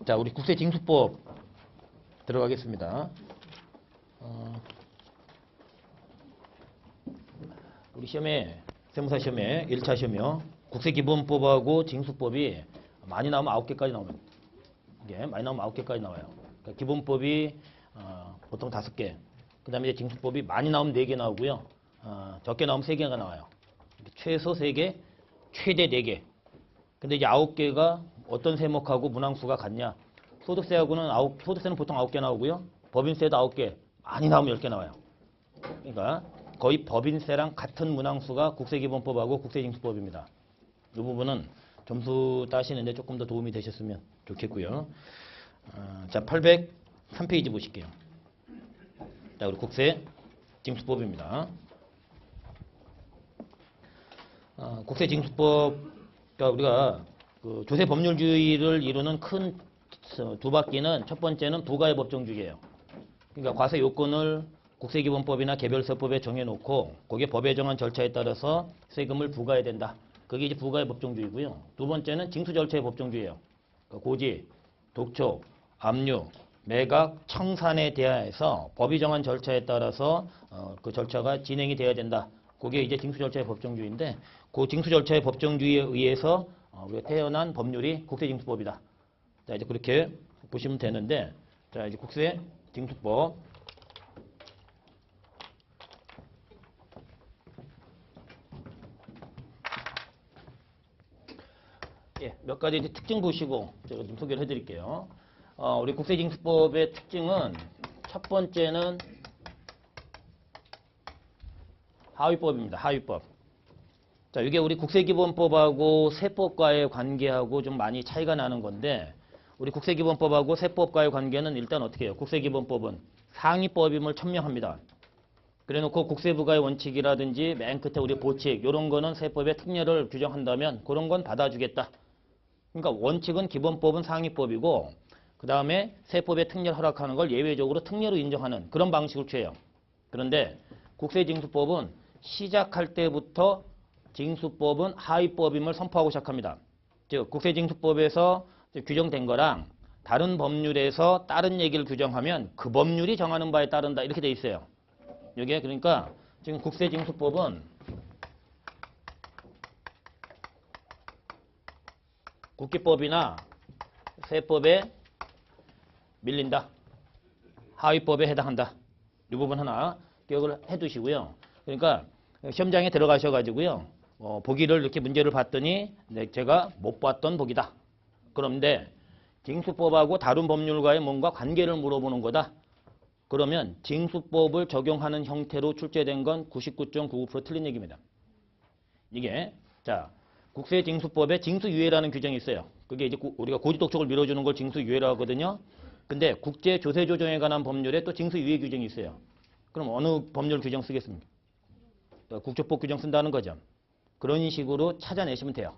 자, 우리 국세징수법 들어가겠습니다. 우리 시험에, 세무사 시험에 1차 시험이요. 국세기본법하고 징수법이 많이 나오면 9개까지 나옵니다. 이게 많이 나오면 9개까지 나와요. 그러니까 기본법이 보통 5개. 그 다음에 징수법이 많이 나오면 4개 나오고요. 적게 나오면 3개가 나와요. 최소 3개, 최대 4개. 근데 이제 9개가 어떤 세목하고 문항수가 같냐. 소득세하고는 소득세는 보통 9개 나오고요. 법인세도 9개. 많이 나오면 10개 나와요. 그러니까 거의 법인세랑 같은 문항수가 국세기본법하고 국세징수법입니다. 이 부분은 점수 따시는데 조금 더 도움이 되셨으면 좋겠고요. 자, 803페이지 보실게요. 자, 우리 국세징수법입니다. 국세징수법, 그러니까 우리가 그 조세 법률주의를 이루는 큰 두 바퀴는 첫 번째는 부가의 법정주의예요. 그러니까 과세 요건을 국세기본법이나 개별세법에 정해놓고 거기에 법에 정한 절차에 따라서 세금을 부과해야 된다. 그게 이제 부가의 법정주의고요. 두 번째는 징수 절차의 법정주의예요. 그러니까 고지, 독촉, 압류, 매각, 청산에 대하여서 법이 정한 절차에 따라서 그 절차가 진행이 돼야 된다. 그게 이제 징수 절차의 법정주의인데 그 징수 절차의 법정주의에 의해서 우리가 태어난 법률이 국세징수법이다. 자, 이제 그렇게 보시면 되는데, 자, 이제 국세징수법. 예, 몇 가지 이제 특징 보시고 제가 좀 소개를 해드릴게요. 우리 국세징수법의 특징은 첫 번째는 하위법입니다. 하위법. 자, 이게 우리 국세기본법하고 세법과의 관계하고 좀 많이 차이가 나는 건데, 우리 국세기본법하고 세법과의 관계는 일단 어떻게 해요? 국세기본법은 상위법임을 천명합니다. 그래놓고 국세부가의 원칙이라든지 맨 끝에 우리 보칙 이런 거는 세법의 특례를 규정한다면 그런 건 받아주겠다. 그러니까 원칙은 기본법은 상위법이고 그 다음에 세법의 특례를 허락하는 걸 예외적으로 특례로 인정하는 그런 방식을 취해요. 그런데 국세징수법은 시작할 때부터 징수법은 하위법임을 선포하고 시작합니다. 즉 국세징수법에서 규정된 거랑 다른 법률에서 다른 얘기를 규정하면 그 법률이 정하는 바에 따른다 이렇게 돼 있어요. 이게 그러니까 지금 국세징수법은 국기법이나 세법에 밀린다. 하위법에 해당한다. 이 부분 하나 기억을 해두시고요. 그러니까 시험장에 들어가셔가지고요. 보기를 이렇게 문제를 봤더니 제가 못 봤던 보기다. 그런데 징수법하고 다른 법률과의 뭔가 관계를 물어보는 거다. 그러면 징수법을 적용하는 형태로 출제된 건 99.99% 틀린 얘기입니다. 이게 자 국세징수법에 징수유예라는 규정이 있어요. 그게 이제 우리가 고지독촉을 밀어주는 걸 징수유예라고 하거든요. 근데 국제조세조정에 관한 법률에 또 징수유예 규정이 있어요. 그럼 어느 법률 규정 쓰겠습니까? 국조법 규정 쓴다는 거죠. 그런 식으로 찾아내시면 돼요.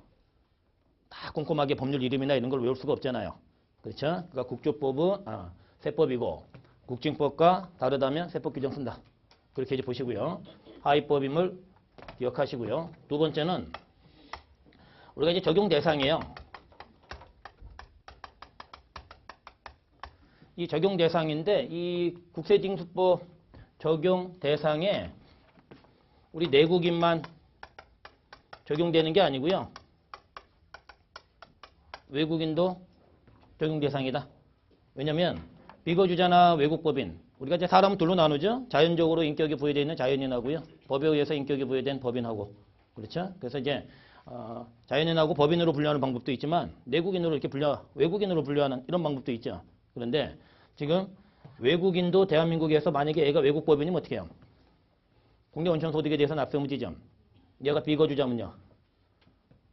다 꼼꼼하게 법률 이름이나 이런 걸 외울 수가 없잖아요. 그렇죠? 그러니까 국조법은 세법이고 국징법과 다르다면 세법 규정 쓴다. 그렇게 이제 보시고요. 하위법임을 기억하시고요. 두 번째는 우리가 이제 적용 대상이에요. 이 적용 대상인데 이 국세징수법 적용 대상에 우리 내국인만 적용되는 게 아니고요. 외국인도 적용 대상이다. 왜냐하면 비거주자나 외국법인 우리가 이제 사람은 둘로 나누죠. 자연적으로 인격이 부여되어 있는 자연인하고요. 법에 의해서 인격이 부여된 법인하고 그렇죠. 그래서 이제 자연인하고 법인으로 분류하는 방법도 있지만 내국인으로 이렇게 외국인으로 분류하는 이런 방법도 있죠. 그런데 지금 외국인도 대한민국에서 만약에 얘가 외국법인이면 어떻게 해요? 국내 원천 소득에 대해서 납세무지점. 얘가 비거주자면요.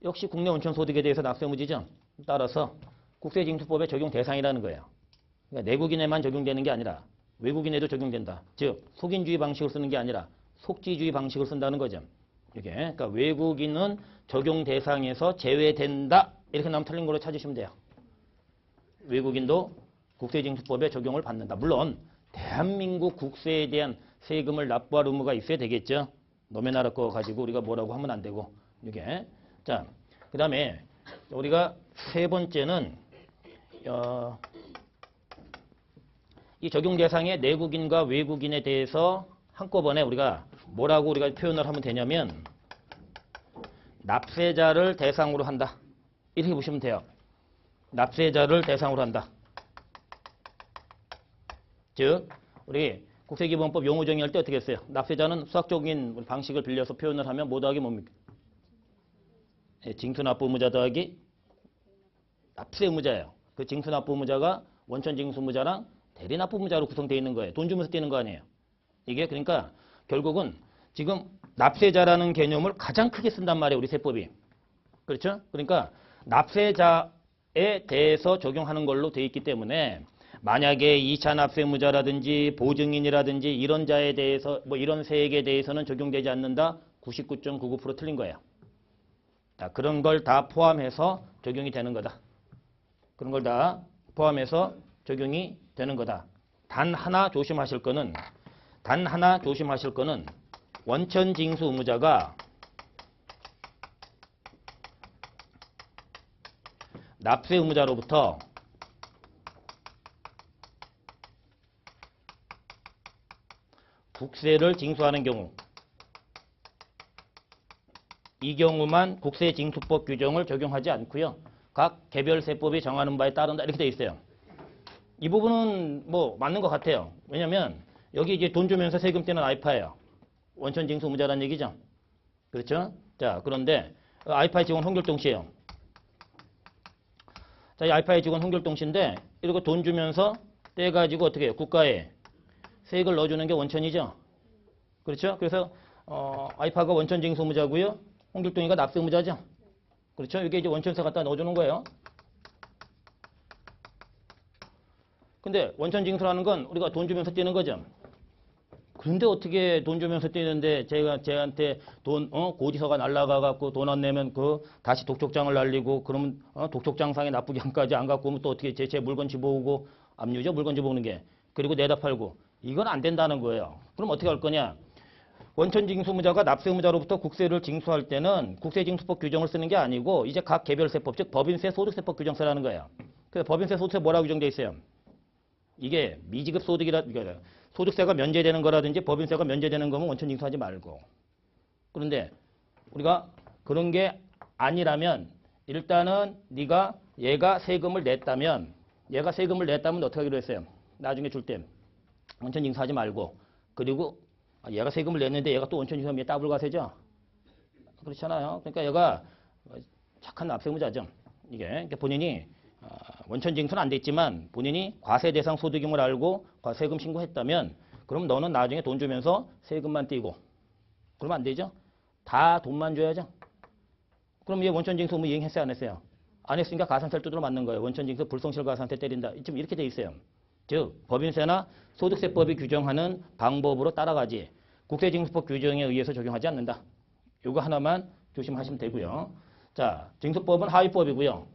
역시 국내 원천 소득에 대해서 납세무지점. 따라서 국세징수법의 적용 대상이라는 거예요. 그러니까 내국인에만 적용되는 게 아니라 외국인에도 적용된다. 즉 속인주의 방식을 쓰는 게 아니라 속지주의 방식을 쓴다는 거죠. 이게 그러니까 외국인은 적용 대상에서 제외된다. 이렇게 나오면 틀린 걸로 찾으시면 돼요. 외국인도 국세징수법에 적용을 받는다. 물론 대한민국 국세에 대한 세금을 납부할 의무가 있어야 되겠죠. 너네 나라 거 가지고 우리가 뭐라고 하면 안 되고 이게 자, 그 다음에 우리가 세 번째는 이 적용 대상의 내국인과 외국인에 대해서 한꺼번에 우리가 뭐라고 우리가 표현을 하면 되냐면 납세자를 대상으로 한다. 이렇게 보시면 돼요. 납세자를 대상으로 한다. 즉 우리 국세기본법 용어 정의할 때 어떻게 했어요? 납세자는 수학적인 방식을 빌려서 표현을 하면 뭐 더하기 뭡니까? 징수납부의무자 더하기 납세의무자예요. 그 징수납부의무자가 원천징수의무자랑 대리납부의무자로 구성되어 있는 거예요. 돈 주면서 떼는 거 아니에요. 이게 그러니까 결국은 지금 납세자라는 개념을 가장 크게 쓴단 말이에요. 우리 세법이. 그렇죠? 그러니까 납세자에 대해서 적용하는 걸로 되어 있기 때문에 만약에 2차 납세의무자라든지 보증인이라든지 이런 자에 대해서 뭐 이런 세액에 대해서는 적용되지 않는다. 99.99% 틀린 거예요. 자, 그런 걸 다 포함해서 적용이 되는 거다. 그런 걸 다 포함해서 적용이 되는 거다. 단 하나 조심하실 거는 원천징수 의무자가 납세 의무자로부터 국세를 징수하는 경우 이 경우만 국세징수법 규정을 적용하지 않고요. 각 개별 세법이 정하는 바에 따른다 이렇게 되어 있어요. 이 부분은 뭐 맞는 것 같아요. 왜냐하면 여기 이제 돈 주면서 세금 떼는 아이파예요. 원천징수 의무자라는 얘기죠. 그렇죠? 자, 그런데 아이파의 직원 홍길동 씨예요. 자, 이 아이파의 직원 홍길동 씨인데 이렇게 돈 주면서 떼가지고 어떻게 해요? 국가에 세액을 넣어주는 게 원천이죠. 그렇죠? 그래서 아이파가 원천징수 의무자고요. 홍길동이가 납세 의무자죠. 그렇죠? 이게 이제 원천세 갖다 넣어주는 거예요. 근데 원천징수라는 건 우리가 돈 주면서 떼는 거죠. 그런데 어떻게 돈 주면서 떼는데 쟤한테 돈 고지서가 날라가 갖고 돈 안 내면 다시 독촉장을 날리고 그러면 독촉장상에 나쁘게 한까지 안 갖고 오면 또 어떻게 제 물건 집어오고 압류죠. 물건 집어오는 게. 그리고 내다 팔고. 이건 안 된다는 거예요. 그럼 어떻게 할 거냐? 원천징수의무자가 납세의무자로부터 국세를 징수할 때는 국세징수법 규정을 쓰는 게 아니고 이제 각 개별세법, 즉 법인세, 소득세법 규정 쓰라는 거예요. 그래서 법인세, 소득세 뭐라고 규정되어 있어요? 이게 미지급 소득세가 면제되는 거라든지 법인세가 면제되는 거면 원천징수하지 말고. 그런데 우리가 그런 게 아니라면 일단은 얘가 세금을 냈다면 어떻게 하기로 했어요? 나중에 줄 때 원천징수하지 말고. 그리고 얘가 세금을 냈는데 얘가 또 원천징수하면 얘 더블과세죠? 그렇잖아요. 그러니까 얘가 착한 납세의무자죠. 이게 그러니까 본인이 원천징수는 안 됐지만 본인이 과세 대상 소득임을 알고 세금 신고했다면 그럼 너는 나중에 돈 주면서 세금만 떼고 그러면 안 되죠? 다 돈만 줘야죠. 그럼 얘 원천징수 의무 이행했어요? 안 했어요? 안 했으니까 가산세를 두드러 맞는 거예요. 원천징수 불성실 가산세 때린다. 지금 이렇게 돼 있어요. 즉 법인세나 소득세법이 규정하는 방법으로 따라가지 국세징수법 규정에 의해서 적용하지 않는다. 이거 하나만 조심하시면 되고요. 자, 징수법은 하위법이고요.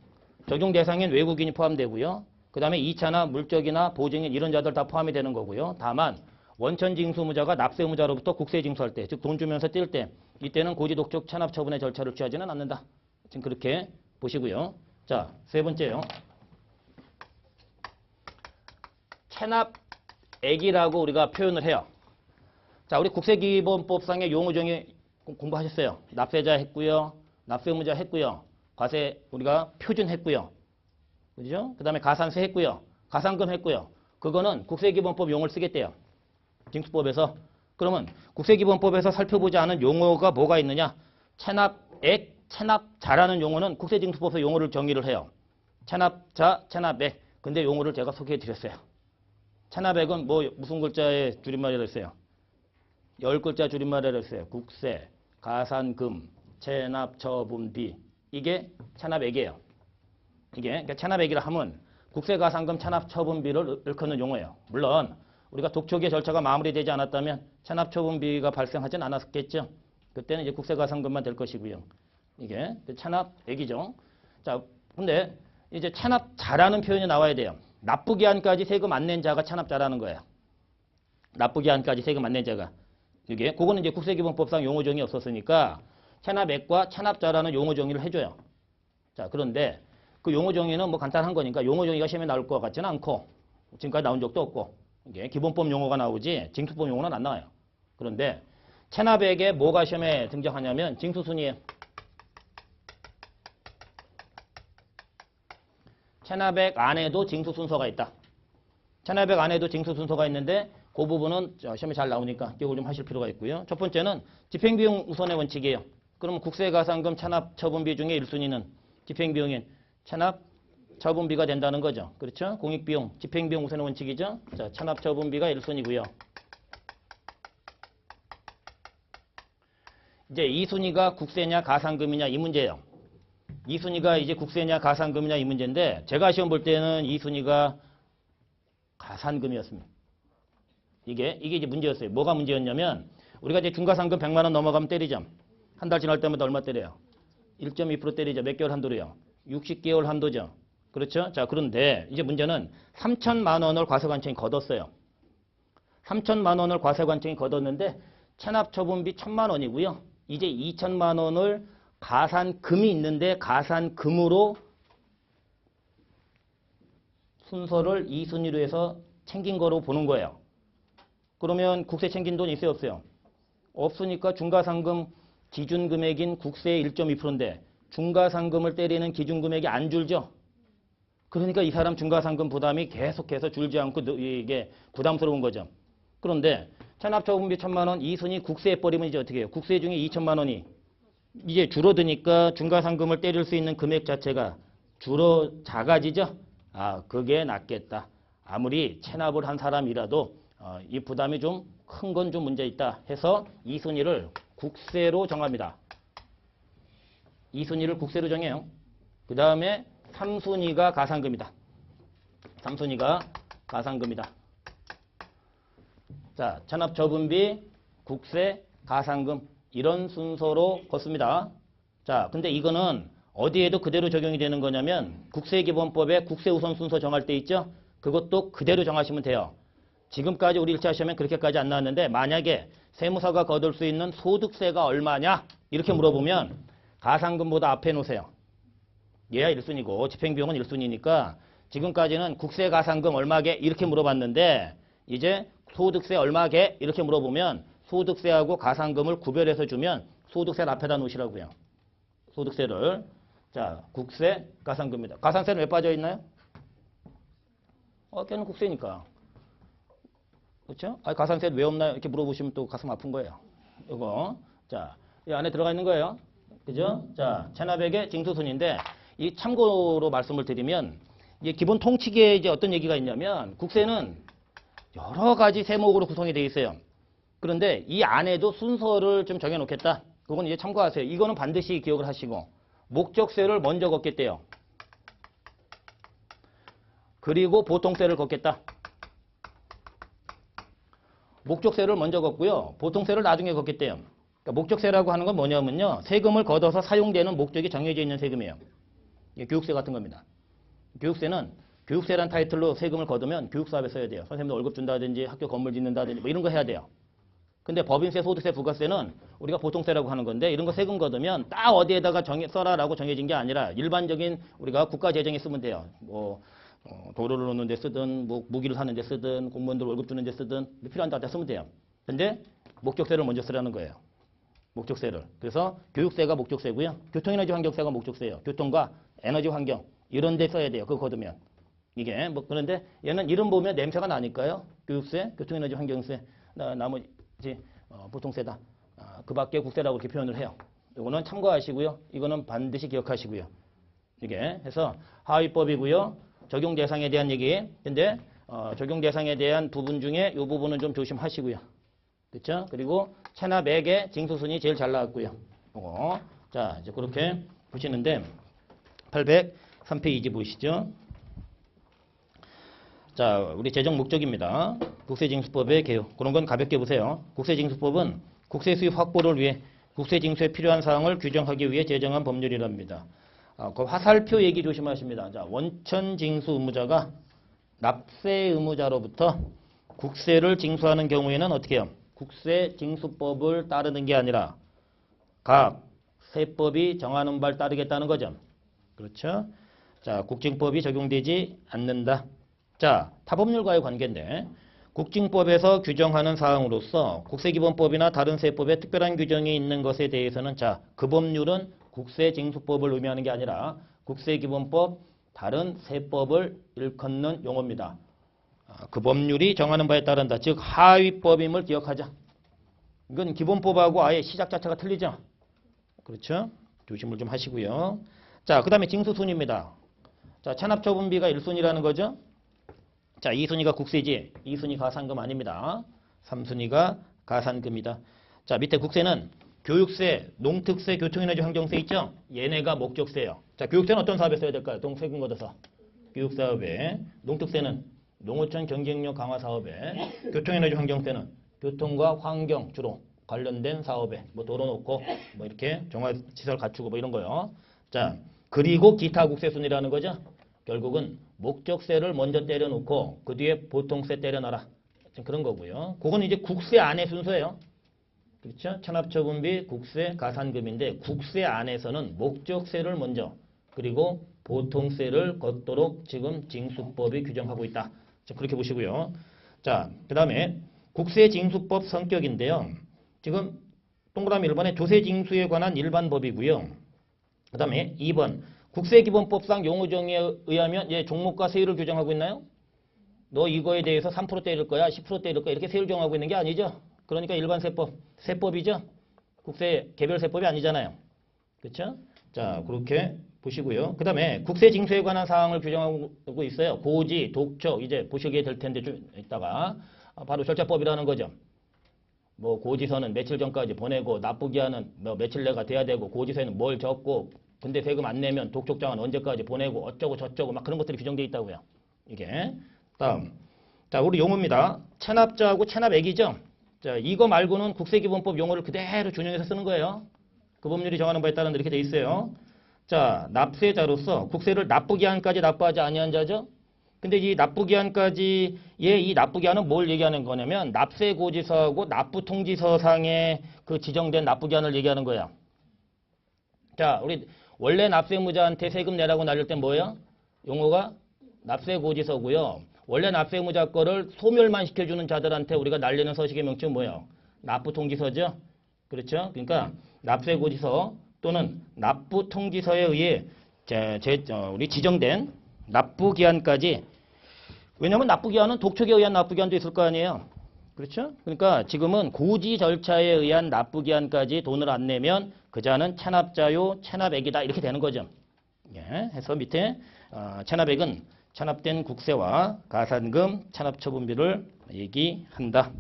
적용 대상인 외국인이 포함되고요. 그 다음에 2차나 물적이나 보증인 이런 자들 다 포함이 되는 거고요. 다만 원천징수의무자가 납세의무자로부터 국세징수할 때, 즉 돈 주면서 뛸 때 이때는 고지독촉 체납처분의 절차를 취하지는 않는다. 지금 그렇게 보시고요. 자, 세 번째요. 체납액이라고 우리가 표현을 해요. 자, 우리 국세기본법상의 용어 정의 공부하셨어요. 납세자 했고요. 납세의무자 했고요. 과세 우리가 표준했고요. 그죠? 그 다음에 가산세 했고요. 가산금 했고요. 그거는 국세기본법 용어를 쓰겠대요. 징수법에서. 그러면 국세기본법에서 살펴보지 않은 용어가 뭐가 있느냐? 체납액, 체납자라는 용어는 국세징수법에서 용어를 정의를 해요. 체납자, 체납액. 근데 용어를 제가 소개해 드렸어요. 체납액은 무슨 글자의 줄임말이라고 했어요? 10글자 줄임말이라고 했어요. 국세, 가산금, 체납처분비. 이게 체납액이에요. 그러니까 체납액이라 하면 국세가산금 체납처분비를 일컫는 용어예요. 물론 우리가 독촉의 절차가 마무리되지 않았다면 체납처분비가 발생하진 않았겠죠. 그때는 이제 국세가산금만 될 것이고요. 이게 체납액이죠. 자, 근데 이제 체납자라는 표현이 나와야 돼요. 납부기한까지 세금 안 낸 자가 체납자라는 거예요. 납부기한까지 세금 안 낸 자가. 그거는 이제 국세기본법상 용어 정의 없었으니까 체납액과 체납자라는 용어 정의를 해줘요. 자, 그런데 그 용어 정의는 뭐 간단한 거니까 용어 정의가 시험에 나올 것 같지는 않고 지금까지 나온 적도 없고 이게 기본법 용어가 나오지 징수법 용어는 안 나와요. 그런데 체납액에 뭐가 시험에 등장하냐면 징수순이에요. 체납액 안에도 징수 순서가 있다. 체납액 안에도 징수 순서가 있는데 그 부분은 시험에 잘 나오니까 기억을 좀 하실 필요가 있고요. 첫 번째는 집행비용 우선의 원칙이에요. 그러면 국세가산금 체납 처분비 중에 1순위는 집행비용인 체납 처분비가 된다는 거죠. 그렇죠? 공익비용, 집행비용 우선의 원칙이죠. 자, 체납 처분비가 1순위고요. 이제 2순위가 국세냐 가산금이냐 이 문제예요. 2순위가 이제 국세냐 가산금이냐 이 문제인데 제가 시험 볼 때는 2순위가 가산금이었습니다. 이게 이제 문제였어요. 뭐가 문제였냐면 우리가 이제 중과상금 100만 원 넘어가면 때리죠. 한 달 지날 때마다 얼마 때려요? 1.2% 때리죠. 몇 개월 한도로요? 60개월 한도죠. 그렇죠? 자, 그런데 이제 문제는 3천만 원을 과세관청이 걷었어요. 3천만 원을 과세관청이 걷었는데 체납처분비 1,000만 원이고요. 이제 2천만 원을 가산금이 있는데 가산금으로 순서를 2순위로 해서 챙긴 거로 보는 거예요. 그러면 국세 챙긴 돈 있어요, 없어요? 없으니까 중과상금 기준금액인 국세의 1.2%인데 중과상금을 때리는 기준금액이 안 줄죠. 그러니까 이 사람 중과상금 부담이 계속해서 줄지 않고 이게 부담스러운 거죠. 그런데 체납처분비 1,000만 원 2순위 국세에 버리면 이제 어떻게 해요? 국세 중에 2천만 원이 이제 줄어드니까 중과상금을 때릴 수 있는 금액 자체가 작아지죠. 아, 그게 낫겠다. 아무리 체납을 한 사람이라도 이 부담이 좀 큰 건 좀 문제 있다 해서 2순위를 국세로 정합니다. 2순위를 국세로 정해요. 그 다음에 3순위가 가산금이다. 3순위가 가산금이다. 자, 체납처분비, 국세, 가산금 이런 순서로 걷습니다. 자, 근데 이거는 어디에도 그대로 적용이 되는 거냐면 국세기본법에 국세우선 순서 정할 때 있죠? 그것도 그대로 정하시면 돼요. 지금까지 우리 1차 시험엔 그렇게까지 안 나왔는데 만약에 세무사가 거둘 수 있는 소득세가 얼마냐? 이렇게 물어보면 가산금보다 앞에 놓으세요. 얘야 1순위고 집행비용은 1순위니까 지금까지는 국세 가산금 얼마게? 이렇게 물어봤는데 이제 소득세 얼마게? 이렇게 물어보면 소득세하고 가산금을 구별해서 주면 소득세를 앞에다 놓으시라고요. 소득세를. 자, 국세, 가산금입니다. 가산세는 왜 빠져 있나요? 걔는 국세니까. 그렇죠? 가산세는 왜 없나요? 이렇게 물어보시면 또 가슴 아픈 거예요. 이거. 자, 이 안에 들어가 있는 거예요. 그죠? 자, 체납액의 징수순인데 이 참고로 말씀을 드리면 이게 기본 통칙에 이제 어떤 얘기가 있냐면 국세는 여러 가지 세목으로 구성이 되어 있어요. 그런데 이 안에도 순서를 좀 정해놓겠다. 그건 이제 참고하세요. 이거는 반드시 기억을 하시고 목적세를 먼저 걷겠대요. 그리고 보통세를 걷겠다. 목적세를 먼저 걷고요. 보통세를 나중에 걷겠대요. 그러니까 목적세라고 하는 건 뭐냐면요. 세금을 걷어서 사용되는 목적이 정해져 있는 세금이에요. 이게 교육세 같은 겁니다. 교육세는 교육세란 타이틀로 세금을 걷으면 교육사업에 써야 돼요. 선생님들 월급 준다든지 학교 건물 짓는다든지 뭐 이런 거 해야 돼요. 근데 법인세, 소득세, 부가세는 우리가 보통세라고 하는 건데 이런 거 세금 걷으면 딱 어디에다가 써라라고 정해진 게 아니라 일반적인 우리가 국가 재정에 쓰면 돼요. 뭐 도로를 놓는 데 쓰든 뭐 무기를 사는 데 쓰든 공무원들 월급 주는 데 쓰든 필요한 데 쓰면 돼요. 근데 목적세를 먼저 쓰라는 거예요. 목적세를. 그래서 교육세가 목적세고요. 교통에너지 환경세가 목적세예요. 교통과 에너지 환경 이런 데 써야 돼요. 그거 걷으면. 이게 뭐 그런데 얘는 이름 보면 냄새가 나니까요. 교육세, 교통에너지 환경세, 나머지 보통세다. 그 밖에 국세라고 이렇게 표현을 해요. 이거는 참고하시고요. 이거는 반드시 기억하시고요. 이게 해서 하위법이고요. 적용 대상에 대한 얘기. 근데 적용 대상에 대한 부분 중에 이 부분은 좀 조심하시고요. 그렇죠? 그리고 체납액의 징수순이 제일 잘 나왔고요. 이거. 자, 이제 그렇게 보시는데 803페이지 보시죠. 자, 우리 제정 목적입니다. 국세징수법의 개요. 그런 건 가볍게 보세요. 국세징수법은 국세 수입 확보를 위해 국세징수에 필요한 사항을 규정하기 위해 제정한 법률이랍니다. 그 화살표 얘기 조심하십니다. 자, 원천징수 의무자가 납세 의무자로부터 국세를 징수하는 경우에는 어떻게 해요? 국세징수법을 따르는 게 아니라 각 세법이 정하는 바를 따르겠다는 거죠. 그렇죠? 자, 국증법이 적용되지 않는다. 자, 타법률과의 관계인데 국증법에서 규정하는 사항으로서 국세기본법이나 다른 세법에 특별한 규정이 있는 것에 대해서는 자, 그 법률은 국세징수법을 의미하는 게 아니라 국세기본법, 다른 세법을 일컫는 용어입니다. 그 법률이 정하는 바에 따른다. 즉 하위법임을 기억하자. 이건 기본법하고 아예 시작 자체가 틀리죠. 그렇죠? 조심을 좀 하시고요. 자, 그 다음에 징수순위입니다. 자, 체납처분비가 1순위라는 거죠. 자, 2순위가 국세지, 2순위 가산금 아닙니다. 3순위가 가산금이다. 자, 밑에 국세는 교육세, 농특세, 교통에너지 환경세 있죠? 얘네가 목적세예요. 자, 교육세는 어떤 사업에 써야 될까요? 동세금 걷어서. 교육사업에. 농특세는 농어촌 경쟁력 강화 사업에. 교통에너지 환경세는 교통과 환경 주로 관련된 사업에. 뭐 도로 놓고 뭐 이렇게 종합시설 갖추고 뭐 이런 거요. 자, 그리고 기타 국세순이라는 거죠. 결국은 목적세를 먼저 때려놓고 그 뒤에 보통세 때려놔라. 그런 거고요. 그건 이제 국세 안의 순서예요. 그렇죠? 체납처분비, 국세, 가산금인데 국세 안에서는 목적세를 먼저 그리고 보통세를 걷도록 지금 징수법이 규정하고 있다. 자, 그렇게 보시고요. 자, 그 다음에 국세징수법 성격인데요. 지금 동그라미 1번에 조세징수에 관한 일반법이고요. 그 다음에 2번 국세기본법상 용어정의에 의하면 얘 종목과 세율을 규정하고 있나요? 너 이거에 대해서 3% 때릴 거야, 10% 때릴 거야 이렇게 세율 정하고 있는 게 아니죠. 그러니까 일반 세법, 세법이죠. 국세 개별 세법이 아니잖아요. 그렇죠? 자, 그렇게 보시고요. 그 다음에 국세징수에 관한 사항을 규정하고 있어요. 고지, 독촉 이제 보시게 될 텐데 좀 이따가 바로 절차법이라는 거죠. 뭐 고지서는 며칠 전까지 보내고 납부기한은 뭐 며칠 내가 돼야 되고 고지서에는 뭘 적고 근데 세금 안 내면 독촉장은 언제까지 보내고 어쩌고 저쩌고 막 그런 것들이 규정되어 있다고요. 이게. 다음. 자, 우리 용어입니다. 체납자하고 체납액이죠. 자, 이거 말고는 국세기본법 용어를 그대로 준용해서 쓰는 거예요. 그 법률이 정하는 바에 따른 이렇게 돼 있어요. 자, 납세자로서 국세를 납부기한까지 납부하지 아니한 자죠. 근데 이 납부기한까지의 이 납부기한은 뭘 얘기하는 거냐면 납세고지서하고 납부통지서상에 그 지정된 납부기한을 얘기하는 거야. 자, 우리 원래 납세무자한테 세금 내라고 날릴 땐 뭐예요? 용어가 납세고지서고요. 원래 납세무자 거를 소멸만 시켜주는 자들한테 우리가 날리는 서식의 명칭은 뭐예요? 납부통지서죠. 그렇죠? 그러니까 납세고지서 또는 납부통지서에 의해 우리 지정된 납부기한까지. 왜냐하면 납부기한은 독촉에 의한 납부기한도 있을 거 아니에요. 그렇죠? 그러니까 지금은 고지 절차에 의한 납부기한까지 돈을 안 내면 그자는 체납자요, 체납액이다 이렇게 되는 거죠. 예, 해서 밑에 체납액은 체납된 국세와 가산금, 체납처분비를 얘기한다.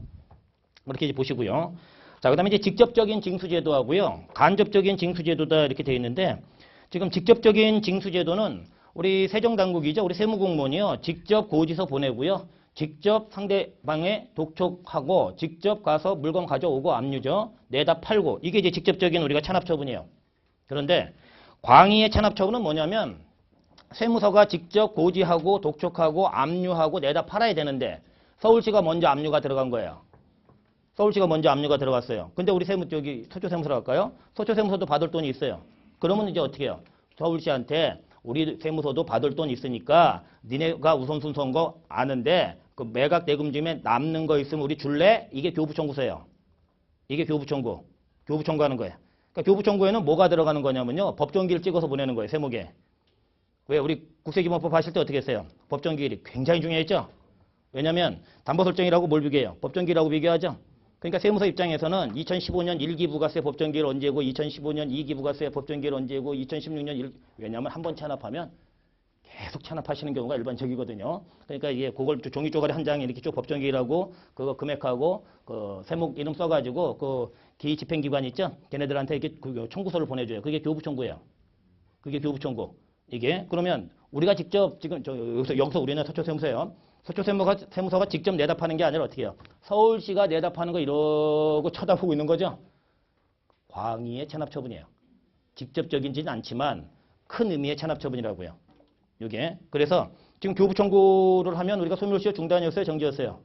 이렇게 이제 보시고요. 자, 그다음에 이제 직접적인 징수제도하고요, 간접적인 징수제도다 이렇게 되어 있는데 지금 직접적인 징수제도는 우리 세정당국이죠, 우리 세무공무원이요, 직접 고지서 보내고요. 직접 상대방에 독촉하고 직접 가서 물건 가져오고 압류죠. 내다 팔고 이게 이제 직접적인 우리가 체납처분이에요. 그런데 광의의 체납처분은 뭐냐면 세무서가 직접 고지하고 독촉하고 압류하고 내다 팔아야 되는데 서울시가 먼저 압류가 들어간 거예요. 서울시가 먼저 압류가 들어갔어요. 근데 우리 서초세무서로 갈까요? 서초세무서도 받을 돈이 있어요. 그러면 이제 어떻게 해요? 서울시한테 우리 세무서도 받을 돈 있으니까 니네가 우선순서인 거 아는데 그 매각 대금쯤에 남는 거 있으면 우리 줄래? 이게 교부청구서예요. 이게 교부청구. 교부청구하는 거예요. 그러니까 교부청구에는 뭐가 들어가는 거냐면요. 법정기를 찍어서 보내는 거예요. 세무계. 왜 우리 국세기본법 하실 때 어떻게 했어요? 법정기일이 굉장히 중요했죠. 왜냐하면 담보설정이라고 뭘 비교해요? 법정기일하고 비교하죠. 그러니까 세무서 입장에서는 2015년 1기 부가세 법정기일 언제고 2015년 2기 부가세 법정기일 언제고 2016년 왜냐하면 한 번 체납하면 계속 체납하시는 경우가 일반적이거든요. 그러니까 이게 그걸 종이 쪼가리 한 장에 이렇게 쭉 법정기일하고 그거 금액하고 그 세목 이름 써가지고 그 기집행기관 있죠? 걔네들한테 이렇게 그 청구서를 보내줘요. 그게 교부청구예요. 그게 교부청구. 이게 그러면 우리가 직접 지금 여기서 우리는 서초세무서예요. 서초세무서가 직접 내다 파는 게 아니라 어떻게 해요? 서울시가 내다 파는 거 이러고 쳐다보고 있는 거죠. 광의의 체납처분이에요. 직접적이지는 않지만 큰 의미의 체납처분이라고요. 이게 그래서 지금 교부청구를 하면 우리가 소멸시효 중단이었어요, 정지였어요.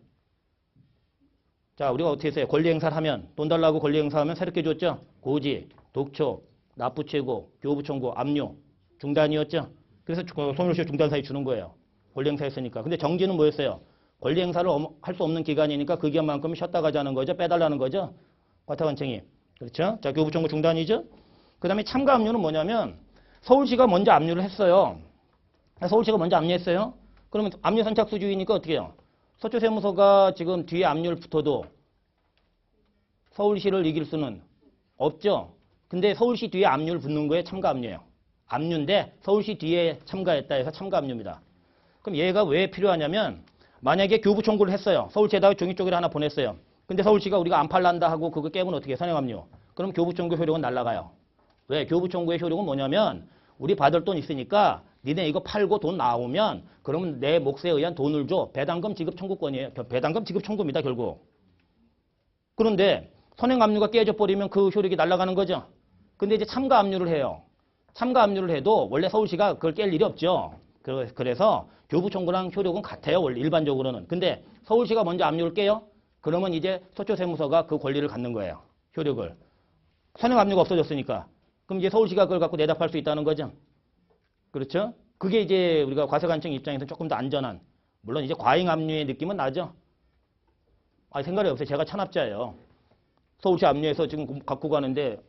자, 우리가 어떻게 했어요? 권리행사를 하면 돈 달라고 권리행사하면 새롭게 줬죠. 고지, 독촉, 납부최고, 교부청구, 압류 중단이었죠. 그래서 소멸시효 중단사유 주는 거예요. 권리행사했으니까. 근데 정지는 뭐였어요? 권리행사를 할 수 없는 기간이니까 그 기간만큼 쉬었다 가자는 거죠. 빼달라는 거죠. 과태관청이. 그렇죠? 자, 교부 청구 중단이죠. 그 다음에 참가 압류는 뭐냐면 서울시가 먼저 압류를 했어요. 서울시가 먼저 압류했어요. 그러면 압류 선착수주의니까 어떻게 해요? 서초세무서가 지금 뒤에 압류를 붙어도 서울시를 이길 수는 없죠. 근데 서울시 뒤에 압류를 붙는 거에 참가 압류예요. 압류인데 서울시 뒤에 참가했다 해서 참가 압류입니다. 그럼 얘가 왜 필요하냐면 만약에 교부 청구를 했어요. 서울시에다가 종이 쪼개를 하나 보냈어요. 근데 서울시가 우리가 안 팔란다 하고 그거 깨면 어떻게 해요? 선행압류. 그럼 교부 청구 효력은 날아가요. 왜? 교부 청구의 효력은 뭐냐면 우리 받을 돈 있으니까 니네 이거 팔고 돈 나오면 그러면 내 몫에 의한 돈을 줘. 배당금 지급 청구권이에요. 배당금 지급 청구입니다. 결국. 그런데 선행압류가 깨져버리면 그 효력이 날아가는 거죠. 근데 이제 참가 압류를 해요. 참가 압류를 해도 원래 서울시가 그걸 깰 일이 없죠. 그래서 교부 청구랑 효력은 같아요. 원래 일반적으로는. 근데 서울시가 먼저 압류를 깨요. 그러면 이제 서초세무서가 그 권리를 갖는 거예요. 효력을. 선행압류가 없어졌으니까. 그럼 이제 서울시가 그걸 갖고 내다 팔 수 있다는 거죠. 그렇죠? 그게 이제 우리가 과세관청 입장에서 조금 더 안전한. 물론 이제 과잉압류의 느낌은 나죠. 생각이 없어요. 제가 찬압자예요. 서울시 압류해서 지금 갖고 가는데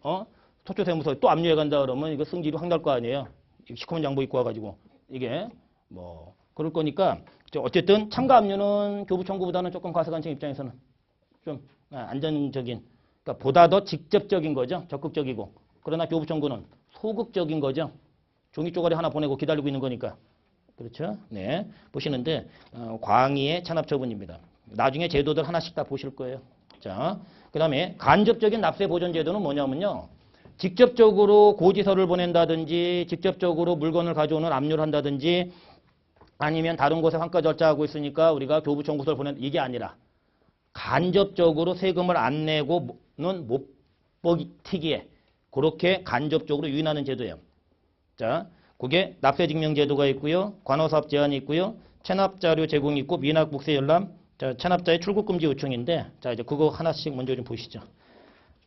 서초세무서 또 압류해 간다 그러면 이거 승질이 확 날 거 아니에요. 시커먼 장보 입고 와가지고 이게 뭐 그럴 거니까 어쨌든 참가 압류는 교부 청구보다는 조금 과세관청 입장에서는 좀 안전적인, 그러니까 보다 더 직접적인 거죠. 적극적이고. 그러나 교부 청구는 소극적인 거죠. 종이 쪼가리 하나 보내고 기다리고 있는 거니까. 그렇죠? 네. 보시는데 광의의 찬압 처분입니다. 나중에 제도들 하나씩 다 보실 거예요. 자, 그 다음에 간접적인 납세 보전 제도는 뭐냐면요. 직접적으로 고지서를 보낸다든지 직접적으로 물건을 가져오는 압류를 한다든지 아니면 다른 곳에 환가 절차하고 있으니까 우리가 교부 청구서를 이게 아니라 간접적으로 세금을 안 내고는 못 버티기에 그렇게 간접적으로 유인하는 제도예요. 자, 그게 납세증명제도가 있고요. 관호사업 제한이 있고요. 체납자료 제공이 있고 미납국세 열람, 자, 체납자의 출국금지 요청인데 자, 이제 그거 하나씩 먼저 좀 보시죠.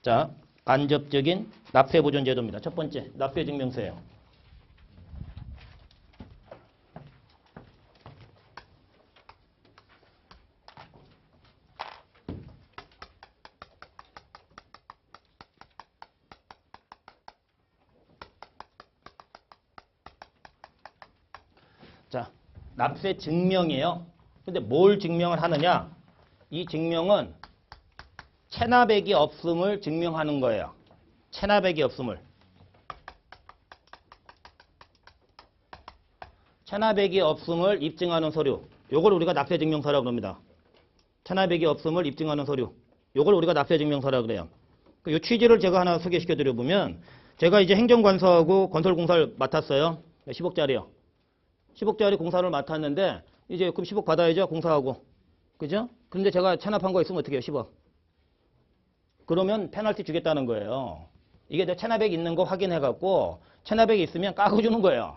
자, 간접적인 납세보전 제도입니다. 첫 번째, 납세증명서예요. 자, 납세 증명이에요. 근데 뭘 증명을 하느냐? 이 증명은 체납액이 없음을 증명하는 거예요. 체납액이 없음을. 체납액이 없음을 입증하는 서류. 요걸 우리가 납세증명서라고 합니다. 체납액이 없음을 입증하는 서류. 요걸 우리가 납세증명서라고 그래요. 이 취지를 제가 하나 소개시켜 드려보면 제가 이제 행정관서하고 건설공사를 맡았어요. 10억짜리요. 10억짜리 공사를 맡았는데 이제 그럼 10억 받아야죠. 공사하고. 그죠? 근데 제가 체납한 거 있으면 어떻게 해요? 10억. 그러면 페널티 주겠다는 거예요. 이게 체납액 있는 거 확인해갖고 체납액이 있으면 까고 주는 거예요.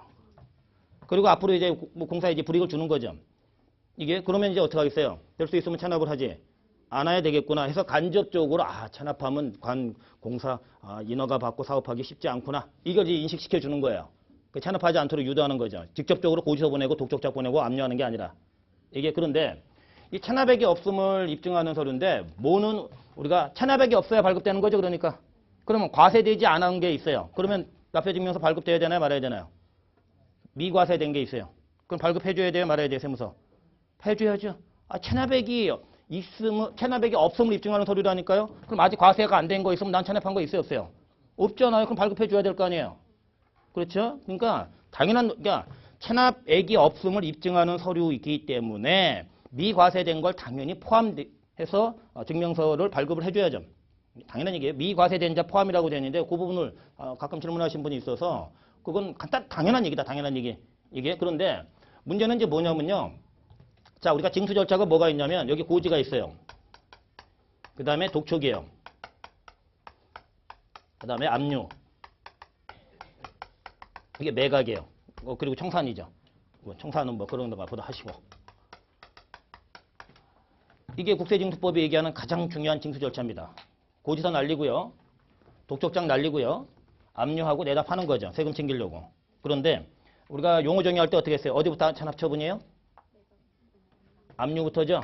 그리고 앞으로 이제 뭐 공사에 이제 불이익을 주는 거죠. 이게 그러면 이제 어떻게 하겠어요? 될 수 있으면 체납을 하지. 안 해야 되겠구나 해서 간접적으로 체납하면 공사 인허가 받고 사업하기 쉽지 않구나. 이걸 이제 인식시켜 주는 거예요. 체납하지 않도록 유도하는 거죠. 직접적으로 고지서 보내고 독촉장 보내고 압류하는 게 아니라. 이게 그런데 이 체납액이 없음을 입증하는 서류인데 뭐는 우리가 체납액이 없어야 발급되는 거죠. 그러니까. 그러면 과세되지 않은 게 있어요. 그러면 납세증명서 발급돼야 되나요? 말아야 되나요? 미과세된 게 있어요. 그럼 발급해줘야 돼요? 말아야 돼요? 세무서. 해줘야죠. 체납액이 있으면, 체납액이 없음을 입증하는 서류라니까요. 그럼 아직 과세가 안 된 거 있으면 난 체납한 거 있어요? 없어요? 없잖아요. 그럼 발급해줘야 될 거 아니에요. 그렇죠? 그러니까 그러니까 체납액이 없음을 입증하는 서류이기 때문에 미과세된 걸 당연히 포함해서 증명서를 발급을 해줘야죠. 당연한 얘기예요. 미과세된 자 포함이라고 되어 있는데 그 부분을 가끔 질문하신 분이 있어서 그건 당연한 얘기다. 당연한 얘기. 이게 그런데 문제는 이제 뭐냐면요. 자, 우리가 징수 절차가 뭐가 있냐면 여기 고지가 있어요. 그 다음에 독촉이에요. 그 다음에 압류. 이게 매각이에요. 그리고 청산이죠. 청산은 뭐 그런 거 보다 하시고. 이게 국세징수법이 얘기하는 가장 중요한 징수 절차입니다. 고지서 날리고요. 독촉장 날리고요. 압류하고 내다 파는 거죠. 세금 챙기려고. 그런데 우리가 용어 정의할 때 어떻게 했어요? 어디부터 찬합처분이에요? 압류부터죠?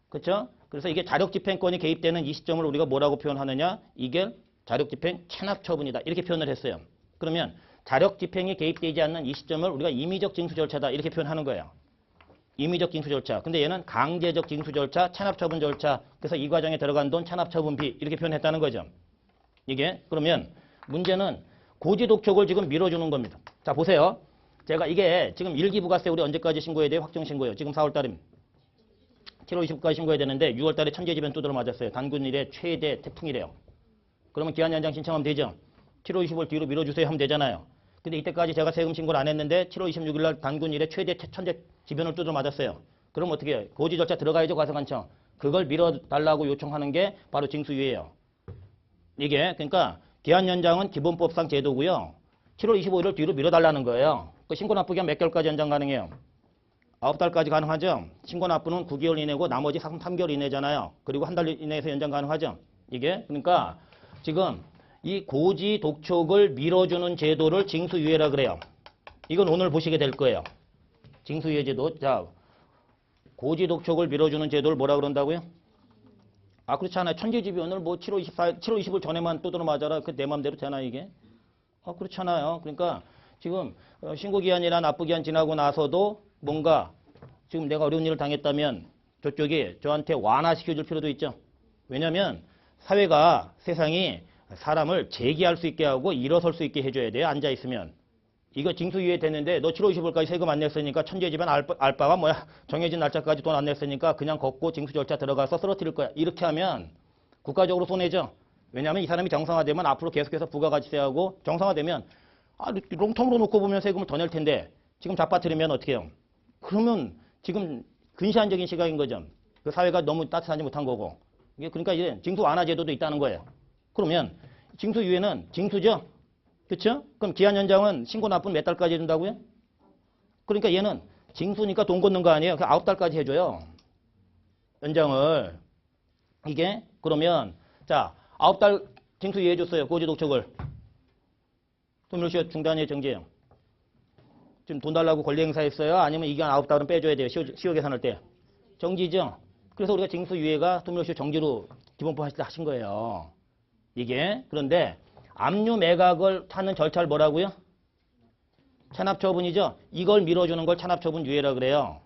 그렇죠? 그래서 이게 자력집행권이 개입되는 이 시점을 우리가 뭐라고 표현하느냐? 이게 자력집행 찬합처분이다. 이렇게 표현을 했어요. 그러면 자력집행이 개입되지 않는 이 시점을 우리가 임의적 징수 절차다. 이렇게 표현하는 거예요. 임의적 징수 절차. 근데 얘는 강제적 징수 절차, 찬합처분 절차. 그래서 이 과정에 들어간 돈 찬합처분비 이렇게 표현했다는 거죠. 이게 그러면 문제는 고지독촉을 지금 밀어주는 겁니다. 자 보세요. 제가 이게 지금 1기 부가세 우리 언제까지 신고해야 돼요? 확정신고예요. 지금 4월달이면 7월 20일까지 신고해야 되는데 6월달에 천재지변 두드러 맞았어요. 단군 이래 최대 태풍이래요. 그러면 기한 연장 신청하면 되죠. 7월 25일 뒤로 밀어주세요 하면 되잖아요. 근데 이때까지 제가 세금 신고를 안 했는데 7월 26일 날 단군 이래 최대 천재지변을 두드러 맞았어요. 그럼 어떻게 해요? 고지 절차 들어가야죠. 과세관청. 그걸 밀어달라고 요청하는 게 바로 징수유예요. 이게 그러니까 기한 연장은 기본법상 제도고요. 7월 25일을 뒤로 밀어달라는 거예요. 그 신고 납부기한 몇 개월까지 연장 가능해요? 9달까지 가능하죠. 신고 납부는 9개월 이내고 나머지 3개월 이내잖아요. 그리고 한 달 이내에서 연장 가능하죠. 이게 그러니까 지금 이 고지 독촉을 밀어주는 제도를 징수유예라 그래요. 이건 오늘 보시게 될 거예요. 징수유예 제도. 자, 고지 독촉을 밀어주는 제도를 뭐라 그런다고요? 아, 그렇지 않아요. 천재지변을 뭐 7월 24일, 7월 20일 전에만 두드러 맞아라. 그 내 맘대로 되나 이게? 아, 그렇잖아요. 그러니까 지금 신고기한이나 납부기한 지나고 나서도 뭔가 지금 내가 어려운 일을 당했다면 저쪽이 저한테 완화시켜줄 필요도 있죠. 왜냐하면 사회가 세상이 사람을 재기할 수 있게 하고 일어설 수 있게 해줘야 돼요. 앉아있으면. 이거 징수유예 됐는데 너 7월 20일까지 세금 안 냈으니까 천재지변 알바가 뭐야. 정해진 날짜까지 돈 안 냈으니까 그냥 걷고 징수 절차 들어가서 쓰러뜨릴 거야. 이렇게 하면 국가적으로 손해죠. 왜냐하면 이 사람이 정상화되면 앞으로 계속해서 부가가치세하고 정상화되면 롱텀으로 놓고 보면 세금을 더 낼 텐데 지금 잡아뜨리면 어떻게 해요? 그러면 지금 근시안적인 시각인 거죠. 그 사회가 너무 따뜻하지 못한 거고. 이게 그러니까 이제 징수 완화 제도도 있다는 거예요. 그러면 징수유예는 징수죠? 그렇죠? 그럼 기한 연장은 신고 납부는 몇 달까지 해준다고요? 그러니까 얘는 징수니까 돈 걷는 거 아니에요? 9달까지 해줘요. 연장을. 이게 그러면 자 9달 징수유예 해줬어요. 고지독촉을. 소멸시효 중단의 정지예요. 지금 돈 달라고 권리 행사했어요? 아니면 이 기간 9달은 빼줘야 돼요. 시효 계산할 때. 정지죠? 그래서 우리가 징수유예가 소멸시효 정지로 기본법 하실 때 하신 거예요. 이게. 그런데 압류 매각을 하는 절차를 뭐라고요? 찬합처분이죠? 이걸 밀어주는 걸 찬합처분 유예라 그래요.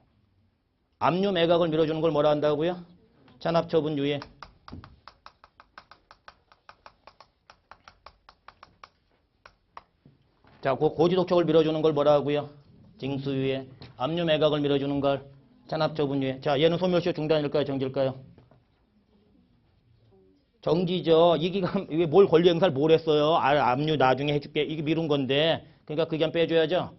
압류 매각을 밀어주는 걸 뭐라 한다고요? 찬합처분 유예. 자, 고지독촉을 밀어주는 걸 뭐라 하고요? 징수유예. 압류 매각을 밀어주는 걸 찬합처분 유예. 자, 얘는 소멸시효 중단일까요? 정지일까요? 정지죠. 이 기간, 이게 뭘 권리 행사를 뭘 했어요? 압류 나중에 해줄게. 이게 미룬 건데. 그러니까 그 기간 빼줘야죠.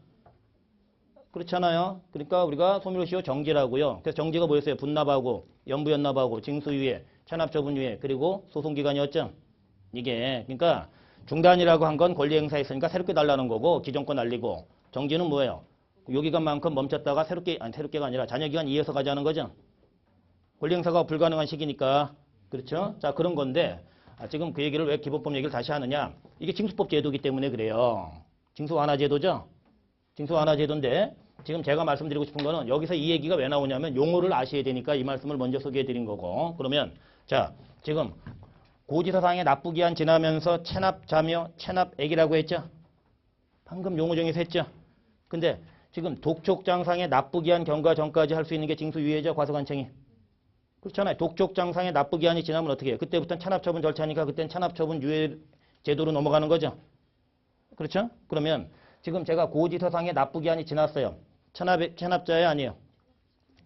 그렇잖아요. 그러니까 우리가 소멸시효 정지라고요. 그래서 정지가 뭐였어요? 분납하고, 연부연납하고, 징수유예, 찬합처분유예, 그리고 소송기간이었죠. 이게. 그러니까 중단이라고 한 건 권리 행사했으니까 새롭게 달라는 거고, 기존권 날리고, 정지는 뭐예요? 요 기간만큼 멈췄다가 새롭게가 아니라 잔여기간 이어서 가자는 거죠. 권리 행사가 불가능한 시기니까. 그렇죠? 자, 그런 건데, 지금 그 얘기를 왜 기본법 얘기를 다시 하느냐? 이게 징수법 제도이기 때문에 그래요. 징수 완화 제도죠? 징수 완화 제도인데, 지금 제가 말씀드리고 싶은 거는 여기서 이 얘기가 왜 나오냐면 용어를 아셔야 되니까 이 말씀을 먼저 소개해 드린 거고. 그러면, 자, 지금 고지서상의 납부기한 지나면서 체납자묘, 체납액이라고 했죠? 방금 용어 정의에서 했죠? 근데 지금 독촉장상의 납부기한 경과 전까지 할 수 있는 게 징수유예죠, 과세관청이. 그렇잖아요. 독촉장상의 납부기한이 지나면 어떻게 해요? 그때부터는 찬합처분 절차니까 그때는 찬합처분 유예 제도로 넘어가는 거죠. 그렇죠? 그러면 지금 제가 고지서상의 납부기한이 지났어요. 체납자예요? 아니에요?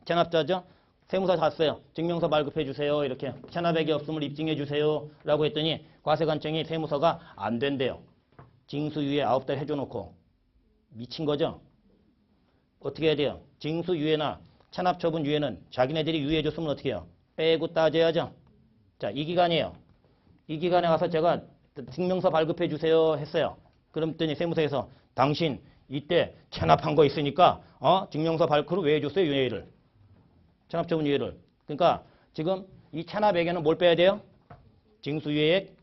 체납자죠? 세무사 갔어요. 증명서 발급해 주세요. 이렇게 체납액이 없음을 입증해 주세요. 라고 했더니 과세관청이 세무서가 안 된대요. 징수유예 9달 해줘놓고. 미친 거죠? 어떻게 해야 돼요? 징수유예나 찬합처분 유예는 자기네들이 유예해줬으면 어떻게 해요? 빼고 따져야죠. 자, 이 기간이에요. 이 기간에 가서 제가 증명서 발급해 주세요 했어요. 그랬더니 세무서에서 당신 이때 체납한 거 있으니까 증명서 발급을 왜 해줬어요? 유예를. 체납처분 유예를. 그러니까 지금 이 체납액에는 뭘 빼야 돼요? 징수유예액,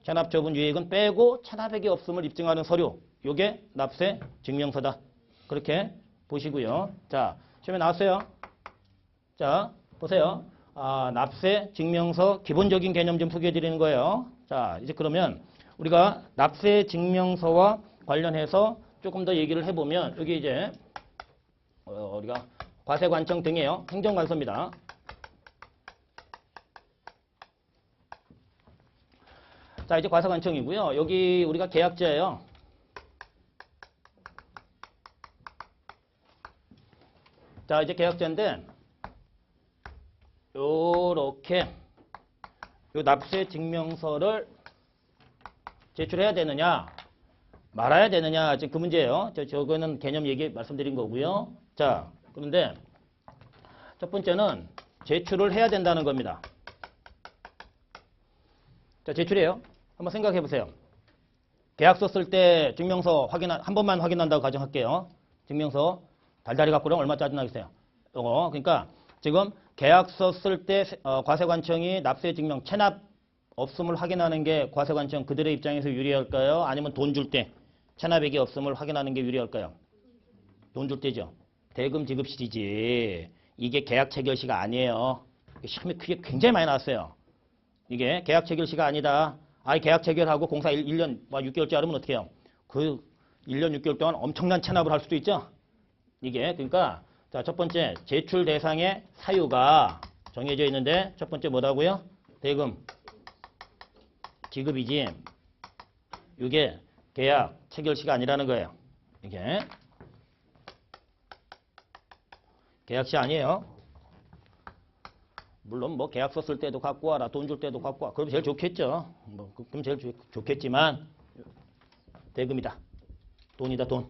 체납처분 유예액은 빼고 체납액이 없음을 입증하는 서류. 요게 납세 증명서다. 그렇게 보시고요. 자, 시험에 나왔어요. 자, 보세요. 납세 증명서 기본적인 개념 좀 소개해 드리는 거예요. 자, 이제 그러면 우리가 납세 증명서와 관련해서 조금 더 얘기를 해보면 여기 이제 우리가 과세관청 등이에요. 행정관서입니다. 자, 이제 과세관청이고요. 여기 우리가 계약자예요. 자, 이제 계약자인데 요렇게 요 납세 증명서를 제출해야 되느냐 말아야 되느냐 지금 그 문제예요. 저거는 개념 얘기 말씀드린 거고요. 자, 그런데 첫 번째는 제출을 해야 된다는 겁니다. 자, 제출해요. 한번 생각해 보세요. 계약서 쓸 때 증명서 한 번만 확인한다고 가정할게요. 증명서 달달이 갖고 그러면 얼마 짜증나겠어요. 요거 그러니까 지금 계약서 쓸 때 과세관청이 납세 증명 체납 없음을 확인하는 게 과세관청 그들의 입장에서 유리할까요? 아니면 돈 줄 때 체납액이 없음을 확인하는 게 유리할까요? 돈 줄 때죠. 대금 지급 시이지 이게 계약 체결시가 아니에요. 시험에 그게 굉장히 많이 나왔어요. 이게 계약 체결시가 아니다. 계약 체결하고 공사 1년 6개월째 하면 어떻게 해요? 그 1년 6개월 동안 엄청난 체납을 할 수도 있죠. 이게 그러니까 자, 첫 번째 제출 대상의 사유가 정해져 있는데 첫 번째 뭐라고요? 대금 지급이지. 이게 계약 체결시가 아니라는 거예요. 이게 계약시 아니에요. 물론 뭐 계약서 쓸 때도 갖고 와라, 돈 줄 때도 갖고 와. 그럼 제일 좋겠죠. 그럼 제일 좋겠지만 대금이다. 돈이다, 돈.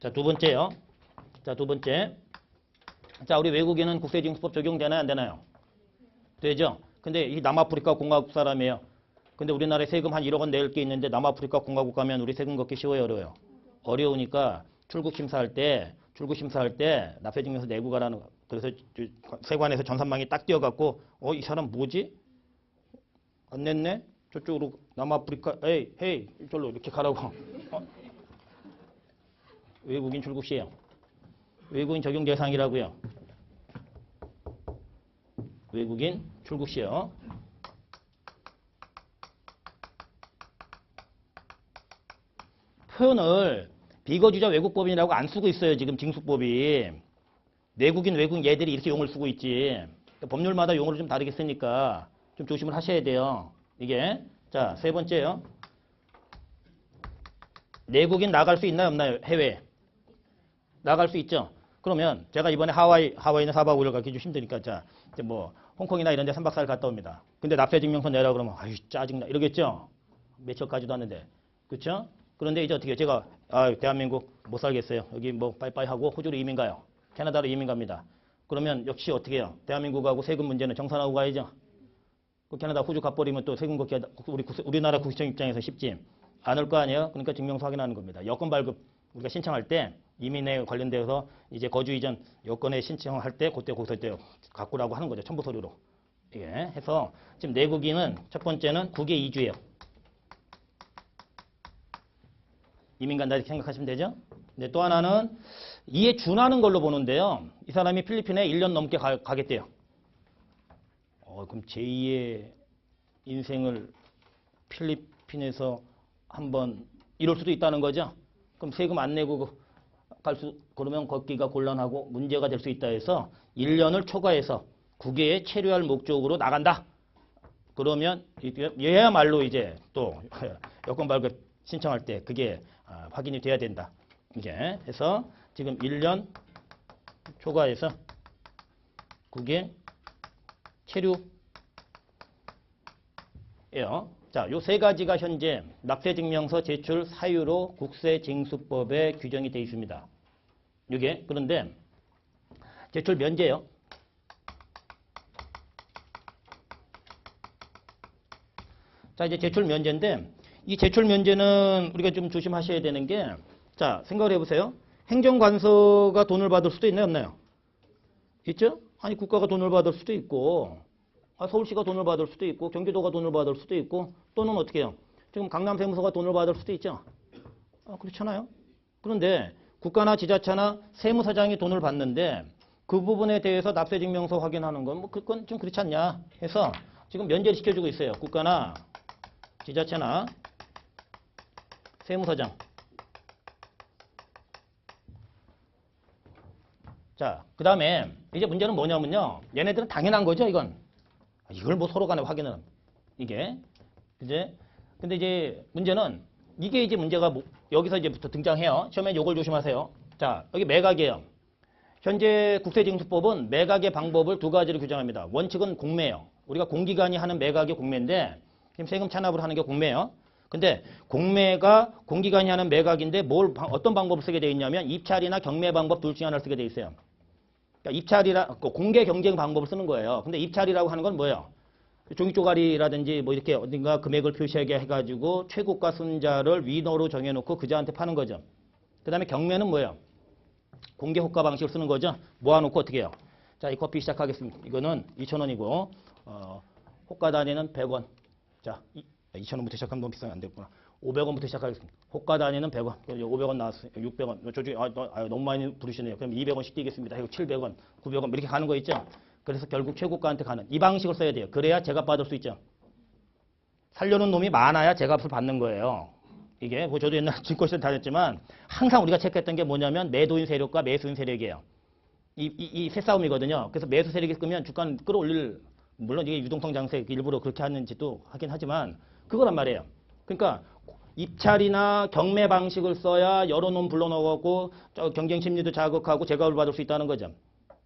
자, 두 번째요. 자, 두 번째. 자, 우리 외국인은 국세징수법 적용되나요, 안 되나요? 되죠. 근데 이 남아프리카 공화국 사람이에요. 근데 우리나라에 세금 한 1억 원 낼 게 있는데 남아프리카 공화국 가면 우리 세금 걷기 쉬워요, 어려워요? 어려우니까 출국 심사할 때 납세증명서 내고 가라는 거. 그래서 세관에서 전산망이 딱 띄어갖고 이 사람 뭐지? 안 냈네? 저쪽으로 남아프리카 헤이 이쪽으로 이렇게 가라고. 외국인 출국 시에요. 외국인 적용 대상이라고요. 외국인 출국 시에요. 표현을 비거주자 외국법인이라고 안 쓰고 있어요. 지금 징수법이. 내국인, 외국인 얘들이 이렇게 용어를 쓰고 있지. 그러니까 법률마다 용어를 좀 다르게 쓰니까 좀 조심을 하셔야 돼요. 이게. 자, 세 번째요. 내국인 나갈 수 있나요, 없나요? 해외에. 나갈 수 있죠. 그러면 제가 이번에 하와이는 4박 5일 가기 좀 힘드니까 자, 이제 뭐 홍콩이나 이런 데 3박 4일 갔다 옵니다. 근데 납세증명서 내라 그러면 아유 짜증나 이러겠죠. 며칠 가지도 않는데. 그렇죠? 그런데 이제 어떻게 해요? 제가 대한민국 못 살겠어요. 여기 뭐 빠이빠이 하고 호주로 이민 가요. 캐나다로 이민 갑니다. 그러면 역시 어떻게 해요? 대한민국하고 세금 문제는 정산하고 가야죠. 그 캐나다, 호주 가버리면 또 세금 걷기 우리나라 국세청 입장에서 쉽지 않을 거 아니에요? 그러니까 증명서 확인하는 겁니다. 여권 발급 우리가 신청할 때 이민에 관련되어서 이제 거주 이전 여권에 신청할 때 그때 거기서 이제 갖고라고 하는 거죠. 첨부 서류로. 예, 해서 지금 내국인은 첫 번째는 국외 이주예요. 이민 간다 이렇게 생각하시면 되죠. 근데 또 하나는 이에 준하는 걸로 보는데요. 이 사람이 필리핀에 1년 넘게 가겠대요. 그럼 제2의 인생을 필리핀에서 한번 이럴 수도 있다는 거죠. 그럼 세금 안 내고 그러면 걷기가 곤란하고 문제가 될 수 있다 해서 1년을 초과해서 국외에 체류할 목적으로 나간다. 그러면 얘야말로 이제 또 여권 발급 신청할 때 그게 확인이 돼야 된다. 이제 해서 지금 1년 초과해서 국외 체류예요. 자, 요 세 가지가 현재 납세증명서 제출 사유로 국세징수법에 규정이 되어 있습니다. 이게 그런데 제출 면제요. 자, 이제 제출 면제인데 이 제출 면제는 우리가 좀 조심하셔야 되는 게 자, 생각을 해보세요. 행정관서가 돈을 받을 수도 있나요, 없나요? 있죠? 아니 국가가 돈을 받을 수도 있고 서울시가 돈을 받을 수도 있고 경기도가 돈을 받을 수도 있고 또는 어떻게 해요? 지금 강남세무서가 돈을 받을 수도 있죠. 그렇잖아요. 그런데 국가나 지자체나 세무서장이 돈을 받는데 그 부분에 대해서 납세증명서 확인하는 건 뭐 그건 좀 그렇지 않냐 해서 지금 면제를 시켜주고 있어요. 국가나 지자체나 세무서장. 자, 그 다음에 이제 문제는 뭐냐면요. 얘네들은 당연한 거죠, 이건. 이걸 뭐 서로 간에 확인을. 이게. 이제, 근데 이제 문제는 이게 이제 문제가 여기서 이제부터 등장해요. 시험에 요걸 조심하세요. 자, 여기 매각이에요. 현재 국세징수법은 매각의 방법을 두 가지로 규정합니다. 원칙은 공매예요. 우리가 공기관이 하는 매각이 공매인데 지금 세금 찬납을 하는 게 공매예요. 근데 공매가 공기관이 하는 매각인데 어떤 방법을 쓰게 되어 있냐면 입찰이나 경매 방법 둘 중에 하나를 쓰게 되어 있어요. 그러니까 공개 경쟁 방법을 쓰는 거예요. 근데 입찰이라고 하는 건 뭐예요? 종이 쪼가리라든지 뭐 이렇게 어딘가 금액을 표시하게 해가지고 최고가 순자를 위너로 정해놓고 그자한테 파는 거죠. 그 다음에 경매는 뭐예요? 공개 호가 방식을 쓰는 거죠. 모아놓고 어떻게 해요? 자, 이 커피 시작하겠습니다. 이거는 2,000원이고 호가 단위는 100원. 자, 2,000원부터 시작하면 너무 비싸면 안 되겠구나. 500원부터 시작하겠습니다. 호가 단위는 100원. 500원 나왔어요. 600원. 저쪽에 너무 많이 부르시네요. 그럼 200원씩 뛰겠습니다. 이거 700원, 900원 이렇게 가는 거 있죠. 그래서 결국 최고가한테 가는 이 방식을 써야 돼요. 그래야 제값 받을 수 있죠. 살려는 놈이 많아야 제값을 받는 거예요. 이게 뭐 저도 옛날 증권시장 다녔지만 항상 우리가 체크했던 게 뭐냐면 매도인 세력과 매수인 세력이에요. 이 새싸움이거든요. 그래서 매수 세력이 끄면 주가는 끌어올릴, 물론 이게 유동성 장세 일부러 그렇게 하는지도 하긴 하지만 그거란 말이에요. 그러니까 입찰이나 경매 방식을 써야 여러 놈 불러넣어갖고 경쟁 심리도 자극하고 제값을 받을 수 있다는 거죠.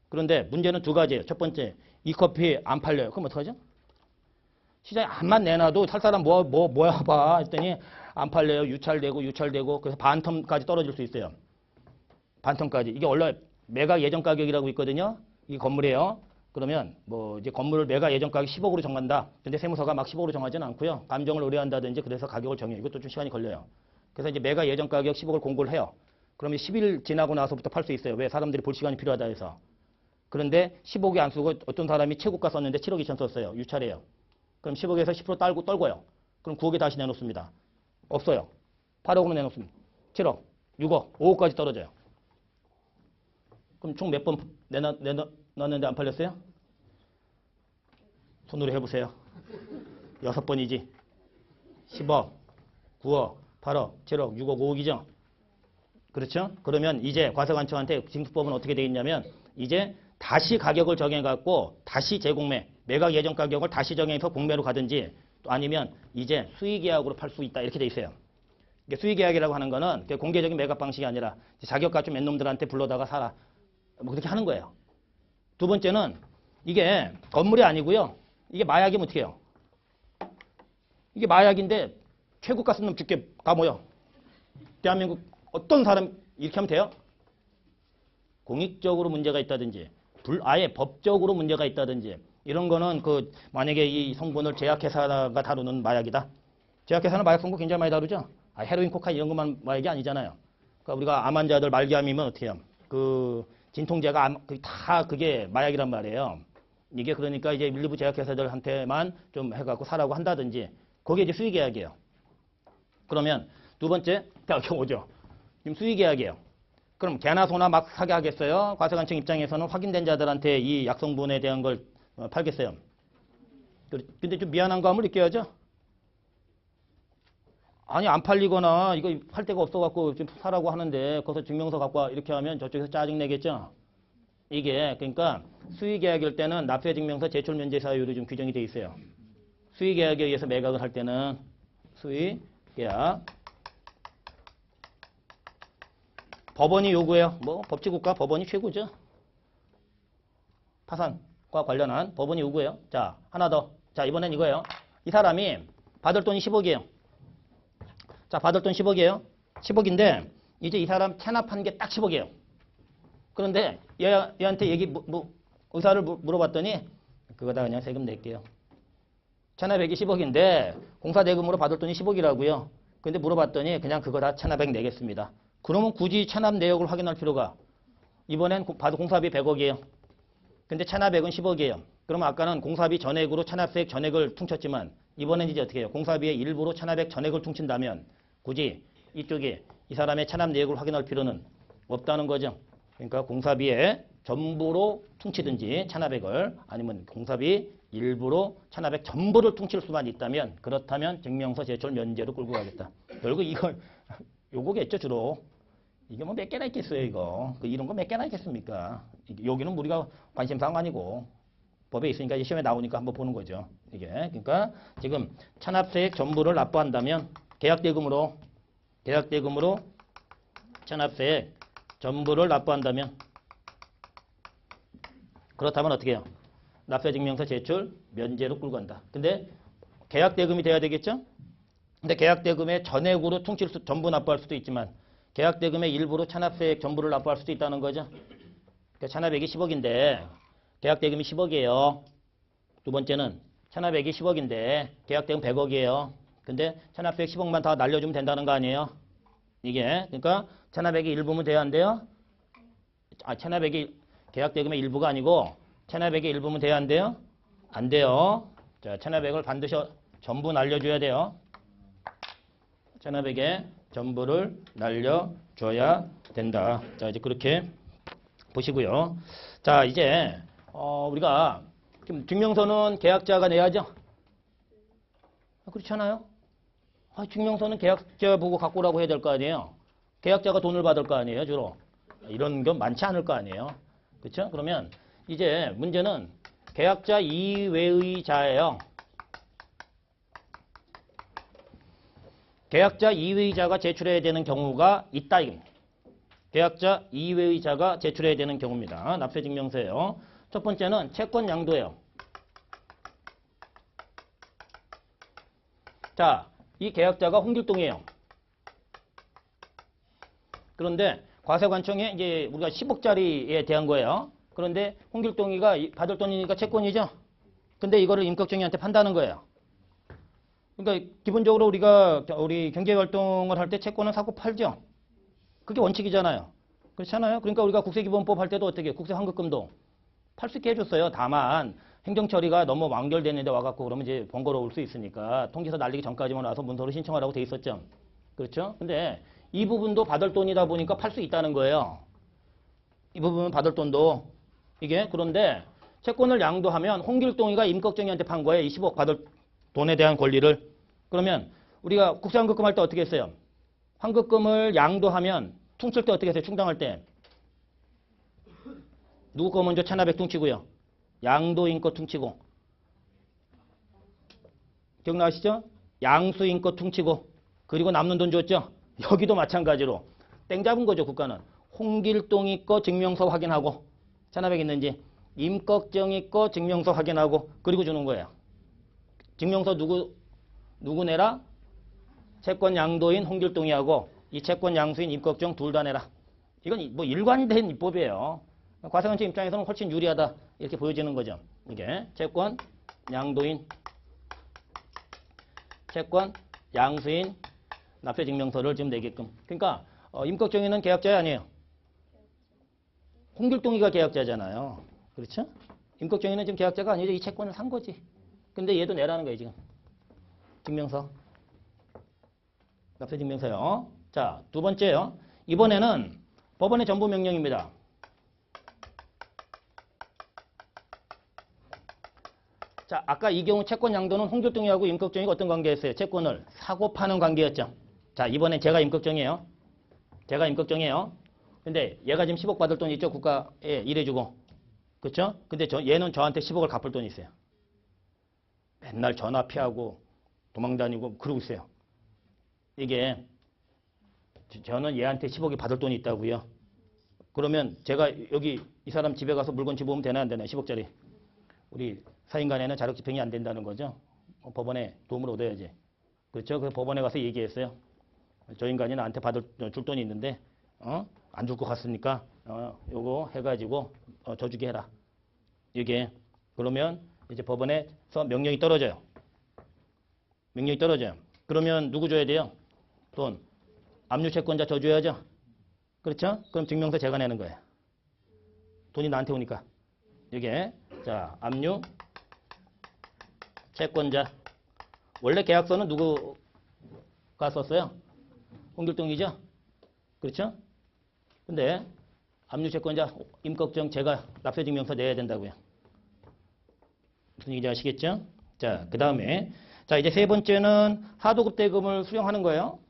그런데 문제는 두 가지예요. 첫 번째, 이 커피 안 팔려요. 그럼 어떡하죠? 시장에 암만 내놔도 살 사람 모아봐 했더니 안 팔려요. 유찰되고 그래서 반텀까지 떨어질 수 있어요. 반텀까지. 이게 원래 매각 예정 가격이라고 있거든요. 이 건물이에요. 그러면 뭐 이제 건물을 매각 예정 가격 10억으로 정한다. 근데 세무서가 막 10억으로 정하지는 않고요. 감정을 의뢰한다든지 그래서 가격을 정해요. 이것도 좀 시간이 걸려요. 그래서 이제 매각 예정 가격 10억을 공고를 해요. 그러면 10일 지나고 나서부터 팔 수 있어요. 왜? 사람들이 볼 시간이 필요하다 해서. 그런데 10억이 안 쓰고 어떤 사람이 최고가 썼는데 7억 2천 썼어요. 유찰이에요. 그럼 10억에서 10% 떨고요. 그럼 9억에 다시 내놓습니다. 없어요. 8억으로 내놓습니다. 7억, 6억, 5억까지 떨어져요. 그럼 총 몇 번 내놨는데 안 팔렸어요? 손으로 해보세요. 6번이지. 10억, 9억, 8억, 7억, 6억, 5억이죠. 그렇죠? 그러면 이제 과세관청한테 징수법은 어떻게 되어 있냐면 이제 다시 가격을 정해갖고 다시 재공매, 매각 예정 가격을 다시 정해서 공매로 가든지 또 아니면 이제 수의계약으로 팔 수 있다 이렇게 돼 있어요. 이게 수의계약이라고 하는 거는 공개적인 매각 방식이 아니라 자격 갖춘 몇 놈들한테 불러다가 사라. 뭐 그렇게 하는 거예요. 두 번째는 이게 건물이 아니고요. 이게 마약이면 어떻게 해요? 이게 마약인데 최고가 쓴 놈 죽게 다 모여. 대한민국 어떤 사람 이렇게 하면 돼요? 공익적으로 문제가 있다든지 아예 법적으로 문제가 있다든지 이런 거는 만약에 이 성분을 제약회사가 다루는 마약이다. 제약회사는 마약 성분 굉장히 많이 다루죠. 헤로인, 코카인 이런 것만 마약이 아니잖아요. 그러니까 우리가 암 환자들 말기암이면 어떻게 해요? 진통제가 다 그게 마약이란 말이에요. 이게 그러니까 이제 일부 제약회사들한테만 좀 해갖고 사라고 한다든지 그게 이제 수의계약이에요. 그러면 두 번째 이렇게 오죠. 지금 수의계약이에요. 그럼 개나 소나 막 사게 하겠어요? 과세관청 입장에서는 확인된 자들한테 이 약성분에 대한 걸 팔겠어요. 근데 좀 미안한 감을 느껴야죠. 아니 안 팔리거나 이거 팔 데가 없어갖고 좀 사라고 하는데 거기서 증명서 갖고 와 이렇게 하면 저쪽에서 짜증내겠죠. 이게 그러니까 수의계약일 때는 납세증명서 제출 면제 사유로 좀 규정이 돼 있어요. 수의계약에 의해서 매각을 할 때는 수의계약 법원이 요구해요. 뭐 법치국가 법원이 최고죠. 파산과 관련한 법원이 요구해요. 자, 하나 더. 자, 이번엔 이거예요. 이 사람이 받을 돈이 10억이에요. 자, 받을 돈 10억이에요. 10억인데 이제 이 사람 체납한 게 딱 10억이에요. 그런데 얘한테 의사를 물어봤더니 그거다 그냥 세금 낼게요. 체납액이 10억인데 공사대금으로 받을 돈이 10억이라고요. 근데 물어봤더니 그냥 그거 다 체납액 내겠습니다. 그러면 굳이 체납 내역을 확인할 필요가 이번엔 공사비 100억이에요. 근데 체납액은 10억이에요. 그러면 아까는 공사비 전액으로 체납세 전액을 퉁쳤지만 이번엔 이제 어떻게 해요? 공사비의 일부로 1,500 전액을 퉁친다면 굳이 이쪽에 이 사람의 차납 내역을 확인할 필요는 없다는 거죠. 그러니까 공사비의 전부로 퉁치든지 1,500을 아니면 공사비 일부로 1,500 전부를 퉁칠 수만 있다면 그렇다면 증명서 제출 면제로 끌고 가겠다. 결국 이거 요거겠죠 주로. 이게 뭐 몇 개나 있겠어요 이거. 이런 거 몇 개나 있겠습니까? 여기는 우리가 관심사항 아니고 법에 있으니까 이제 시험에 나오니까 한번 보는 거죠. 이게 그러니까 지금 찬압세액 전부를 납부한다면 계약대금으로 찬압세액 전부를 납부한다면 그렇다면 어떻게 해요? 납세증명서 제출 면제로 끌고 간다. 근데 계약대금이 돼야 되겠죠? 근데 계약대금의 전액으로 전부 납부할 수도 있지만 계약대금의 일부로 찬압세액 전부를 납부할 수도 있다는 거죠. 그러니까 찬압액이 10억인데 계약대금이 10억이에요. 두 번째는 찬압액이 10억인데 계약대금 100억이에요. 근데 찬압세액 10억만 다 날려주면 된다는 거 아니에요? 이게 그러니까 찬압액이 일부면 돼야 안 돼요? 찬압액이 계약대금의 일부가 아니고 찬압액의 일부면 돼야 안 돼요? 안 돼요. 자, 찬압액을 반드시 전부 날려줘야 돼요. 찬압액의 전부를 날려줘야 된다. 자, 이제 그렇게 보시고요. 자, 이제 우리가 지금 증명서는 계약자가 내야죠? 그렇잖아요? 증명서는 계약자 보고 갖고 오라고 해야 될 거 아니에요? 계약자가 돈을 받을 거 아니에요, 주로? 이런 건 많지 않을 거 아니에요? 그렇죠? 그러면 이제 문제는 계약자 이외의 자예요. 계약자 이외의 자가 제출해야 되는 경우가 있다. 계약자 이외의 자가 제출해야 되는 경우입니다. 납세증명서예요. 첫 번째는 채권 양도예요. 자, 이 계약자가 홍길동이에요. 그런데 과세관청에 이제 우리가 10억짜리에 대한 거예요. 그런데 홍길동이가 받을 돈이니까 채권이죠. 근데 이거를 임꺽정이한테 판다는 거예요. 그러니까 기본적으로 우리 경제활동을 할 때 채권은 사고 팔죠. 그게 원칙이잖아요. 그렇잖아요. 그러니까 우리가 국세기본법 할 때도 어떻게 국세환급금도 팔 수 있게 해줬어요. 다만 행정처리가 너무 완결됐는데 와갖고 그러면 이제 번거로울 수 있으니까 통지서 날리기 전까지만 와서 문서로 신청하라고 돼 있었죠. 그렇죠? 근데 이 부분도 받을 돈이다 보니까 팔 수 있다는 거예요. 이 부분은 받을 돈도 이게 그런데 채권을 양도하면 홍길동이가 임꺽정이한테 판 거예요. 이 10억 받을 돈에 대한 권리를. 그러면 우리가 국세환급금 할 때 어떻게 했어요? 환급금을 양도하면 퉁칠 때 어떻게 했어요? 충당할 때. 누구 거 먼저 1,500 퉁치고요. 양도인 거 퉁치고. 기억나시죠? 양수인 거 퉁치고. 그리고 남는 돈 줬죠? 여기도 마찬가지로. 땡 잡은 거죠, 국가는. 홍길동이 거 증명서 확인하고. 1,500 있는지. 임꺽정이 거 증명서 확인하고. 그리고 주는 거예요. 증명서 누구 내라? 채권 양도인 홍길동이 하고 이 채권 양수인 임꺽정 둘 다 내라. 이건 뭐 일관된 입법이에요. 과세관청 입장에서는 훨씬 유리하다 이렇게 보여지는 거죠. 이게 채권 양도인 채권 양수인 납세증명서를 지금 내게끔. 그러니까 임꺽정이는 계약자야 아니에요? 홍길동이가 계약자잖아요. 그렇죠? 임꺽정이는 지금 계약자가 아니죠. 이 채권을 산 거지. 근데 얘도 내라는 거예요 지금. 증명서. 납세증명서요. 자, 두 번째요. 이번에는 법원의 전부 명령입니다. 자, 아까 이 경우 채권 양도는 홍길동이하고 임꺽정이가 어떤 관계였어요? 채권을 사고 파는 관계였죠. 자, 이번엔 제가 임꺽정이에요. 제가 임꺽정이에요. 근데 얘가 지금 10억 받을 돈 있죠? 국가에 일해주고. 그렇죠? 근데 얘는 저한테 10억을 갚을 돈이 있어요. 맨날 전화 피하고 도망다니고 그러고 있어요. 이게 저는 얘한테 10억이 받을 돈이 있다고요. 그러면 제가 여기 이 사람 집에 가서 물건 집어오면 되나 안 되나? 10억짜리. 우리 사인간에는 자력 집행이 안 된다는 거죠. 법원에 도움을 얻어야지. 그렇죠? 그래서 법원에 가서 얘기했어요. 저 인간이 나한테 줄 돈이 있는데 안 줄 것 같으니까 요거 해가지고 저 주게 해라. 이게 그러면 이제 법원에서 명령이 떨어져요. 명령이 떨어져요. 그러면 누구 줘야 돼요? 돈. 압류채권자 저 줘야죠. 그렇죠? 그럼 증명서 제가 내는 거예요. 돈이 나한테 오니까. 이게 자 압류 채권자 원래 계약서는 누구가 썼어요? 홍길동이죠? 그렇죠? 근데 압류채권자 임꺽정 제가 납세증명서 내야 된다고요. 무슨 얘기인지 아시겠죠? 자, 그 다음에 자 이제 세 번째는 하도급 대금을 수령하는 거예요.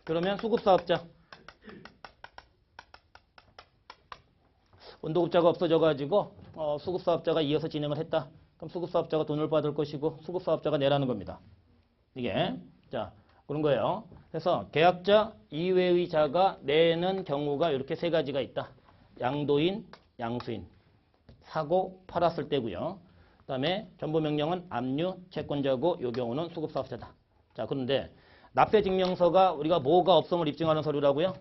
그러면 수급사업자 원도급자가 없어져가지고 수급사업자가 이어서 진행을 했다. 그럼 수급사업자가 돈을 받을 것이고 수급사업자가 내라는 겁니다. 이게 자 그런 거예요. 그래서 계약자 이외의 자가 내는 경우가 이렇게 세 가지가 있다. 양도인, 양수인, 사고 팔았을 때고요. 그 다음에 전부명령은 압류, 채권자고 이 경우는 수급사업자다. 자 그런데 납세증명서가 우리가 뭐가 없음을 입증하는 서류라고요?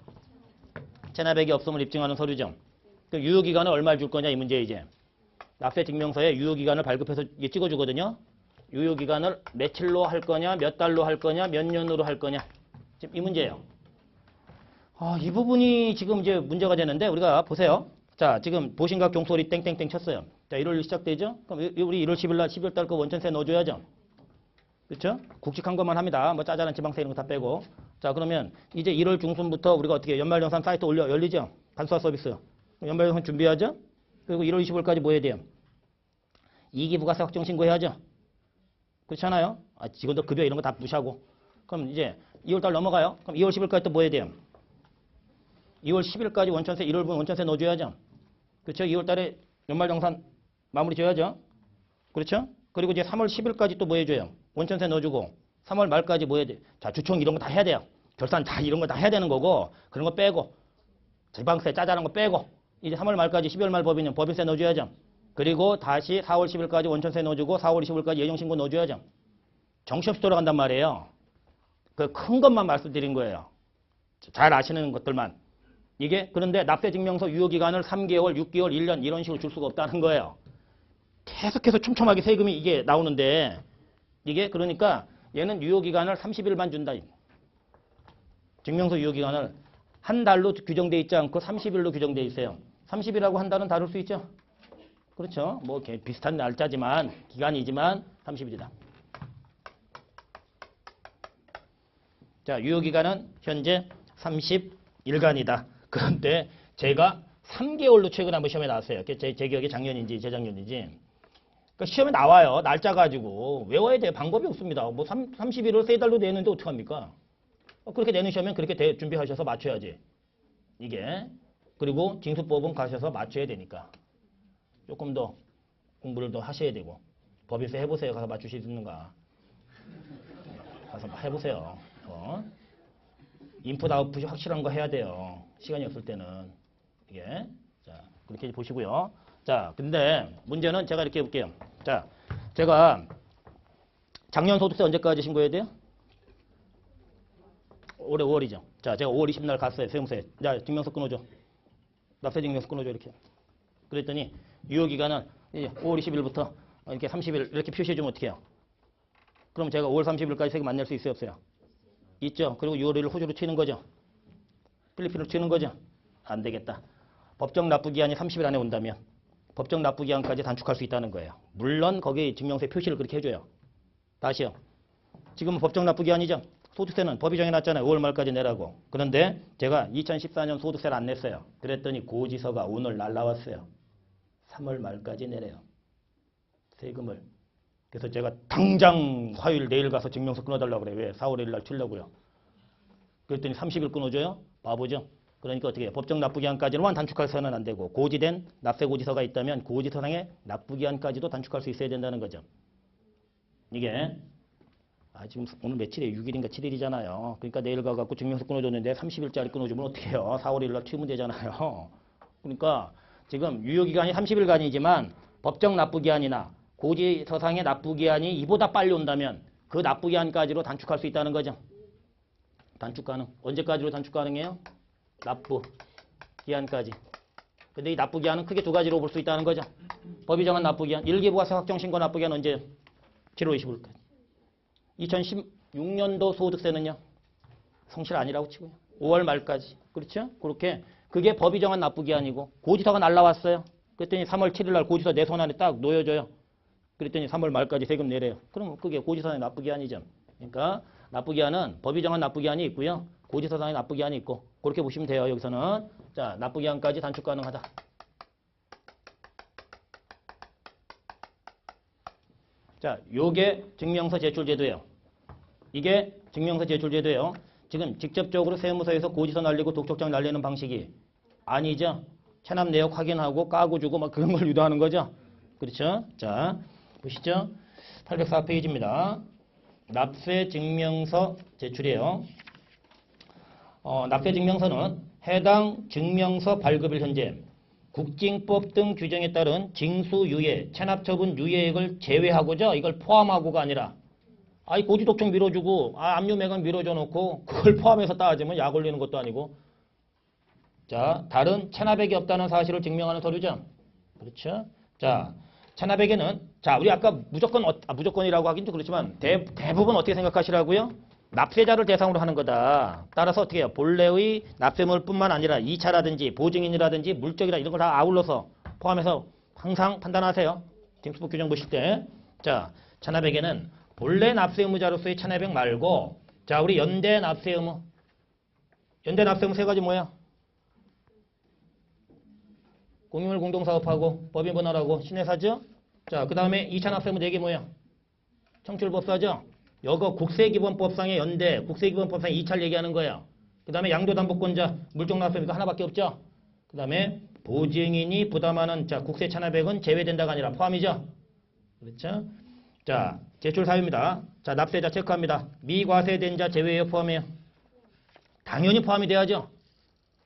체납액이 없음을 입증하는 서류죠. 그 유효기간을 얼마를 줄 거냐 이 문제 이제. 납세증명서에 유효기간을 발급해서 찍어주거든요. 유효기간을 며칠로 할 거냐, 몇 달로 할 거냐, 몇 년으로 할 거냐. 지금 이 문제예요. 이 부분이 지금 이제 문제가 되는데 우리가 보세요. 자, 지금 보신각 종소리 땡땡땡 쳤어요. 자, 1월 시작되죠? 그럼 우리 1월 10일 날 12월 달 거 원천세 넣어줘야죠. 그렇죠? 국직한 것만 합니다. 뭐 짜잘한 지방세 이런 거 다 빼고. 자, 그러면 이제 1월 중순부터 우리가 어떻게 연말정산 사이트 열리죠? 간소화 서비스. 연말정산 준비하죠? 그리고 1월 25일까지 뭐 해야 돼요? 2기 부가세 확정 신고해야죠. 그렇잖아요? 직원들 급여 이런 거 다 무시하고. 그럼 이제 2월달 넘어가요. 그럼 2월 10일까지 또 뭐 해야 돼요? 2월 10일까지 원천세, 1월분 원천세 넣어줘야죠. 그렇죠? 2월달에 연말정산 마무리 줘야죠. 그렇죠? 그리고 이제 3월 10일까지 또 뭐 해줘요? 원천세 넣어주고 3월 말까지 뭐 해야 돼? 자, 주총 이런 거 다 해야 돼요. 결산 다 이런 거 다 해야 되는 거고 그런 거 빼고 지방세 짜잘한 거 빼고 이제 3월 말까지 12월 말 법인은 법인세 넣어줘야죠. 그리고 다시 4월 10일까지 원천세 넣어주고 4월 25일까지 예정신고 넣어줘야죠. 정신없이 돌아간단 말이에요. 그 큰 것만 말씀드린 거예요. 잘 아시는 것들만. 이게 그런데 납세증명서 유효기간을 3개월, 6개월, 1년 이런 식으로 줄 수가 없다는 거예요. 계속해서 촘촘하게 세금이 이게 나오는데 이게 그러니까 얘는 유효기간을 30일만 준다. 증명서 유효기간을 한 달로 규정되어 있지 않고 30일로 규정되어 있어요. 30일하고 한 달은 다를 수 있죠. 그렇죠. 뭐 비슷한 날짜지만 기간이지만 30일이다. 자, 유효기간은 현재 30일간이다. 그런데 제가 3개월로 최근 한번 시험에 나왔어요. 제 기억에 작년인지 재작년인지. 그러니까 시험에 나와요. 날짜 가지고. 외워야 돼. 방법이 없습니다. 뭐 30일을 세 달로 내는데 어떡합니까? 그렇게 내는 시험엔 그렇게 준비하셔서 맞춰야지. 이게. 그리고 징수법은 가셔서 맞춰야 되니까. 조금 더 공부를 더 하셔야 되고. 법인세 해보세요. 가서 맞추실 수 있는가. 가서 해보세요. 인풋 아웃풋이 확실한 거 해야 돼요. 시간이 없을 때는. 이게. 자, 그렇게 보시고요. 자, 근데 문제는 제가 이렇게 해볼게요. 자, 제가 작년 소득세 언제까지 신고해야 돼요? 올해 5월이죠. 자, 제가 5월 20일 날 갔어요. 세무서에. 자, 증명서 끊어줘. 납세증명서 끊어줘. 이렇게. 그랬더니 유효기간은 이제 5월 20일부터 이렇게 30일 이렇게 표시해주면 어떻게 해요? 그럼 제가 5월 30일까지 세금 안 낼 수 있어요? 없어요? 있죠. 그리고 6월 1일 호주로 튀는 거죠. 필리핀으로 튀는 거죠. 안 되겠다. 법정 납부기한이 30일 안에 온다면 법정 납부기한까지 단축할 수 있다는 거예요. 물론 거기에 증명서에 표시를 그렇게 해줘요. 다시요. 지금은 법정 납부기한이죠. 소득세는 법이 정해놨잖아요. 5월 말까지 내라고. 그런데 제가 2014년 소득세를 안 냈어요. 그랬더니 고지서가 오늘 날라왔어요. 3월 말까지 내래요. 세금을. 그래서 제가 당장 화요일 내일 가서 증명서 끊어달라고 그래요. 왜? 4월 1일 날 튀려고요. 그랬더니 30일 끊어줘요? 바보죠. 그러니까 어떻게 해요? 법정 납부기한까지는 단축해서는 안 되고 고지된 납세고지서가 있다면 고지서상의 납부기한까지도 단축할 수 있어야 된다는 거죠. 이게 지금 오늘 며칠이에요? 6일인가 7일이잖아요. 그러니까 내일 가갖고 증명서 끊어줬는데 30일짜리 끊어주면 어떻게 해요? 4월 1일 날 튀면 되잖아요. 그러니까 지금 유효기간이 30일간이지만 법정 납부기한이나 고지서상의 납부기한이 이보다 빨리 온다면 그 납부기한까지로 단축할 수 있다는 거죠. 단축 가능. 언제까지로 단축 가능해요? 납부기한까지. 근데 이 납부기한은 크게 두 가지로 볼 수 있다는 거죠. 법이 정한 납부기한. 1기 부가세 확정신고 납부기한 언제? 7월 25일까지. 2016년도 소득세는요. 성실 아니라고 치고요. 5월 말까지. 그렇죠? 그렇게 그게 법이 정한 납부기한이고 고지서가 날라왔어요. 그랬더니 3월 7일 날 고지서 내 손 안에 딱 놓여줘요. 그랬더니 3월 말까지 세금 내래요. 그럼 그게 고지서상의 납부기한이죠. 그러니까 납부기한은 법이 정한 납부기한이 있고요. 고지서상의 납부기한이 있고 그렇게 보시면 돼요. 여기서는 자 납부기한까지 단축 가능하다. 자, 요게 증명서 제출 제도예요. 이게 증명서 제출 제도예요. 지금 직접적으로 세무서에서 고지서 날리고 독촉장 날리는 방식이 아니죠. 체납 내역 확인하고 까고 주고 막 그런 걸 유도하는 거죠. 그렇죠? 자, 보시죠. 804페이지입니다. 납세 증명서 제출이에요. 납세 증명서는 해당 증명서 발급일 현재 국징법 등 규정에 따른 징수유예, 체납처분 유예액을 제외하고죠. 이걸 포함하고가 아니라 아이 고지독촉 밀어주고 압류매각 밀어줘 놓고 그걸 포함해서 따지면 약 올리는 것도 아니고 자 다른 체납액이 없다는 사실을 증명하는 서류죠. 그렇죠? 자 체납액에는 자 우리 아까 무조건이라고 하긴 좀 그렇지만 대부분 어떻게 생각하시라고요? 납세자를 대상으로 하는 거다. 따라서 어떻게 해요? 본래의 납세물뿐만 아니라 2차라든지 보증인이라든지 물적이라 이런 걸 다 아울러서 포함해서 항상 판단하세요. 징수법 규정 보실 때. 자, 체납액에는 본래 납세 의무자로서의 체납액 말고 자, 우리 연대 납세 의무. 연대 납세 의무 세 가지 뭐야? 공유물 공동사업하고 법인 분할하고 신외사죠? 자, 그 다음에 2차 납세 의무 4개 뭐야? 청출법사죠? 여거 국세기본법상의 연대, 국세기본법상의 2차를 얘기하는 거예요. 그 다음에 양도담보권자, 물적납세가 하나밖에 없죠. 그 다음에 보증인이 부담하는 자 국세 체납액은 제외된다가 아니라 포함이죠. 그렇죠? 자, 제출 사유입니다. 자, 납세자 체크합니다. 미과세된 자 제외에 포함해요. 당연히 포함이 돼야죠.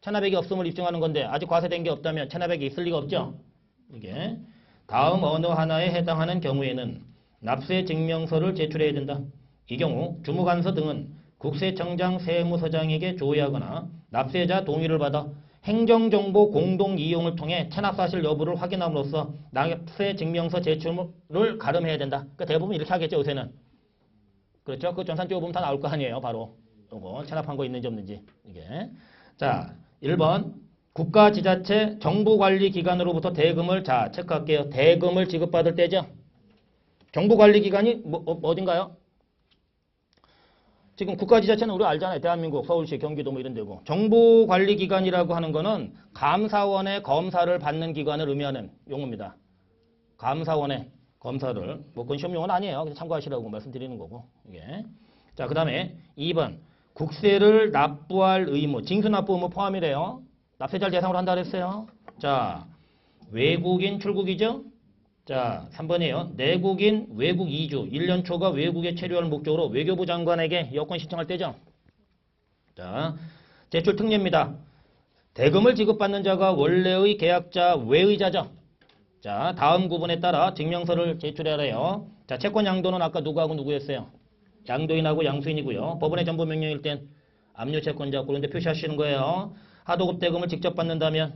체납액이 없음을 입증하는 건데 아직 과세된 게 없다면 체납액이 있을 리가 없죠. 이게 다음 어느 하나에 해당하는 경우에는 납세 증명서를 제출해야 된다. 이 경우 주무관서 등은 국세청장 세무서장에게 조회하거나 납세자 동의를 받아 행정정보 공동 이용을 통해 체납사실 여부를 확인함으로써 납세 증명서 제출을 가름해야 된다. 그러니까 대부분 이렇게 하겠죠, 요새는. 그렇죠? 그 전산 띄워보면 다 나올 거 아니에요, 바로. 요거 체납한 거 있는지 없는지. 이게. 자, 1번. 국가지자체 정부관리기관으로부터 대금을 자, 체크할게요. 대금을 지급받을 때죠. 정부관리기관이 어딘가요? 지금 국가지자체는 우리 알잖아요. 대한민국, 서울시, 경기도 뭐 이런 데고. 정부관리기관이라고 하는 거는 감사원의 검사를 받는 기관을 의미하는 용어입니다. 감사원의 검사를. 뭐 그건 시험 용어는 아니에요. 그냥 참고하시라고 말씀드리는 거고. 이게. 자, 그 다음에 2번. 국세를 납부할 의무. 징수납부 의무 포함이래요. 납세자를 대상으로 한다 그랬어요. 자, 외국인 출국이죠. 자, 3번이에요. 내국인 외국 이주 1년 초과 외국에 체류할 목적으로 외교부 장관에게 여권 신청할 때죠. 자, 제출 특례입니다. 대금을 지급받는 자가 원래의 계약자 외의자죠. 자, 다음 구분에 따라 증명서를 제출해야 해요. 자, 채권 양도는 아까 누구하고 누구였어요? 양도인하고 양수인이고요. 법원의 전부 명령일 땐 압류 채권자 그런데 표시하시는 거예요. 하도급 대금을 직접 받는다면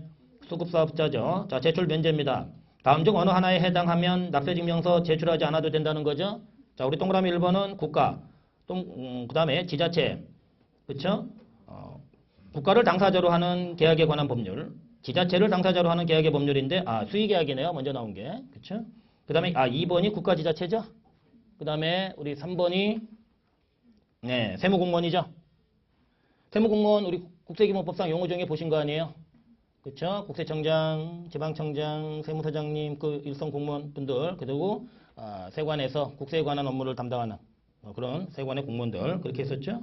수급사업자죠. 자, 제출 면제입니다. 다음 중 어느 하나에 해당하면 납세증명서 제출하지 않아도 된다는 거죠. 자, 우리 동그라미 1번은 국가, 그 다음에 지자체, 그쵸? 국가를 당사자로 하는 계약에 관한 법률, 지자체를 당사자로 하는 계약의 법률인데, 수의계약이네요. 먼저 나온 게. 그쵸? 그 다음에, 2번이 국가지자체죠. 그 다음에, 우리 3번이, 네, 세무공무원이죠. 세무공무원, 우리 국세기본법상 용어 중에 보신 거 아니에요? 그렇죠? 국세청장, 지방청장, 세무서장님, 그 일선 공무원분들, 그리고 세관에서 국세에 관한 업무를 담당하는 그런 세관의 공무원들 그렇게 했었죠.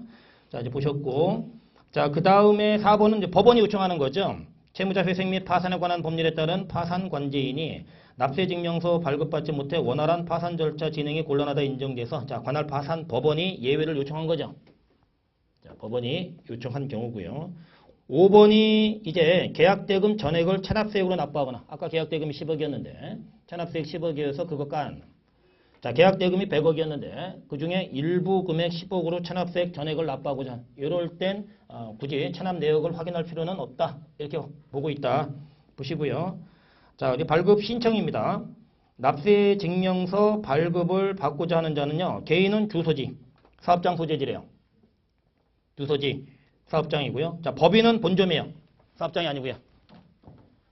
자, 이제 보셨고, 자, 그 다음에 4번은 이제 법원이 요청하는 거죠. 채무자 회생 및 파산에 관한 법률에 따른 파산 관제인이 납세증명서 발급받지 못해 원활한 파산 절차 진행이 곤란하다 인정돼서 자, 관할 파산 법원이 예외를 요청한 거죠. 자, 법원이 요청한 경우고요. 5번이 이제 계약대금 전액을 체납세액으로 납부하거나 아까 계약대금이 10억이었는데 체납세액 10억이어서 그거 깐. 자, 계약대금이 100억이었는데 그중에 일부 금액 10억으로 체납세액 전액을 납부하고자 이럴 땐 굳이 체납 내역을 확인할 필요는 없다. 이렇게 보고 있다. 보시고요. 자, 우리 발급 신청입니다. 납세 증명서 발급을 받고자 하는 자는요. 개인은 주소지, 사업장 소재지래요. 주소지. 사업장이고요. 자, 법인은 본점이에요. 사업장이 아니고요.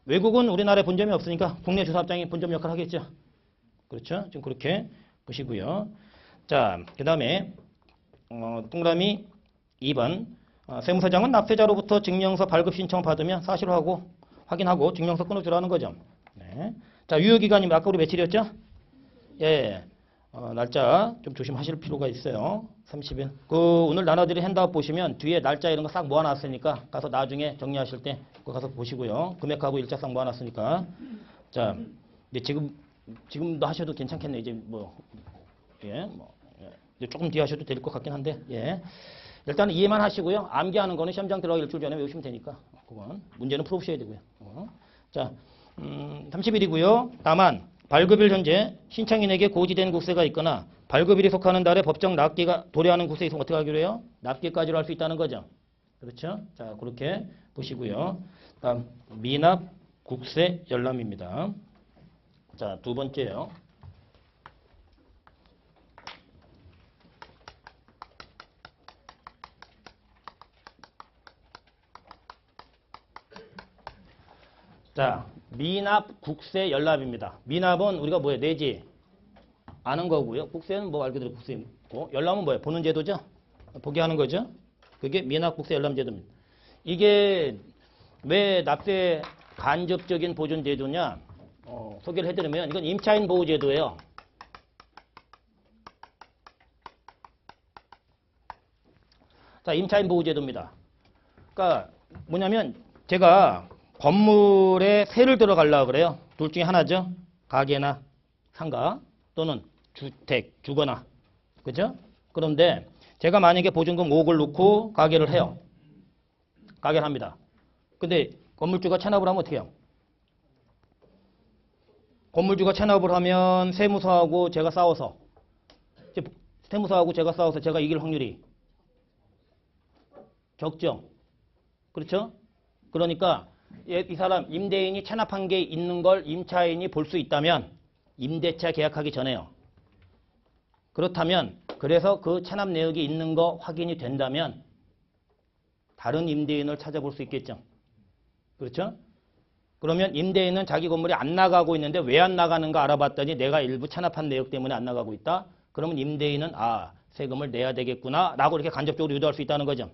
외국은 우리나라에 본점이 없으니까 국내 주사업장이 본점 역할을 하겠죠. 그렇죠? 지금 그렇게 보시고요. 자, 그 다음에 동그라미 2번 세무사장은 납세자로부터 증명서 발급 신청 받으면 사실화하고 확인하고 증명서 끊어주라는 거죠. 네. 자, 유효기간이 아까 우리 며칠이었죠? 예. 날짜 좀 조심하실 필요가 있어요. 30일. 오늘 나눠드린 핸드아웃 보시면 뒤에 날짜 이런 거 싹 모아놨으니까 가서 나중에 정리하실 때 그거 가서 보시고요. 금액하고 일자 싹 모아놨으니까. 자, 이제 지금도 하셔도 괜찮겠네. 이제 예. 이제 조금 뒤에 하셔도 될 것 같긴 한데, 예. 일단 이해만 하시고요. 암기하는 거는 시험장 들어가기 일주일 전에 외우시면 되니까. 그건 문제는 풀어보셔야 되고요. 자, 30일이고요. 다만 발급일 현재 신청인에게 고지된 국세가 있거나 발급일이 속하는 달에 법정 납기가 도래하는 국세 이상 어떻게 하기로 해요? 납기까지로 할 수 있다는 거죠. 그렇죠? 자, 그렇게 보시고요. 다음 미납 국세 열람입니다. 자, 두 번째요. 자, 미납 국세 열납입니다. 미납은 우리가 뭐예요? 내지 아는 거고요. 국세는 뭐 말 그대로 국세고, 열람은 뭐예요? 보는 제도죠? 보게 하는 거죠? 그게 미납 국세 열람 제도입니다. 이게 왜 납세 간접적인 보존 제도냐? 소개를 해드리면 이건 임차인 보호 제도예요. 자, 임차인 보호 제도입니다. 그러니까 뭐냐면 제가 건물에 세를 들어가려고 그래요. 둘 중에 하나죠. 가게나 상가 또는 주택, 주거나. 그죠? 그런데 제가 만약에 보증금 5억을 넣고 가게를 해요. 가게를 합니다. 근데 건물주가 체납을 하면 어떻게 해요? 건물주가 체납을 하면 세무서하고 제가 싸워서 제가 이길 확률이 적죠. 그렇죠? 그러니까 이 사람 임대인이 체납한 게 있는 걸 임차인이 볼 수 있다면 임대차 계약하기 전에요. 그렇다면 그래서 그 체납 내역이 있는 거 확인이 된다면 다른 임대인을 찾아볼 수 있겠죠. 그렇죠? 그러면 임대인은 자기 건물이 안 나가고 있는데 왜 안 나가는가 알아봤더니 내가 일부 체납한 내역 때문에 안 나가고 있다. 그러면 임대인은 세금을 내야 되겠구나 라고 이렇게 간접적으로 유도할 수 있다는 거죠.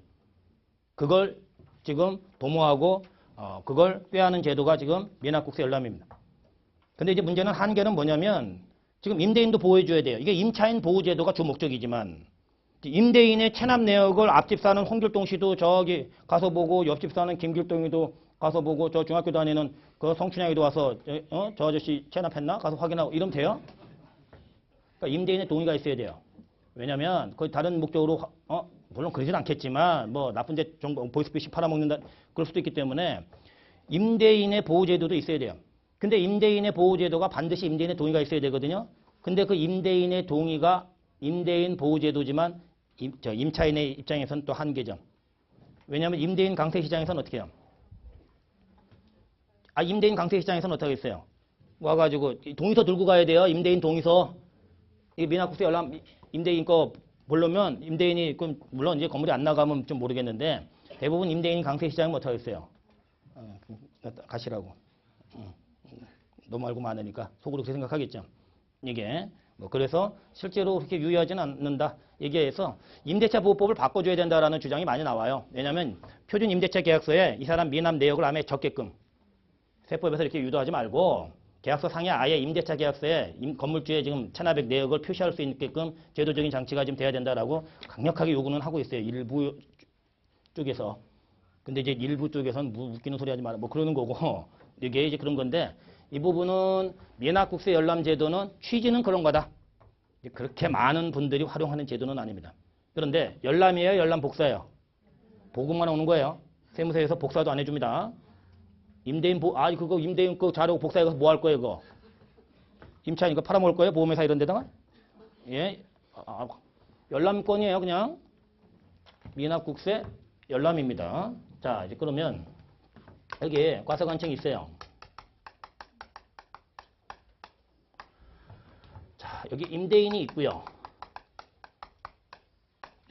그걸 지금 도모하고 그걸 꾀하는 제도가 지금 미납국세 열람입니다. 근데 이제 문제는 한계는 뭐냐면 지금 임대인도 보호해줘야 돼요. 이게 임차인 보호제도가 주 목적이지만 임대인의 체납 내역을 앞집 사는 홍길동 씨도 저기 가서 보고 옆집 사는 김길동이도 가서 보고 저 중학교 다니는 그 성춘향이도 와서 저 아저씨 체납했나? 가서 확인하고 이러면 돼요? 그러니까 임대인의 동의가 있어야 돼요. 왜냐면 그 다른 목적으로 물론 그러진 않겠지만 뭐 나쁜 데 정보 보이스피싱 팔아먹는다 그럴 수도 있기 때문에 임대인의 보호제도도 있어야 돼요. 근데 임대인의 보호제도가 반드시 임대인의 동의가 있어야 되거든요. 근데 그 임대인의 동의가 임대인 보호제도지만 임차인의 입장에서는 또 한계죠. 왜냐하면 임대인 강세시장에서는 어떻게 해요? 임대인 강세시장에서는 어떻게 하겠어요? 와가지고 동의서 들고 가야 돼요. 임대인 동의서. 이 미납국세 열람 임대인 거 보려면 임대인이 물론 이제 건물이 안 나가면 좀 모르겠는데 대부분 임대인 강세시장은 어떻게 하겠어요? 가시라고. 너무 알고 많으니까 속으로 그렇게 생각하겠죠. 이게 그래서 실제로 그렇게 유효하지는 않는다. 얘기해서 임대차 보호법을 바꿔줘야 된다라는 주장이 많이 나와요. 왜냐하면 표준 임대차 계약서에 이 사람 미납 내역을 아예 적게끔 세법에서 이렇게 유도하지 말고 계약서 상에 아예 임대차 계약서에 건물주의 지금 체납액 내역을 표시할 수 있게끔 제도적인 장치가 좀 돼야 된다라고 강력하게 요구는 하고 있어요. 일부 쪽에서. 근데 이제 일부 쪽에서는 웃기는 소리 하지 마라. 그러는 거고 이게 이제 그런 건데 이 부분은 미납국세 열람 제도는 취지는 그런 거다. 그렇게 많은 분들이 활용하는 제도는 아닙니다. 그런데 열람이에요, 열람 복사예요. 보고만 오는 거예요. 세무서에서 복사도 안 해줍니다. 임대인 그거 임대인 거 자료 복사해서 뭐 할 거예요, 그거? 임차인 이거 팔아먹을 거예요, 보험회사 이런 데다가? 예, 열람권이에요, 그냥. 미납국세 열람입니다. 자, 이제 그러면 여기에 과세관청이 있어요. 자, 여기 임대인이 있고요.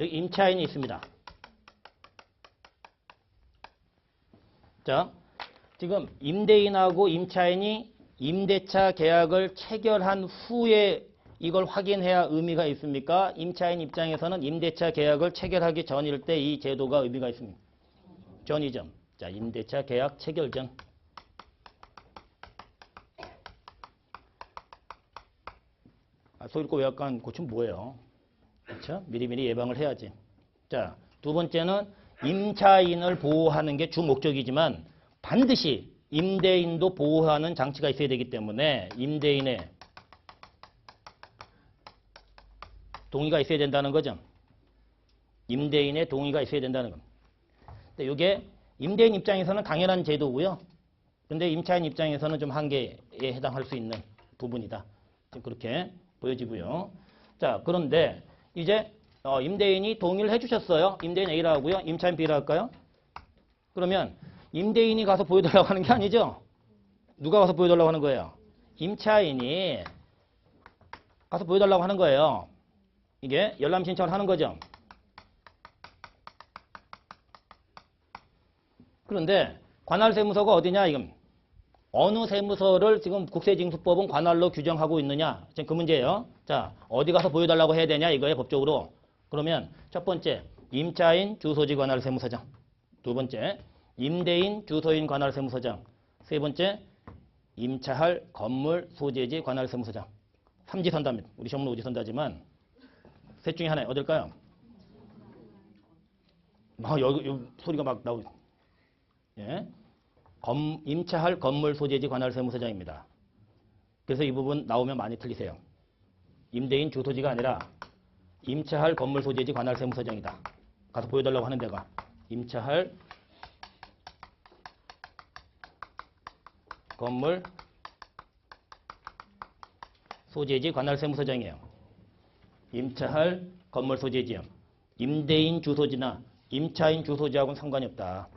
여기 임차인이 있습니다. 자, 지금 임대인하고 임차인이 임대차 계약을 체결한 후에 이걸 확인해야 의미가 있습니까? 임차인 입장에서는 임대차 계약을 체결하기 전일 때 이 제도가 의미가 있습니다. 전이죠. 자, 임대차 계약 체결 전. 소잃고 외약간 고치면 뭐예요? 그렇죠? 미리미리 예방을 해야지. 자, 두 번째는 임차인을 보호하는 게 주 목적이지만 반드시 임대인도 보호하는 장치가 있어야 되기 때문에 임대인의 동의가 있어야 된다는 거죠. 임대인의 동의가 있어야 된다는 겁니다. 근데 이게 임대인 입장에서는 당연한 제도고요. 근데 임차인 입장에서는 좀 한계에 해당할 수 있는 부분이다. 그렇게 보여지고요. 자, 그런데 이제 임대인이 동의를 해주셨어요. 임대인 A라 하고요. 임차인 B라 할까요? 그러면 임대인이 가서 보여달라고 하는 게 아니죠. 누가 가서 보여달라고 하는 거예요? 임차인이 가서 보여달라고 하는 거예요. 이게 열람 신청을 하는 거죠. 그런데 관할세무서가 어디냐 이건. 어느 세무서를 지금 국세징수법은 관할로 규정하고 있느냐. 지금 그 문제예요. 자, 어디 가서 보여달라고 해야 되냐 이거예요 법적으로. 그러면 첫 번째 임차인 주소지 관할세무서장. 두 번째 임대인 주소인 관할세무서장. 세 번째 임차할 건물 소재지 관할세무서장. 삼지선다입니다. 우리 시험은 오지선다지만 셋 중에 하나에 어딜까요? 여기 소리가 막 나오죠. 예. 임차할 건물 소재지 관할세무서장입니다. 그래서 이 부분 나오면 많이 틀리세요. 임대인 주소지가 아니라 임차할 건물 소재지 관할세무서장이다. 가서 보여달라고 하는 데가 임차할 건물 소재지 관할세무서장이에요. 임차할 건물 소재지요. 임대인 주소지나 임차인 주소지하고는 상관이 없다.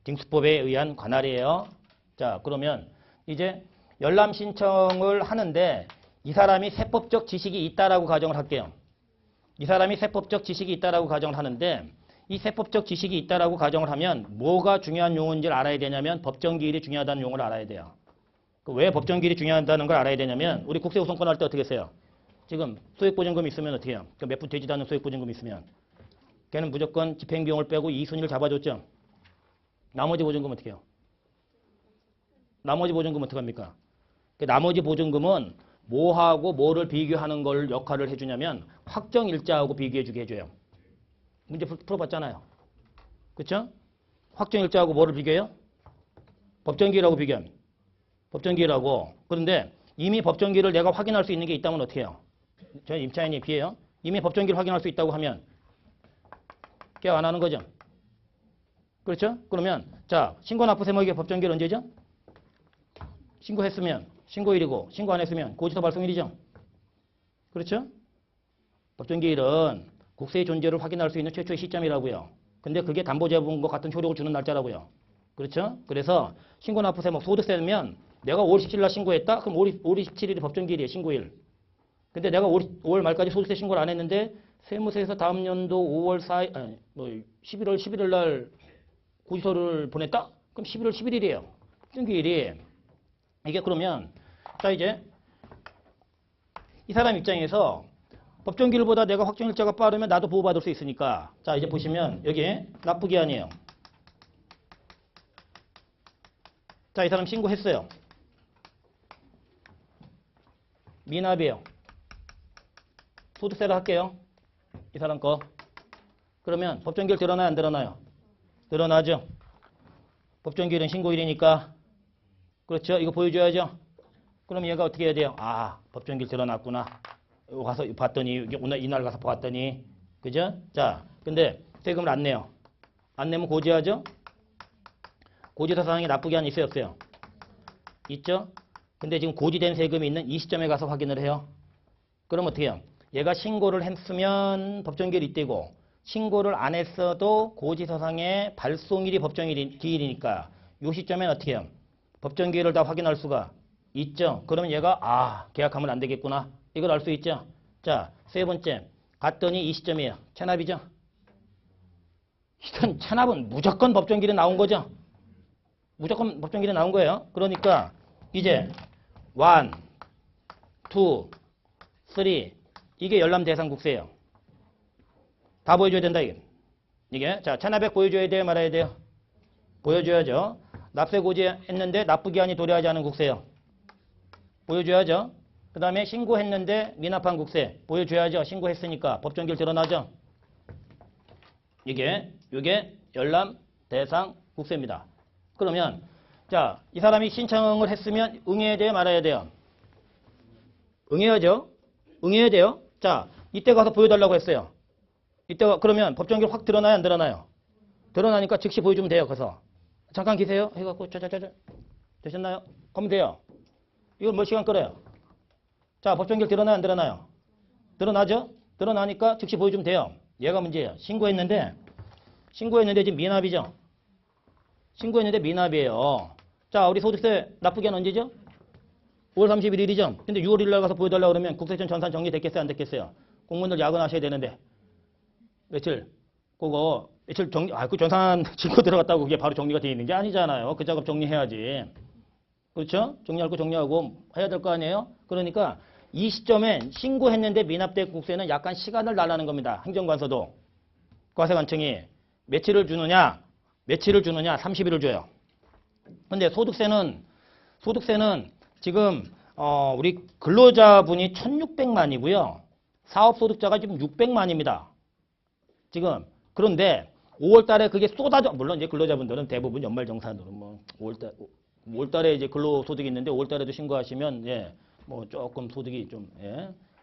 징수법에 의한 관할이에요. 자, 그러면 이제 열람 신청을 하는데 이 사람이 세법적 지식이 있다라고 가정을 할게요. 이 사람이 세법적 지식이 있다라고 가정을 하는데 이 세법적 지식이 있다라고 가정을 하면 뭐가 중요한 용어인지를 알아야 되냐면 법정기일이 중요하다는 용어를 알아야 돼요. 왜 법정기일이 중요하다는 걸 알아야 되냐면 우리 국세우선권 할 때 어떻게 했어요? 지금 소액보증금이 있으면 어떻게 해요? 몇 푼 되지도 않는 소액보증금이 있으면 걔는 무조건 집행비용을 빼고 2순위를 잡아줬죠. 나머지 보증금은 어떻게 해요? 나머지 보증금은 어떻게 합니까? 나머지 보증금은 뭐하고 뭐를 비교하는 걸 역할을 해주냐면 확정일자하고 비교해주게 해줘요. 문제 풀어봤잖아요. 그렇죠? 확정일자하고 뭐를 비교해요? 법정기일하고 비교합니다. 법정기일하고. 그런데 이미 법정기일을 내가 확인할 수 있는 게 있다면 어떻게 해요? 저희 임차인이 B예요. 이미 법정기를 확인할 수 있다고 하면 계약 안 하는 거죠. 그렇죠? 그러면 자, 신고 납부세무에게 법정기일 언제죠? 신고했으면 신고일이고 신고 안 했으면 고지서 발송일이죠. 그렇죠? 법정기일은 국세의 존재를 확인할 수 있는 최초의 시점이라고요. 근데 그게 담보제분과 같은 효력을 주는 날짜라고요. 그렇죠? 그래서 신고 납부세무 소득세면 내가 5월 17일 날 신고했다? 그럼 5월 17일이 법정기일이에요. 신고일. 근데 내가 5월 말까지 소득세 신고를 안 했는데 세무서에서 다음 연도 5월 4일, 11월 11일 날 고지서를 보냈다? 그럼 11월 11일이에요. 법정기일이. 이게 그러면 자 이제 이 사람 입장에서 법정기일보다 내가 확정일자가 빠르면 나도 보호받을 수 있으니까 자 이제 보시면 여기 납부기한이에요. 자 이 사람 신고했어요. 미납이에요. 소득세를 할게요. 이 사람 거. 그러면 법정기일 드러나요? 안 드러나요? 드러나죠. 법정기일은 신고일이니까. 그렇죠. 이거 보여줘야죠. 그럼 얘가 어떻게 해야 돼요? 아, 법정기일 드러났구나. 가서 봤더니 오늘 이날 가서 봤더니 그죠? 자, 근데 세금을 안 내요. 안 내면 고지하죠? 고지서상에 납부기한이 있어요? 없어요? 있죠? 근데 지금 고지된 세금이 있는 이 시점에 가서 확인을 해요. 그럼 어떻게 해요? 얘가 신고를 했으면 법정기일이 이때고 신고를 안 했어도 고지서상의 발송일이 법정기일이니까 이 시점엔 어떻게 해요? 법정기일을 다 확인할 수가 있죠. 그러면 얘가 계약하면 안 되겠구나. 이걸 알 수 있죠. 자, 세 번째. 갔더니 이 시점이에요. 체납이죠. 이건 체납은 무조건 법정기일에 나온 거죠. 무조건 법정기일에 나온 거예요. 그러니까 이제 1, 2, 3 이게 열람 대상 국세예요. 다 보여줘야 된다 이게. 자, 1500 보여줘야 돼요, 말아야 돼요? 보여줘야죠. 납세 고지했는데 납부기한이 도래하지 않은 국세요. 보여줘야죠. 그 다음에 신고했는데 미납한 국세 보여줘야죠. 신고했으니까 법정기일 드러나죠. 이게 열람 대상 국세입니다. 그러면 자, 이 사람이 신청을 했으면 응해야 돼요, 말아야 돼요? 응해야죠. 응해야 돼요. 자, 이때 가서 보여달라고 했어요. 이때가 그러면 법정기일 확 드러나요, 안 드러나요? 드러나니까 즉시 보여주면 돼요. 가서 잠깐 계세요 해갖고 짜자자자 되셨나요? 그러면 돼요. 이걸 몇 시간 끌어요? 자, 법정기일 드러나요, 안 드러나요? 드러나죠? 드러나니까 즉시 보여주면 돼요. 얘가 문제예요. 신고했는데 지금 미납이죠? 신고했는데 미납이에요. 자, 우리 소득세 납부기한 언제죠? 5월 31일이죠? 근데 6월 1일 날 가서 보여달라고 그러면 국세청 전산 정리됐겠어요, 안 됐겠어요? 공무원들 야근하셔야 되는데. 며칠? 그거, 며칠 그 전산 증거 들어갔다고 그게 바로 정리가 되어 있는 게 아니잖아요. 그 작업 정리해야지. 그렇죠? 정리할 거 정리하고 해야 될 거 아니에요? 그러니까 이 시점엔 신고했는데 미납된 국세는 약간 시간을 달라는 겁니다. 행정관서도. 과세관청이 며칠을 주느냐 30일을 줘요. 근데 소득세는 지금 우리 근로자분이 1600만이고요. 사업소득자가 지금 600만입니다. 지금 그런데 5월달에 그게 쏟아져 물론 이제 근로자분들은 대부분 연말정산으로 뭐 5월달에 이제 근로소득이 있는데 5월달에도 신고하시면 뭐 조금 소득이 좀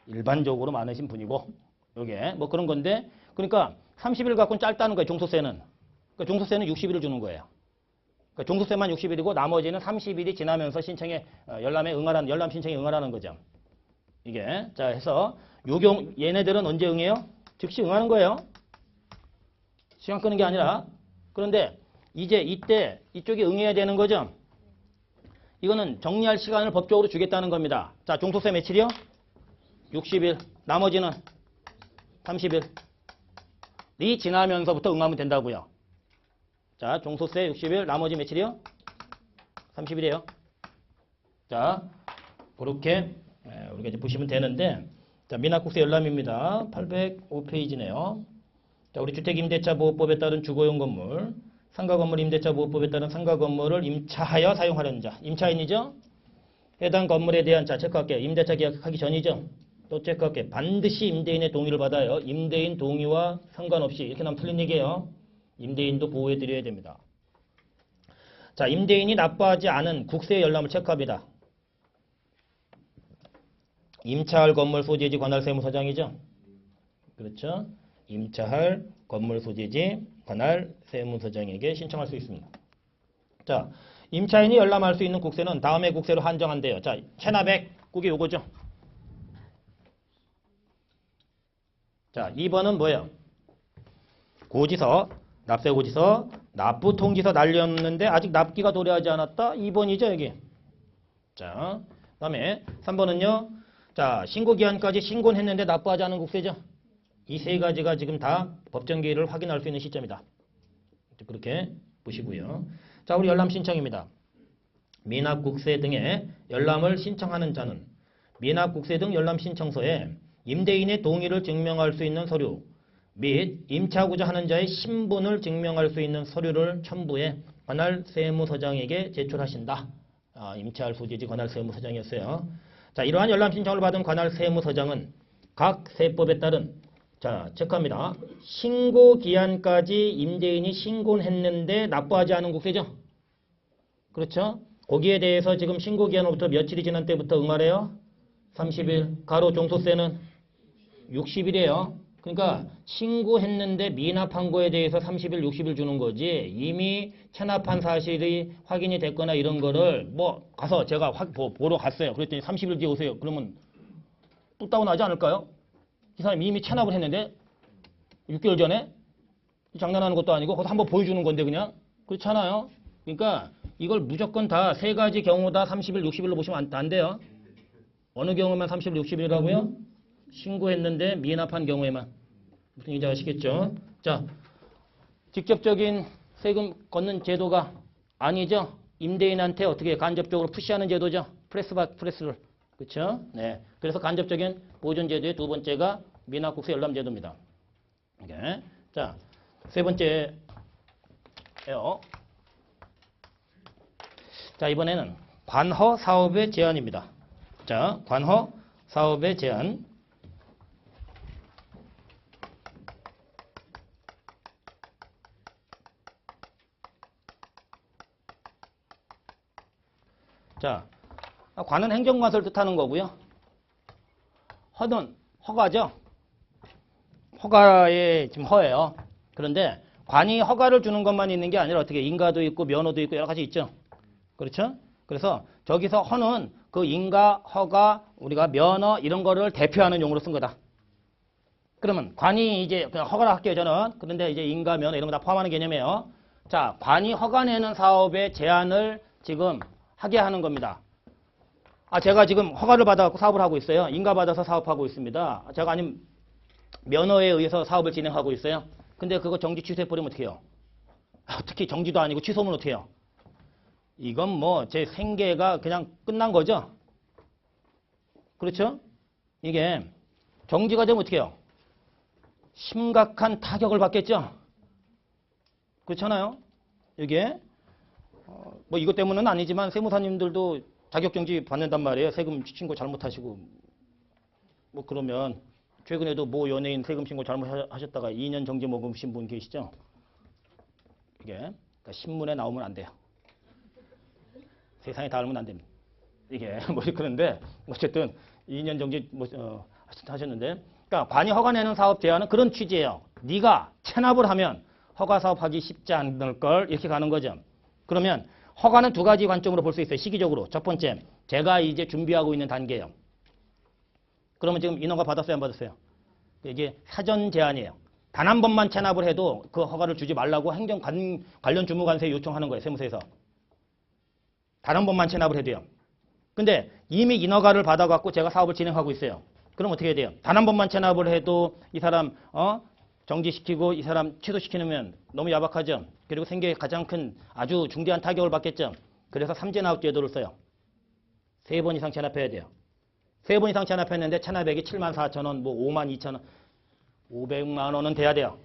일반적으로 많으신 분이고 요게 뭐 그런 건데 그러니까 30일 갖고는 짧다는 거예요. 종소세는. 그러니까 종소세는 60일을 주는 거예요. 그러니까 종소세만 60일이고 나머지는 30일이 지나면서 신청에 열람 신청에 응하라는 거죠. 이게 자 해서 얘네들은 언제 응해요? 즉시 응하는 거예요. 시간 끄는 게 아니라. 그런데 이제 이때 이쪽이 응해야 되는 거죠. 이거는 정리할 시간을 법적으로 주겠다는 겁니다. 자, 종소세 며칠이요? 60일. 나머지는 30일. 이 지나면서부터 응하면 된다고요. 자, 종소세 60일. 나머지 며칠이요? 30일이에요. 자, 그렇게 우리가 이제 보시면 되는데 자, 미납국세 열람입니다. 805페이지네요. 자, 우리 주택임대차보호법에 따른 주거용 건물, 상가건물 임대차보호법에 따른 상가건물을 임차하여 사용하려는 자. 임차인이죠? 해당 건물에 대한 자 체크할게요. 임대차 계약하기 전이죠? 또 체크할게요. 반드시 임대인의 동의를 받아요. 임대인 동의와 상관없이 이렇게 나면 틀린 얘기예요. 임대인도 보호해드려야 됩니다. 자, 임대인이 납부하지 않은 국세 열람을 체크합니다. 임차할 건물 소재지 관할 세무서장이죠? 그렇죠? 임차할 건물 소재지 관할 세무서장에게 신청할 수 있습니다. 자, 임차인이 열람할 수 있는 국세는 다음의 국세로 한정한대요. 자, 1500 그게 요거죠. 자, 2번은 뭐예요? 고지서, 납세고지서, 납부통지서 날렸는데 아직 납기가 도래하지 않았다. 2번이죠, 여기. 자, 그 다음에 3번은요. 자, 신고기한까지 신고는 했는데 납부하지 않은 국세죠. 이 세 가지가 지금 다 법정기일을 확인할 수 있는 시점이다. 그렇게 보시고요. 자, 우리 열람 신청입니다. 미납국세 등의 열람을 신청하는 자는 미납국세 등 열람 신청서에 임대인의 동의를 증명할 수 있는 서류 및 임차하고자 하는 자의 신분을 증명할 수 있는 서류를 첨부해 관할 세무서장에게 제출하신다. 임차할 소재지 관할 세무서장이었어요. 자, 이러한 열람 신청을 받은 관할 세무서장은 각 세법에 따른 자, 체크합니다. 신고 기한까지 임대인이 신고는 했는데 납부하지 않은 국세죠? 그렇죠? 거기에 대해서 지금 신고 기한으로부터 며칠이 지난 때부터 응하래요? 30일. 가로 종소세는 60일이에요. 그러니까 신고했는데 미납한 거에 대해서 30일, 60일 주는 거지. 이미 체납한 사실이 확인이 됐거나 이런 거를 뭐 가서 제가 보러 갔어요. 그랬더니 30일 뒤에 오세요. 그러면 또 다운하지 않을까요? 이 사람이 이미 체납을 했는데 6개월 전에 장난하는 것도 아니고 거기서 한번 보여주는 건데 그냥 그렇잖아요. 그러니까 이걸 무조건 다 세 가지 경우 다 30일, 60일로 보시면 안 돼요. 어느 경우만 30일, 60일이라고요? 신고했는데 미납한 경우에만. 무슨 얘기인지 아시겠죠? 자, 직접적인 세금 걷는 제도가 아니죠? 임대인한테 어떻게 간접적으로 푸시하는 제도죠. 프레스를. 그렇죠? 네. 그래서 간접적인 보존 제도의 두 번째가 미납국세 열람 제도입니다. 이게. 자, 세 번째예요. 자, 이번에는 관허 사업의 제한입니다. 자, 관허 사업의 제한. 자, 관은 행정관을 뜻하는 거고요. 허는 허가죠. 허가의 지금 허예요. 그런데 관이 허가를 주는 것만 있는 게 아니라 어떻게 인가도 있고 면허도 있고 여러 가지 있죠. 그렇죠? 그래서 저기서 허는 그 인가, 허가, 우리가 면허 이런 거를 대표하는 용어로 쓴 거다. 그러면 관이 이제 그냥 허가를 할게요, 저는. 그런데 이제 인가, 면허 이런 거 다 포함하는 개념이에요. 자, 관이 허가 내는 사업의 제한을 지금 하게 하는 겁니다. 제가 지금 허가를 받아서 사업을 하고 있어요. 인가 받아서 사업하고 있습니다. 제가 아니면 면허에 의해서 사업을 진행하고 있어요. 근데 그거 정지 취소해버리면 어떻게 해요? 특히 정지도 아니고 취소하면 어떻게 해요? 이건 뭐 제 생계가 그냥 끝난 거죠. 그렇죠? 이게 정지가 되면 어떻게 해요? 심각한 타격을 받겠죠. 그렇잖아요. 이게 뭐 이것 때문은 아니지만 세무사님들도 자격정지 받는단 말이에요. 세금 신고 잘못하시고 뭐 그러면 최근에도 모 연예인 세금 신고 잘못하셨다가 2년 정지 먹으신 분 계시죠? 이게 그러니까 신문에 나오면 안 돼요. 세상에 닿으면 안 됩니다. 이게 뭐 그런데 어쨌든 2년 정지 하셨는데, 그러니까 관이 허가 내는 사업 제한은 그런 취지예요. 네가 체납을 하면 허가 사업하기 쉽지 않을 걸 이렇게 가는 거죠. 그러면 허가는 두 가지 관점으로 볼 수 있어요. 시기적으로. 첫 번째, 제가 이제 준비하고 있는 단계예요. 그러면 지금 인허가 받았어요, 안 받았어요? 이게 사전 제한이에요. 단 한 번만 체납을 해도 그 허가를 주지 말라고 행정 관련 주무관세에 요청하는 거예요, 세무서에서. 단 한 번만 체납을 해도요. 근데 이미 인허가를 받아갖고 제가 사업을 진행하고 있어요. 그럼 어떻게 해야 돼요? 단 한 번만 체납을 해도 이 사람 정지시키고 이 사람 취소시키면 너무 야박하죠. 그리고 생계에 가장 큰 아주 중대한 타격을 받겠죠. 그래서 삼재나웃 제도를 써요. 3번 이상 체납해야 돼요. 3번 이상 체납했는데 체납액이 74,000원, 뭐 52,000원, 500만 원은 돼야 돼요.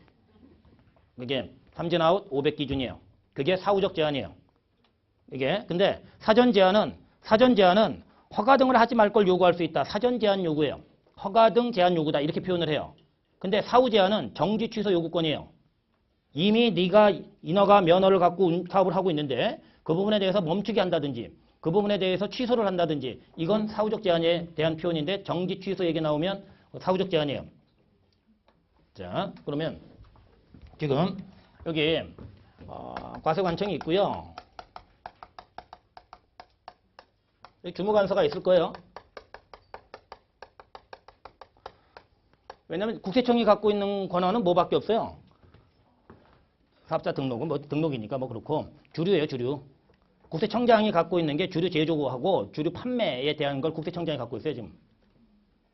그게 삼재나웃 500 기준이에요. 그게 사후적 제한이에요. 이게 근데 사전 제한은 허가 등을 하지 말 걸 요구할 수 있다. 사전 제한 요구예요. 허가 등 제한 요구다. 이렇게 표현을 해요. 근데 사후 제한은 정지 취소 요구권이에요. 이미 네가 인허가 면허를 갖고 사업을 하고 있는데 그 부분에 대해서 멈추게 한다든지 그 부분에 대해서 취소를 한다든지 이건 사후적 제한에 대한 표현인데 정지 취소 얘기 나오면 사후적 제한이에요. 자, 그러면 지금 여기 과세관청이 있고요. 주무관서가 있을 거예요. 왜냐하면 국세청이 갖고 있는 권한은 뭐밖에 없어요. 사업자 등록은 뭐 등록이니까 뭐 그렇고 주류예요, 주류. 국세청장이 갖고 있는 게 주류 제조하고 주류 판매에 대한 걸 국세청장이 갖고 있어요, 지금.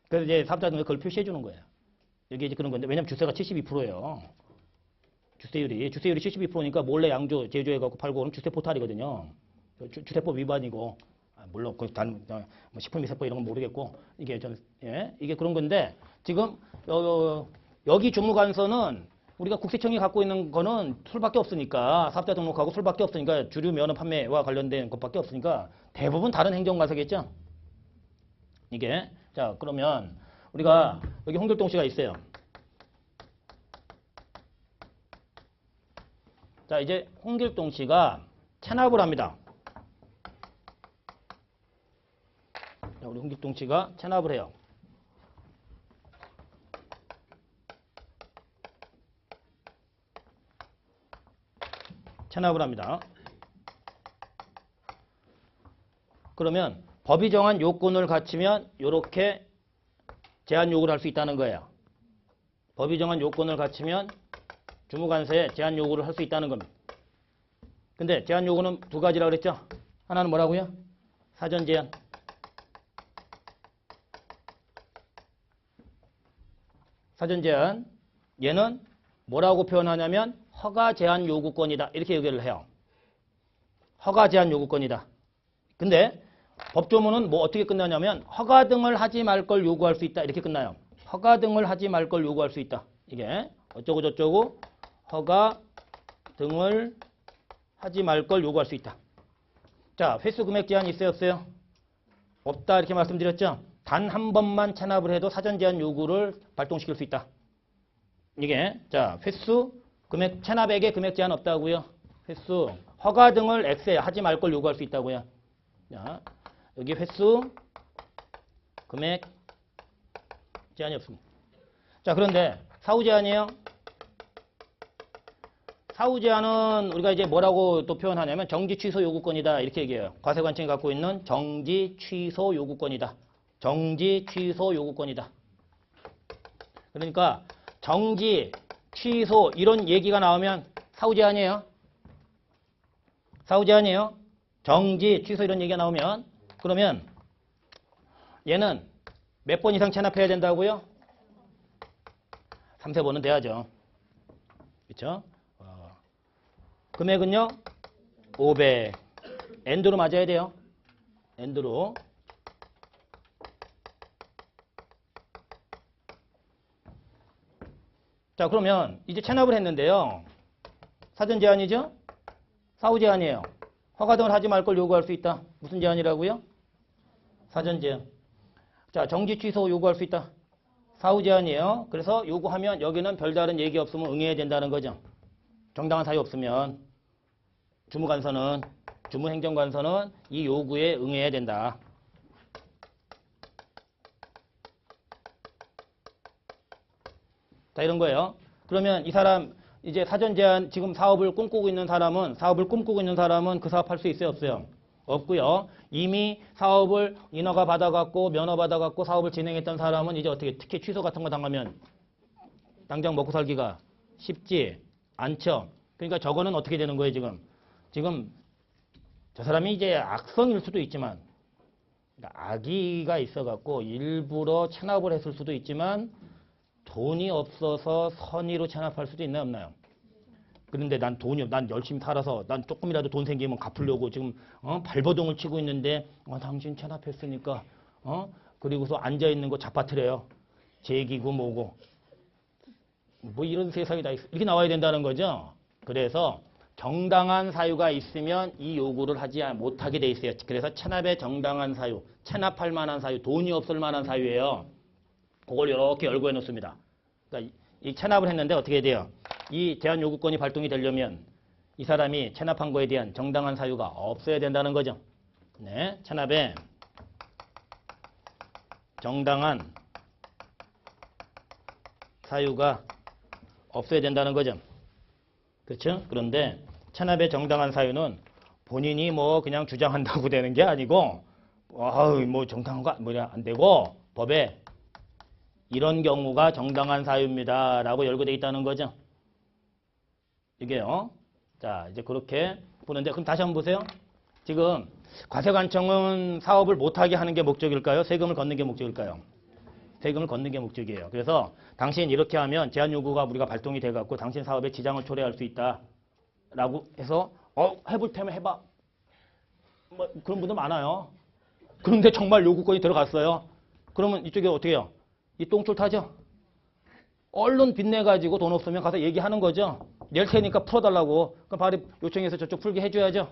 그래서 이제 사업자 등록에 그걸 표시해 주는 거예요. 여기 이제 그런 건데 왜냐면 주세가 72%예요. 주세율이 72%니까 몰래 양조 제조해 갖고 팔고 오는 주세 포탈이거든요. 주세법 위반이고. 물론 그 뭐 식품위생법 이런 건 모르겠고 이게 이게 그런 건데 지금 여기 주무관서는 우리가 국세청이 갖고 있는 거는 술밖에 없으니까 사업자 등록하고 술밖에 없으니까 주류 면허 판매와 관련된 것밖에 없으니까 대부분 다른 행정관서겠죠. 이게 자 그러면 우리가 여기 홍길동 씨가 있어요. 자 이제 홍길동 씨가 체납을 합니다. 우리 홍길동 씨가 체납을 해요. 체납을 합니다. 그러면 법이 정한 요건을 갖추면 이렇게 제한 요구를 할 수 있다는 거예요. 법이 정한 요건을 갖추면 주무관서에 제한 요구를 할 수 있다는 겁니다. 근데 제한 요구는 두 가지라고 그랬죠? 하나는 뭐라고요? 사전 제한. 사전 제한. 얘는 뭐라고 표현하냐면 허가 제한 요구권이다. 이렇게 얘기를 해요. 허가 제한 요구권이다. 근데 법조문은 뭐 어떻게 끝나냐면 허가 등을 하지 말 걸 요구할 수 있다. 이렇게 끝나요. 허가 등을 하지 말 걸 요구할 수 있다. 이게 어쩌고 저쩌고 허가 등을 하지 말 걸 요구할 수 있다. 자, 횟수 금액 제한이 있어요, 없어요? 없다 이렇게 말씀드렸죠. 단 한 번만 체납을 해도 사전 제한 요구를 발동시킬 수 있다. 이게 자, 횟수 금액 체납액에 금액 제한 없다고요. 횟수 허가 등을 X에 하지 말 걸 요구할 수 있다고요. 자, 여기 횟수 금액 제한이 없습니다. 자, 그런데 사후 제한이에요. 사후 제한은 우리가 이제 뭐라고 또 표현하냐면 정지 취소 요구권이다 이렇게 얘기해요. 과세관청이 갖고 있는 정지 취소 요구권이다. 정지 취소 요구권이다. 그러니까 정지 취소 이런 얘기가 나오면 사후 제한이에요. 사후 제한이에요. 정지 취소 이런 얘기가 나오면 그러면 얘는 몇 번 이상 체납해야 된다고요? 3-4번은 돼야죠. 그렇죠? 금액은요? 500. 엔드로 맞아야 돼요. 엔드로. 자, 그러면 이제 체납을 했는데요. 사전 제한이죠? 사후 제한이에요. 허가 등을 하지 말 걸 요구할 수 있다. 무슨 제한이라고요? 사전 제한. 자, 정지 취소 요구할 수 있다. 사후 제한이에요. 그래서 요구하면 여기는 별다른 얘기 없으면 응해야 된다는 거죠. 정당한 사유 없으면 주무관서는 주무행정관서는 이 요구에 응해야 된다. 자, 이런 거예요. 그러면 이 사람 이제 사전 제한 지금 사업을 꿈꾸고 있는 사람은 그 사업할 수 있어요, 없어요? 없고요. 이미 사업을 인허가 받아갖고 면허 받아갖고 사업을 진행했던 사람은 이제 어떻게 특히 취소 같은 거 당하면 당장 먹고 살기가 쉽지 않죠. 그러니까 저거는 어떻게 되는 거예요, 지금? 지금 저 사람이 이제 악성일 수도 있지만 그러니까 악의가 있어갖고 일부러 체납을 했을 수도 있지만 돈이 없어서 선의로 체납할 수도 있나요, 없나요? 그런데 난 열심히 살아서 난 조금이라도 돈 생기면 갚으려고 지금 발버둥을 치고 있는데 당신 체납했으니까 그리고서 앉아있는 거 잡아트려요. 제기고 뭐고 뭐 이런 세상이 다 있어. 이렇게 나와야 된다는 거죠. 그래서 정당한 사유가 있으면 이 요구를 하지 못하게 돼 있어요. 그래서 체납의 정당한 사유, 체납할 만한 사유, 돈이 없을 만한 사유예요. 그걸 이렇게 열고 해놓습니다. 그러니까 이 체납을 했는데 어떻게 돼요? 이 제한 요구권이 발동이 되려면 이 사람이 체납한 거에 대한 정당한 사유가 없어야 된다는 거죠. 네, 체납에 정당한 사유가 없어야 된다는 거죠. 그렇죠? 그런데 체납의 정당한 사유는 본인이 뭐 그냥 주장한다고 되는 게 아니고 뭐 정당한 거 뭐냐 안 되고 법에 이런 경우가 정당한 사유입니다. 라고 열거되어 있다는 거죠. 이게요. 자, 이제 그렇게 보는데 그럼 다시 한번 보세요. 지금 과세관청은 사업을 못하게 하는 게 목적일까요? 세금을 걷는 게 목적일까요? 세금을 걷는 게 목적이에요. 그래서 당신 이렇게 하면 제한 요구가 우리가 발동이 돼갖고 당신 사업에 지장을 초래할 수 있다. 라고 해서 해볼 테면 해봐. 뭐 그런 분들 많아요. 그런데 정말 요구권이 들어갔어요. 그러면 이쪽에 어떻게 해요? 이 똥줄 타죠? 얼른 빚내가지고 돈 없으면 가서 얘기하는 거죠. 낼 테니까 풀어달라고. 그럼 바로 요청해서 저쪽 풀게 해줘야죠.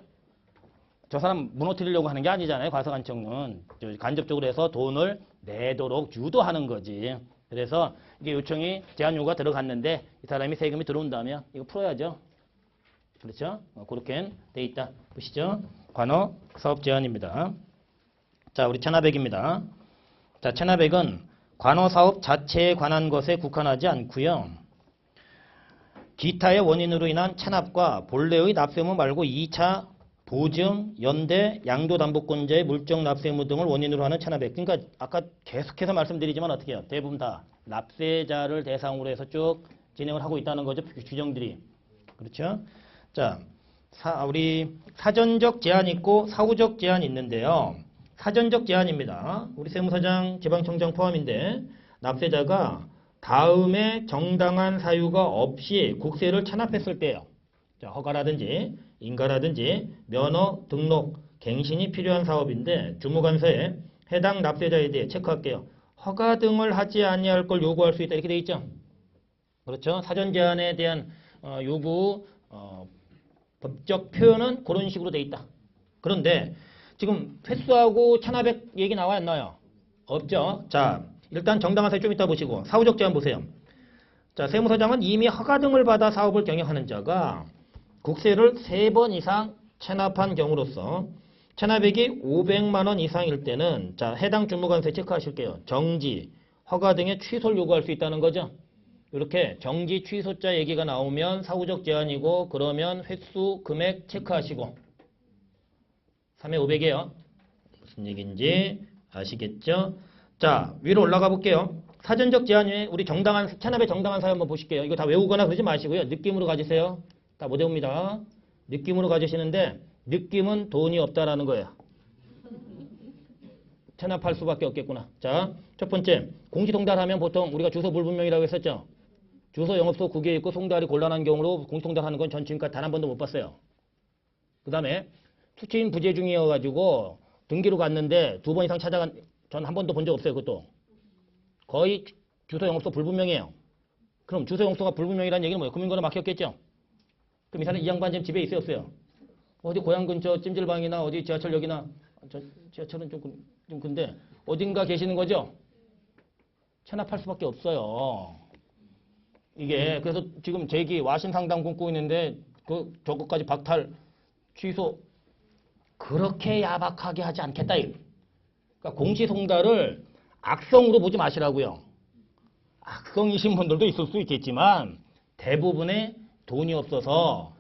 저 사람 무너뜨리려고 하는 게 아니잖아요. 과세관청은. 간접적으로 해서 돈을 내도록 유도하는 거지. 그래서 이게 요청이 제한 요구가 들어갔는데 이 사람이 세금이 들어온다면 이거 풀어야죠. 그렇죠? 그렇게 돼 있다. 보시죠. 관어 사업 제한입니다. 자, 우리 체납액입니다. 자, 체납액은 관어 사업 자체에 관한 것에 국한하지 않고요. 기타의 원인으로 인한 체납과 본래의 납세의무 말고 2차 보증, 연대, 양도담보권자의 물적 납세의무 등을 원인으로 하는 체납액. 그러니까 아까 계속해서 말씀드리지만 어떻게 해요? 대부분 다 납세자를 대상으로 해서 쭉 진행을 하고 있다는 거죠. 규정들이. 그렇죠? 자, 우리 사전적 제한이 있고 사후적 제한이 있는데요. 사전적 제한입니다. 우리 세무사장, 지방청장 포함인데 납세자가 다음에 정당한 사유가 없이 국세를 체납했을 때요. 자, 허가라든지 인가라든지 면허, 등록, 갱신이 필요한 사업인데 주무관서에 해당 납세자에 대해 체크할게요. 허가 등을 하지 아니할 걸 요구할 수 있다. 이렇게 돼 있죠. 그렇죠. 사전 제한에 대한 요구 법적 표현은 그런 식으로 돼 있다. 그런데 지금 횟수하고 1,500 얘기 나와요, 안 나와요? 없죠. 자, 일단 정당한 사유 좀 이따 보시고 사후적 제한 보세요. 자, 세무서장은 이미 허가 등을 받아 사업을 경영하는 자가 국세를 3번 이상 체납한 경우로서 체납액이 500만 원 이상일 때는 자, 해당 주무관서에 체크하실게요. 정지, 허가 등의 취소를 요구할 수 있다는 거죠. 이렇게 정지, 취소자 얘기가 나오면 사후적 제한이고 그러면 횟수, 금액 체크하시고 3회 500이에요. 무슨 얘기인지 아시겠죠? 자, 위로 올라가 볼게요. 사전적 제한 외에 우리 정당한 체납의 정당한 사유 한번 보실게요. 이거 다 외우거나 그러지 마시고요. 느낌으로 가지세요. 다 못 외웁니다. 느낌으로 가지시는데 느낌은 돈이 없다라는 거예요. 체납할 수밖에 없겠구나. 자, 첫 번째 공시송달하면 보통 우리가 주소 불분명이라고 했었죠. 주소 영업소 국외에 있고 송달이 곤란한 경우로 공시송달하는 건 전 지금까지 단 한 번도 못 봤어요. 그 다음에 수취인 부재 중이어가지고 등기로 갔는데 2번 이상 찾아간 전 한 번도 본 적 없어요. 그것도 거의 주소 영업소 불분명해요. 그럼 주소 영업소가 불분명이라는 얘기는 뭐예요? 금융권에 막혔겠죠. 그럼 이 사람 이 양반 지금 집에 있어요, 없어요? 어디 고향 근처 찜질방이나 어디 지하철역이나 지하철은 좀 근데 어딘가 계시는 거죠? 체납할 수밖에 없어요. 이게 그래서 지금 제기 와신 상담 꿈꾸고 있는데 저것까지 박탈 취소 그렇게 야박하게 하지 않겠다. 그러니까 공시송달을 악성으로 보지 마시라고요. 악성이신 분들도 있을 수 있겠지만 대부분 돈이 없어서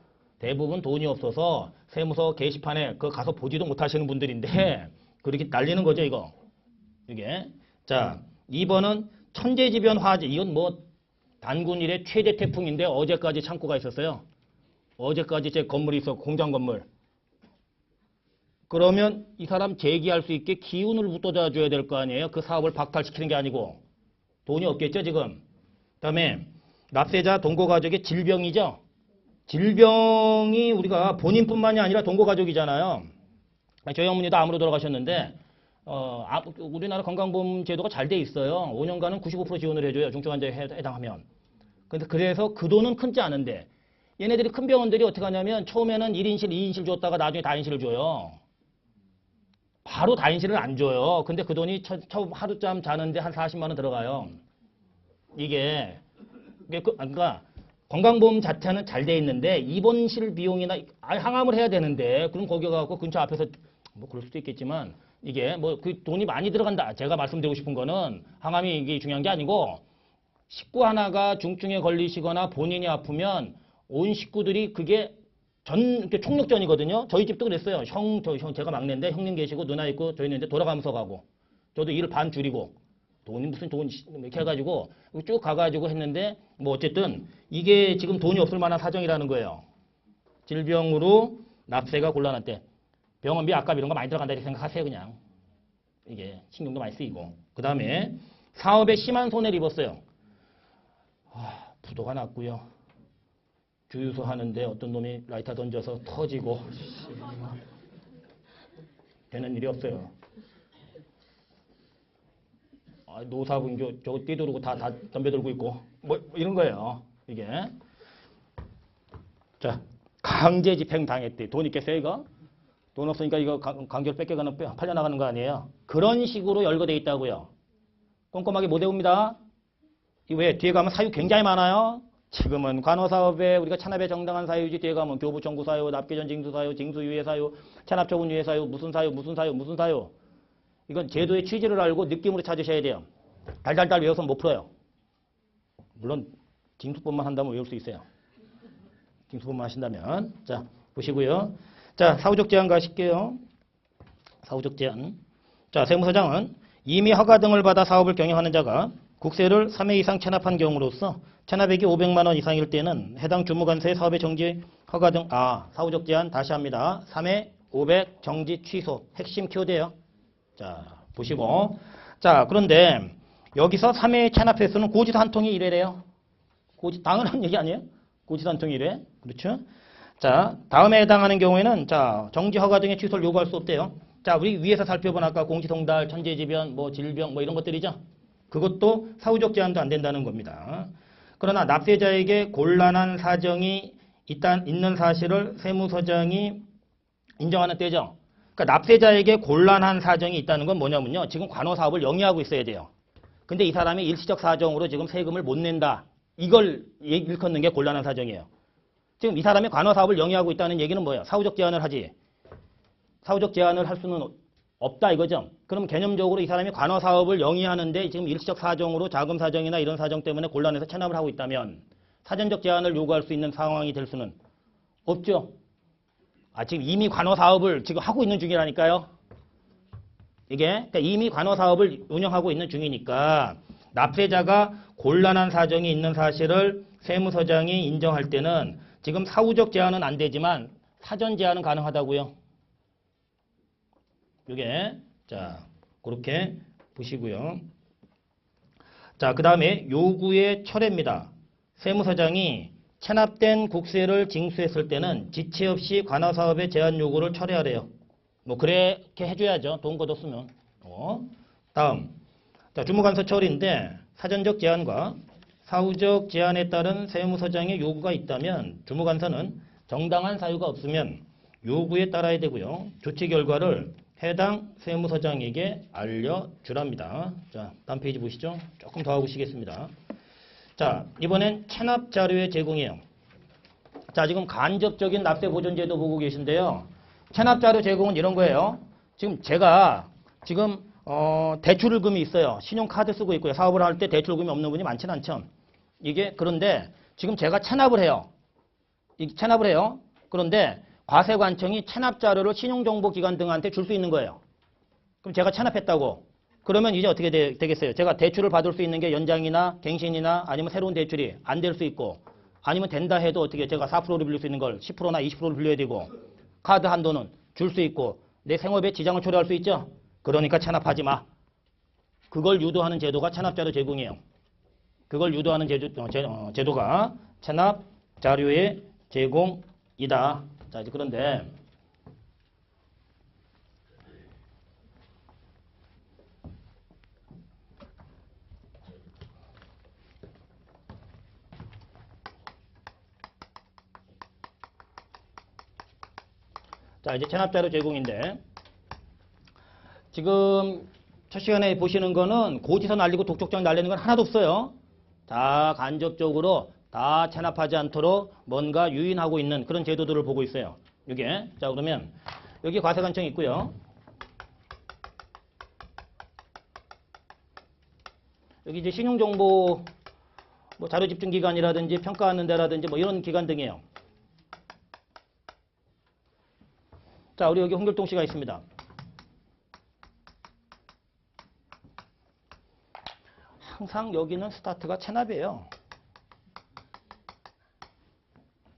세무서 게시판에 가서 보지도 못하시는 분들인데 그렇게 날리는 거죠, 이게. 자, 2번은 천재지변 화재. 이건 뭐 단군 이래 최대 태풍인데 어제까지 창고가 있었어요. 어제까지 제 건물이 있었고 공장 건물. 그러면 이 사람 제기할 수 있게 기운을 웃돋아 줘야 될 거 아니에요. 그 사업을 박탈시키는 게 아니고. 돈이 없겠죠, 지금. 그 다음에 납세자 동거가족의 질병이죠. 질병이 우리가 본인뿐만이 아니라 동거가족이잖아요. 저희 어머니도 암으로 돌아가셨는데 우리나라 건강보험 제도가 잘 돼 있어요. 5년간은 95% 지원을 해줘요. 중증 환자에 해당하면. 근데 그래서 그 돈은 큰지 않은데 얘네들이 큰 병원들이 어떻게 하냐면 처음에는 1인실, 2인실 줬다가 나중에 다인실을 줘요. 바로 다인실을 안 줘요. 근데 그 돈이 처음 하루잠 자는데 한 40만 원 들어가요. 이게 그러니까 건강보험 자체는 잘 돼 있는데 입원실 비용이나 항암을 해야 되는데 그럼 거기 가고 근처 앞에서 뭐 그럴 수도 있겠지만 이게 뭐 그 돈이 많이 들어간다. 제가 말씀드리고 싶은 거는 항암이 이게 중요한 게 아니고 식구 하나가 중증에 걸리시거나 본인이 아프면 온 식구들이 그게 총력전이거든요. 저희 집도 그랬어요. 제가 막내인데 형님 계시고 누나 있고 저희 있는데 돌아가면서 가고 저도 일을 반 줄이고 돈이 무슨 돈 이렇게 해가지고 쭉 가가지고 했는데 뭐 어쨌든 이게 지금 돈이 없을 만한 사정이라는 거예요. 질병으로 납세가 곤란할 때 병원비 아까 이런 거 많이 들어간다 이렇게 생각하세요. 그냥 이게 신경도 많이 쓰이고 그 다음에 사업에 심한 손해를 입었어요. 부도가 났고요. 주유소 하는데 어떤 놈이 라이터 던져서 터지고 되는 일이 없어요. 노사분 저거 뛰두르고 다 덤벼 들고 있고 뭐 이런 거예요. 이게 자 강제 집행 당했대. 돈 있겠어요 이거? 돈 없으니까 이거 강제로 뺏겨가는 팔려나가는 거 아니에요? 그런 식으로 열거돼 있다고요. 꼼꼼하게 못 외웁니다. 왜 뒤에 가면 사유 굉장히 많아요. 지금은 관호사업에 우리가 체납의 정당한 사유지 뒤에 가면 교부 청구 사유, 납기전 징수 사유, 징수 유예 사유, 체납 처분 유예 사유, 무슨 사유. 이건 제도의 취지를 알고 느낌으로 찾으셔야 돼요. 달달달 외워서는 못 풀어요. 물론 징수법만 한다면 외울 수 있어요. 징수법만 하신다면. 자, 보시고요. 자, 사후적 제한 가실게요. 사후적 제한. 자, 세무서장은 이미 허가 등을 받아 사업을 경영하는 자가 국세를 3회 이상 체납한 경우로서 체납액이 500만 원 이상일 때는 해당 주무관서의 사업의 정지, 허가 등 사후적 제한 다시 합니다. 3회 500 정지 취소 핵심 키워드예요. 자, 보시고. 자, 그런데 여기서 3회 체납 횟수는 고지서 한 통이 1회래요. 당연한 얘기 아니에요? 고지서 한 통이 1회. 그렇죠? 자, 다음에 해당하는 경우에는 자, 정지 허가 등의 취소를 요구할 수 없대요. 자, 우리 위에서 살펴본 아까 공시송달, 천재지변, 뭐 질병, 뭐 이런 것들이죠. 그것도 사후적 제한도 안 된다는 겁니다. 그러나 납세자에게 곤란한 사정이 있는 사실을 세무서장이 인정하는 때죠. 그러니까 납세자에게 곤란한 사정이 있다는 건 뭐냐면요. 지금 관어사업을 영위하고 있어야 돼요. 근데 이 사람이 일시적 사정으로 지금 세금을 못 낸다. 이걸 일컫는 게 곤란한 사정이에요. 지금 이 사람이 관어사업을 영위하고 있다는 얘기는 뭐예요? 사후적 제한을 하지. 사후적 제한을 할 수는 없다 이거죠. 그럼 개념적으로 이 사람이 관어사업을 영위하는데 지금 일시적 사정으로 자금 사정이나 이런 사정 때문에 곤란해서 체납을 하고 있다면 사전적 제한을 요구할 수 있는 상황이 될 수는 없죠. 지금 이미 관어사업을 지금 하고 있는 중이라니까요. 이게 그러니까 이미 관어사업을 운영하고 있는 중이니까 납세자가 곤란한 사정이 있는 사실을 세무서장이 인정할 때는 지금 사후적 제한은 안 되지만 사전 제한은 가능하다고요. 이게 자 그렇게 보시고요. 자, 그 다음에 요구의 철회입니다. 세무서장이 체납된 국세를 징수했을 때는 지체 없이 관아사업의 제한 요구를 철회하래요. 뭐 그렇게 해줘야죠. 돈 걷었으면. 다음 자, 주무관서 처리인데 사전적 제한과 사후적 제한에 따른 세무서장의 요구가 있다면 주무관서는 정당한 사유가 없으면 요구에 따라야 되고요. 조치 결과를 해당 세무서장에게 알려주랍니다. 자, 다음 페이지 보시죠. 조금 더 하고 시겠습니다. 자, 이번엔 체납 자료의 제공이에요. 자, 지금 간접적인 납세 보존제도 보고 계신데요. 체납 자료 제공은 이런 거예요. 지금 제가 지금 대출금이 있어요. 신용카드 쓰고 있고요. 사업을 할 때 대출금이 없는 분이 많지는 않죠. 이게 그런데 지금 제가 체납을 해요. 체납을 해요. 그런데 과세관청이 체납 자료를 신용정보기관 등한테 줄 수 있는 거예요. 그럼 제가 체납했다고. 그러면 이제 어떻게 되겠어요? 제가 대출을 받을 수 있는 게 연장이나 갱신이나 아니면 새로운 대출이 안 될 수 있고 아니면 된다 해도 어떻게 제가 4%를 빌릴 수 있는 걸 10%나 20%를 빌려야 되고 카드 한도는 줄 수 있고 내 생업에 지장을 초래할 수 있죠? 그러니까 체납하지 마. 그걸 유도하는 제도가 체납자료 제공이에요. 그걸 유도하는 제도가 체납 자료의 제공이다. 자, 이제 그런데 자, 이제 체납자료 제공인데 지금 첫 시간에 보시는 거는 고지서 날리고 독촉장 날리는 건 하나도 없어요. 다 간접적으로 다 체납하지 않도록 뭔가 유인하고 있는 그런 제도들을 보고 있어요. 이게 자, 그러면 여기 과세관청이 있고요. 여기 이제 신용정보 뭐 자료집중기관이라든지 평가하는 데라든지 뭐 이런 기관 등이에요. 자, 우리 여기 홍길동 씨가 있습니다. 항상 여기는 스타트가 체납이에요.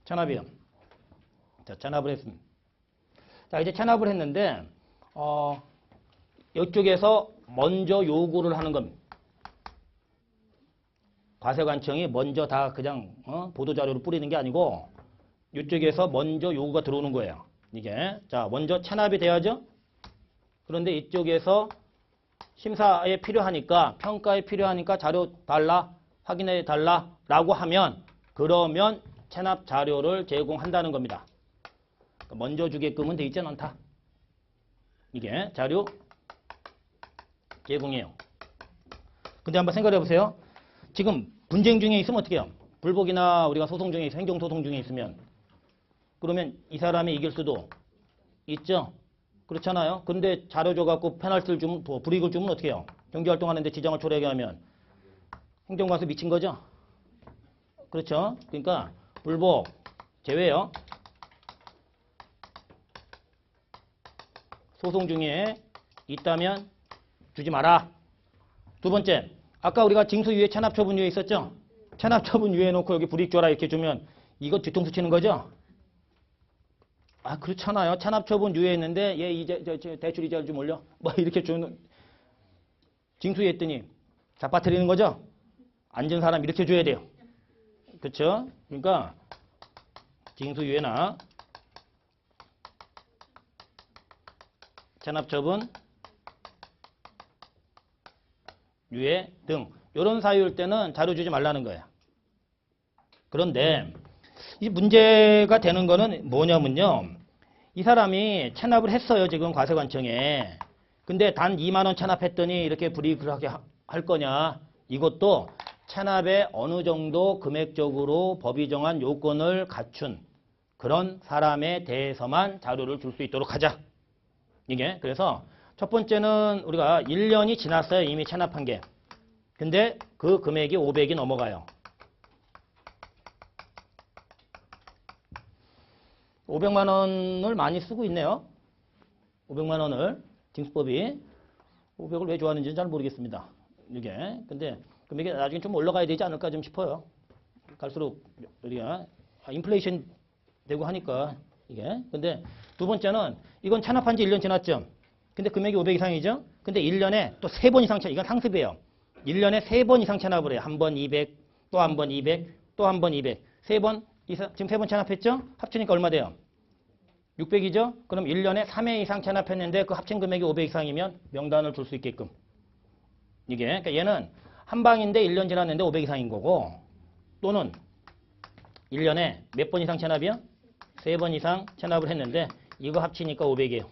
체납이요. 자, 체납을 했습니다. 자, 이제 체납을 했는데 이쪽에서 먼저 요구를 하는 겁니다. 과세관청이 먼저 다 그냥 보도자료를 뿌리는 게 아니고 이쪽에서 먼저 요구가 들어오는 거예요. 이게 자, 먼저 체납이 돼야죠. 그런데 이쪽에서 심사에 필요하니까 평가에 필요하니까 자료 달라 확인해 달라 라고 하면 그러면 체납 자료를 제공한다는 겁니다. 먼저 주게끔은 돼 있지 않다. 이게 자료 제공이에요. 근데 한번 생각해 보세요. 지금 분쟁 중에 있으면 어떻게 해요? 불복이나 우리가 소송 중에 행정소송 중에 있으면 그러면 이 사람이 이길 수도 있죠. 그렇잖아요. 근데 자료 줘갖고 페널티를 주면 불이익을 주면 어떻게 해요? 경제활동하는데 지장을 초래하게 하면 행정가서 미친 거죠. 그렇죠. 그러니까 불복 제외요. 소송 중에 있다면 주지 마라. 두 번째, 아까 우리가 징수유예 체납처분유예 있었죠? 체납처분유예 놓고 여기 불이익 줘라 이렇게 주면 이거 뒤통수 치는 거죠? 그렇잖아요. 체납처분 유예했는데 얘 이제 대출 이자를 좀 올려 뭐 이렇게 주는 징수했더니 잡아뜨리는 거죠. 앉은 사람 이렇게 줘야 돼요. 그렇죠? 그러니까 징수유예나 체납처분 유예 등 이런 사유일 때는 자료 주지 말라는 거예요. 그런데 이 문제가 되는 거는 뭐냐면요. 이 사람이 체납을 했어요. 지금 과세관청에. 근데 단 2만 원 체납했더니 이렇게 불이익하게 할 거냐. 이것도 체납에 어느 정도 금액적으로 법이 정한 요건을 갖춘 그런 사람에 대해서만 자료를 줄 수 있도록 하자. 이게 그래서 첫 번째는 우리가 1년이 지났어요. 이미 체납한 게. 근데 그 금액이 500이 넘어가요. 500만 원을 많이 쓰고 있네요. 500만 원을 징수법이 500을 왜 좋아하는지는 잘 모르겠습니다. 이게 근데 금액이 나중에 좀 올라가야 되지 않을까 좀 싶어요. 갈수록 우리가 인플레이션 되고 하니까 이게. 근데 두 번째는 이건 체납한 지 1년 지났죠. 근데 금액이 500 이상이죠. 근데 1년에 또 3번 이상 이건 상습이에요. 1년에 3번 이상 체납을 해요. 한 번 200, 또 한 번 200, 또 한 번 200. 3번 이상 지금 3번 체납했죠? 합치니까 얼마 돼요? 600이죠? 그럼 1년에 3회 이상 체납했는데 그 합친 금액이 500 이상이면 명단을 줄 수 있게끔. 이게 그러니까 얘는 한 방인데 1년 지났는데 500 이상인 거고 또는 1년에 몇 번 이상 체납이요? 3번 이상 체납을 했는데 이거 합치니까 500이에요.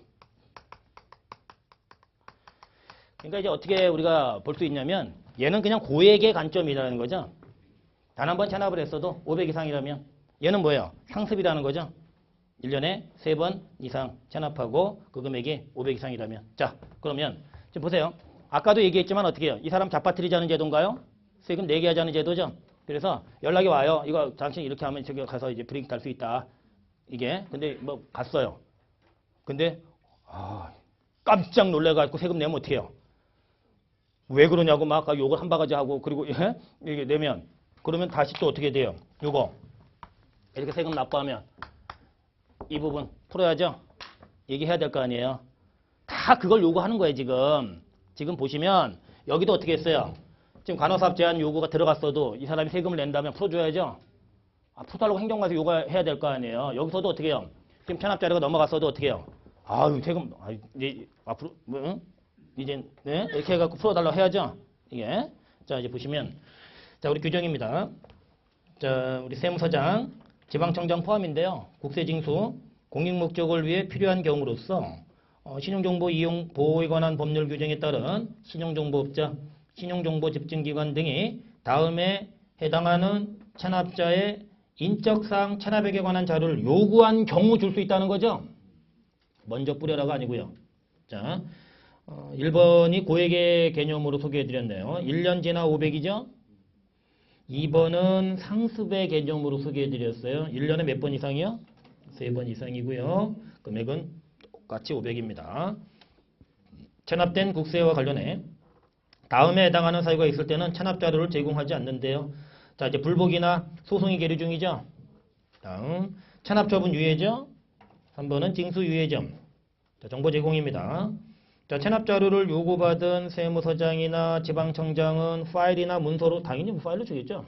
그러니까 이제 어떻게 우리가 볼 수 있냐면 얘는 그냥 고액의 관점이라는 거죠. 단 한 번 체납을 했어도 500 이상이라면 얘는 뭐예요? 상습이라는 거죠. 1년에 3번 이상 체납하고 그 금액이 500 이상이라면. 자, 그러면 지금 보세요. 아까도 얘기했지만 어떻게 해요? 이 사람 잡아뜨리자는 제도인가요? 세금 내게 하자는 제도죠. 그래서 연락이 와요. 이거 당신 이렇게 하면 저기 가서 이제 불이익 갈 수 있다. 이게 근데 뭐 갔어요. 근데 깜짝 놀래가지고 세금 내면 어떻게 해요? 왜 그러냐고 막 욕을 한 바가지 하고 그리고 이게 내면 그러면 다시 또 어떻게 돼요? 요거 이렇게 세금 납부하면 이 부분 풀어야죠. 얘기해야 될 거 아니에요. 다 그걸 요구하는 거예요. 지금 보시면 여기도 어떻게 했어요? 지금 간호사업 제한 요구가 들어갔어도 이 사람이 세금을 낸다면 풀어줘야죠. 풀어달라고 행정가서 요구해야 될 거 아니에요. 여기서도 어떻게 해요? 지금 체납 자료가 넘어갔어도 어떻게 해요? 세금 이제 앞으로 이제 네? 이렇게 해갖고 풀어달라고 해야죠. 이게 자 이제 보시면 자 우리 규정입니다. 자 우리 세무서장 지방청장 포함인데요. 국세징수 공익 목적을 위해 필요한 경우로서 신용정보 이용 보호에 관한 법률 규정에 따른 신용정보업자, 신용정보 집증기관 등이 다음에 해당하는 체납자의 인적사항 체납액에 관한 자료를 요구한 경우 줄 수 있다는 거죠. 먼저 뿌려라가 아니고요. 자, 1번이 고액의 개념으로 소개해드렸네요. 1년 지나 500이죠. 2번은 상습의 개념으로 소개해드렸어요. 1년에 몇 번 이상이요? 3번 이상이고요. 금액은 똑같이 500입니다. 체납된 국세와 관련해 다음에 해당하는 사유가 있을 때는 체납 자료를 제공하지 않는데요. 자, 이제 불복이나 소송이 계류 중이죠. 다음 체납처분 유예죠. 3번은 징수 유예점. 자, 정보 제공입니다. 자, 체납 자료를 요구받은 세무서장이나 지방청장은 파일이나 문서로 당연히 파일로 주겠죠.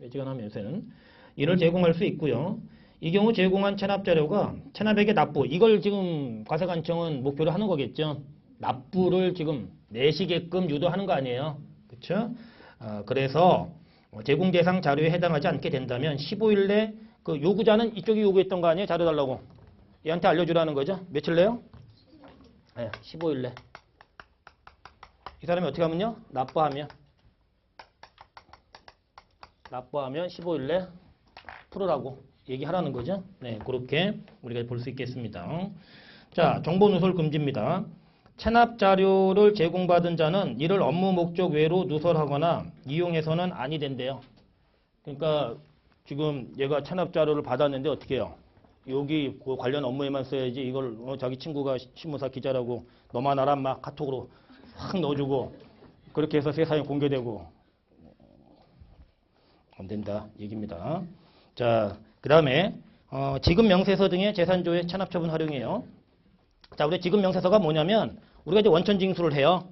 예지간하면 요새는 이를 제공할 수 있고요. 이 경우 제공한 체납 자료가 체납액의 납부 이걸 지금 과세관청은 목표로 하는 거겠죠. 납부를 지금 내시게끔 유도하는 거 아니에요. 그렇죠? 그래서 제공 대상 자료에 해당하지 않게 된다면 15일 내 그 요구자는 이쪽이 요구했던 거 아니에요? 자료 달라고. 얘한테 알려주라는 거죠. 며칠 내요? 네, 15일 내. 이 사람이 어떻게 하면요? 납부하면 15일 내 풀으라고 얘기하라는 거죠. 네, 그렇게 우리가 볼 수 있겠습니다. 자, 정보 누설 금지입니다. 체납 자료를 제공받은 자는 이를 업무 목적 외로 누설하거나 이용해서는 아니 된대요. 그러니까 지금 얘가 체납 자료를 받았는데 어떻게 해요? 여기 그 관련 업무에만 써야지 이걸 자기 친구가 신문사 기자라고 너만 알아 막 카톡으로 확 넣어주고 그렇게 해서 세상에 공개되고 안 된다 얘기입니다. 자, 그 다음에 지급 명세서 등의 재산조회 체납처분 활용이에요. 자, 우리 지급 명세서가 뭐냐면 우리가 이제 원천 징수를 해요.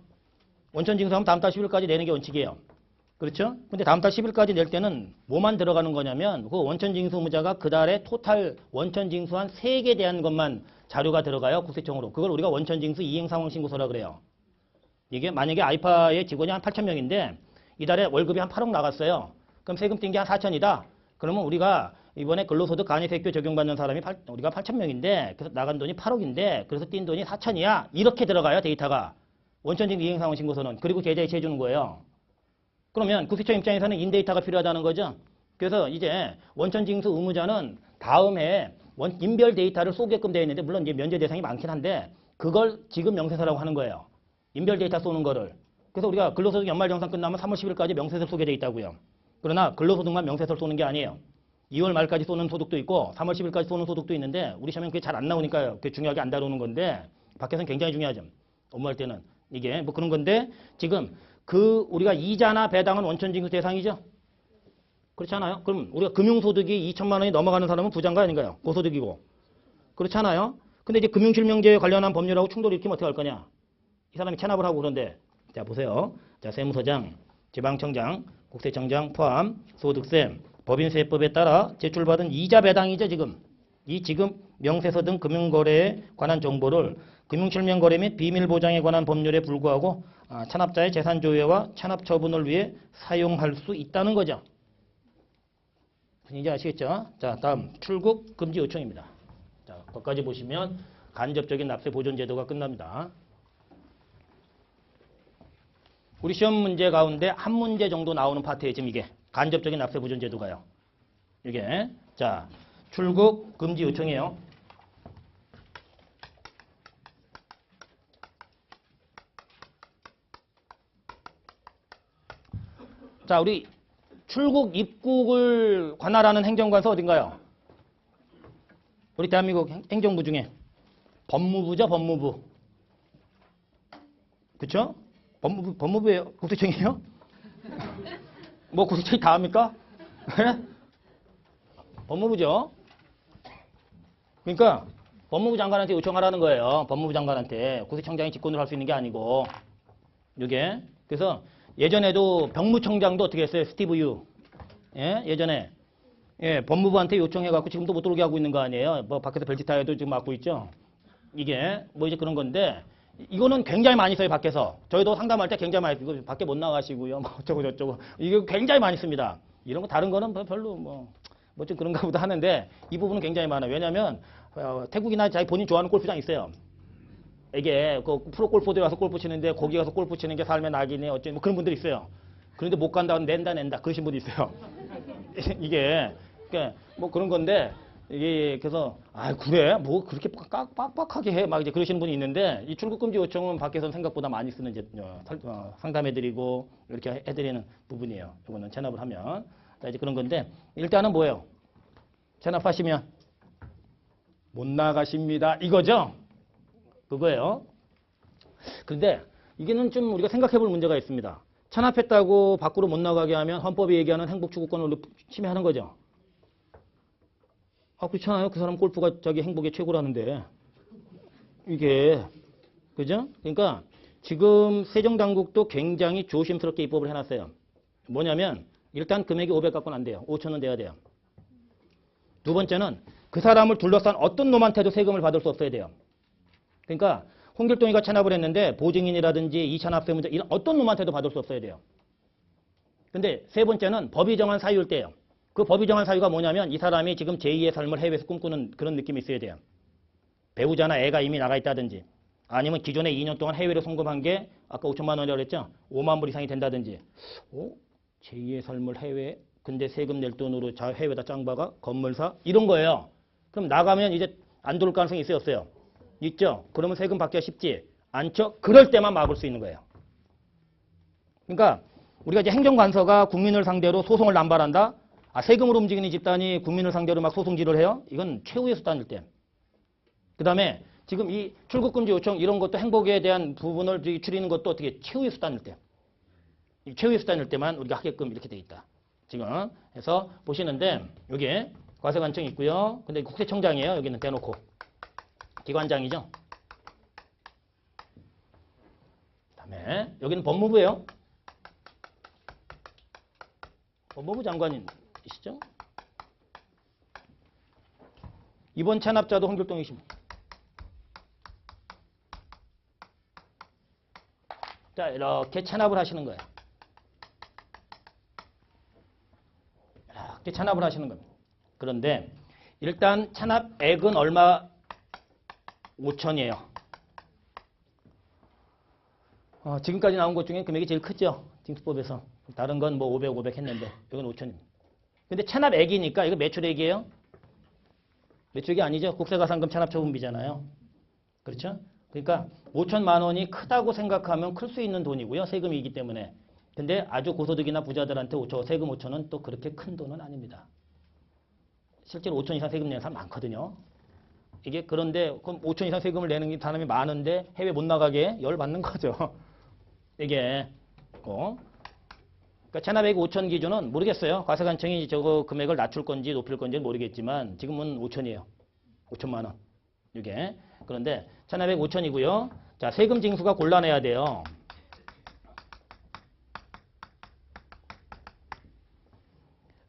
원천 징수하면 다음 달 10일까지 내는 게 원칙이에요. 그렇죠? 근데 다음 달 10일까지 낼 때는 뭐만 들어가는 거냐면 그 원천 징수 의무자가 그 달에 토탈 원천 징수한 세액에 대한 것만 자료가 들어가요. 국세청으로. 그걸 우리가 원천징수 이행상황신고서라 그래요. 이게 만약에 아이파의 직원이 한 8,000명인데 이달에 월급이 한 8억 나갔어요. 그럼 세금 뗀 게 한 4천이다. 그러면 우리가 이번에 근로소득 간이세액조 적용받는 사람이 우리가 8,000명인데 그래서 나간 돈이 8억인데 그래서 띈 돈이 4천이야. 이렇게 들어가요. 데이터가. 원천징수 이행상황신고서는. 그리고 계좌이체 해주는 거예요. 그러면 국세청 입장에서는 인데이터가 필요하다는 거죠. 그래서 이제 원천징수 의무자는 다음에 인별 데이터를 쏘게끔 되어 있는데 물론 이제 면제 대상이 많긴 한데 그걸 지급 명세서라고 하는 거예요. 인별 데이터 쏘는 거를. 그래서 우리가 근로소득 연말정산 끝나면 3월 10일까지 명세서를 쏘게 돼 있다고요. 그러나 근로소득만 명세서를 쏘는 게 아니에요. 2월 말까지 쏘는 소득도 있고 3월 10일까지 쏘는 소득도 있는데 우리 시험엔 그게 잘 안 나오니까요. 그게 중요하게 안 다루는 건데 밖에서는 굉장히 중요하죠. 업무할 때는. 이게 뭐 그런 건데 지금 우리가 이자나 배당은 원천징수 대상이죠. 그렇지 않아요? 그럼 우리가 금융소득이 2천만 원이 넘어가는 사람은 부자인가 아닌가요? 고소득이고. 그렇지 않아요? 근데 이제 금융실명제에 관련한 법률하고 충돌이 일으키면 어떻게 할 거냐? 이 사람이 체납을 하고 그런데 자 보세요. 자 세무서장, 지방청장, 국세청장 포함 소득세, 법인세법에 따라 제출받은 이자 배당이죠 지금. 이 지급 명세서 등 금융거래에 관한 정보를 금융실명거래 및 비밀보장에 관한 법률에 불구하고 찬압자의 재산조회와 찬압처분을 위해 사용할 수 있다는 거죠. 이제 아시겠죠? 자, 다음 출국 금지 요청입니다. 자, 거기까지 보시면 간접적인 납세 보존 제도가 끝납니다. 우리 시험 문제 가운데 한 문제 정도 나오는 파트에 지금 이게 간접적인 납세 보존 제도가요. 이게 자, 출국 금지 요청이에요. 자, 우리 출국 입국을 관할하는 행정관서 어딘가요? 우리 대한민국 행정부 중에 법무부죠, 법무부. 그쵸? 법무부예요? 국세청이에요? 뭐 국세청이 다 합니까? 법무부죠. 그러니까 법무부 장관한테 요청하라는 거예요. 법무부 장관한테. 국세청장이 직권으로 할 수 있는 게 아니고. 이게. 그래서 예전에도 병무청장도 어떻게 했어요? 스티브 유. 예? 예전에. 예, 법무부한테 요청해갖고 지금도 못 들어오게 하고 있는 거 아니에요? 뭐 밖에서 벨트타이어도 지금 맡고 있죠? 이게 뭐 이제 그런 건데 이거는 굉장히 많이 써요, 밖에서. 저희도 상담할 때 굉장히 많이 쓰고 밖에 못 나가시고요. 뭐 어쩌고 저쩌고. 이거 굉장히 많이 씁니다. 이런 거 다른 거는 별로 뭐 좀 그런가 보다 하는데 이 부분은 굉장히 많아요. 왜냐면 태국이나 자기 본인 좋아하는 골프장 있어요. 이게 그 프로 골퍼들이 와서 골프 치는데 거기 가서 골프 치는 게 삶의 낙이네 어째 뭐 그런 분들 있어요. 그런데 못 간다고 낸다 그러신 분도 있어요. 이게 그러니까 뭐 그런 건데 이게 그래서 아 그래 뭐 그렇게 빡빡하게 해 막 이제 그러시는 분이 있는데 이 출국금지 요청은 밖에서는 생각보다 많이 쓰는 이제 상담해드리고 이렇게 해드리는 부분이에요. 이거는 체납을 하면 자 이제 그런 건데 일단은 뭐예요? 체납하시면 못 나가십니다 이거죠? 그거예요. 그런데 이게는 좀 우리가 생각해볼 문제가 있습니다. 체납했다고 밖으로 못 나가게 하면 헌법이 얘기하는 행복추구권을 침해하는 거죠. 아, 그렇잖아요. 그 사람 골프가 자기 행복의 최고라는데. 이게, 그죠? 그러니까 지금 세종당국도 굉장히 조심스럽게 입법을 해놨어요. 뭐냐면, 일단 금액이 500 갖고는 안 돼요. 5,000원 돼야 돼요. 두 번째는 그 사람을 둘러싼 어떤 놈한테도 세금을 받을 수 없어야 돼요. 그러니까 홍길동이가 체납을 했는데 보증인이라든지 이차납세문자 이런 어떤 놈한테도 받을 수 없어야 돼요. 근데 세 번째는 법이 정한 사유일 때예요. 그 법이 정한 사유가 뭐냐면 이 사람이 지금 제2의 삶을 해외에서 꿈꾸는 그런 느낌이 있어야 돼요. 배우자나 애가 이미 나가 있다든지 아니면 기존에 2년 동안 해외로 송금한 게 아까 5천만 원이라고 그랬죠? 5만 불 이상이 된다든지 제2의 삶을 해외 근데 세금 낼 돈으로 해외에다 짱박아 건물사 이런 거예요. 그럼 나가면 이제 안 들어올 가능성이 있어요 없어요? 있죠? 그러면 세금 받기가 쉽지 않죠? 그럴 때만 막을 수 있는 거예요. 그러니까 우리가 이제 행정관서가 국민을 상대로 소송을 남발한다? 세금으로 움직이는 집단이 국민을 상대로 막 소송질을 해요? 이건 최후의 수단일 때. 그 다음에 지금 이 출국금지 요청 이런 것도 행복에 대한 부분을 줄이는 것도 어떻게 최후의 수단일 때. 이 최후의 수단일 때만 우리가 하게끔 이렇게 돼 있다. 지금 해서 보시는데 여기에 과세관청이 있고요. 근데 국세청장이에요. 여기는 대놓고. 기관장이죠. 그다음에 여기는 법무부예요. 법무부 장관이시죠. 이번 체납자도 홍길동이십니다. 자, 이렇게 체납을 하시는 거예요. 이렇게 체납을 하시는 겁니다. 그런데 일단 체납액은 얼마? 5천이에요. 지금까지 나온 것 중에 금액이 제일 크죠. 징수법에서. 다른 건 뭐 500, 500 했는데 이건 5천입니다. 근데 체납액이니까 이거 매출액이에요? 매출액이 아니죠. 국세가산금 체납처분비잖아요. 그렇죠? 그러니까 5천만 원이 크다고 생각하면 클 수 있는 돈이고요. 세금이기 때문에. 근데 아주 고소득이나 부자들한테 세금 5천은 또 그렇게 큰 돈은 아닙니다. 실제로 5천 이상 세금 내는 사람 많거든요. 이게 그런데 그럼 5천 이상 세금을 내는 사람이 많은데 해외 못 나가게 열받는 거죠. 이게. 그러니까 체납액 5천 기준은 모르겠어요. 과세관청이 저거 금액을 낮출 건지 높일 건지는 모르겠지만 지금은 5천이에요. 5천만 원. 이게. 그런데 체납액 5천이고요. 자, 세금 징수가 곤란해야 돼요.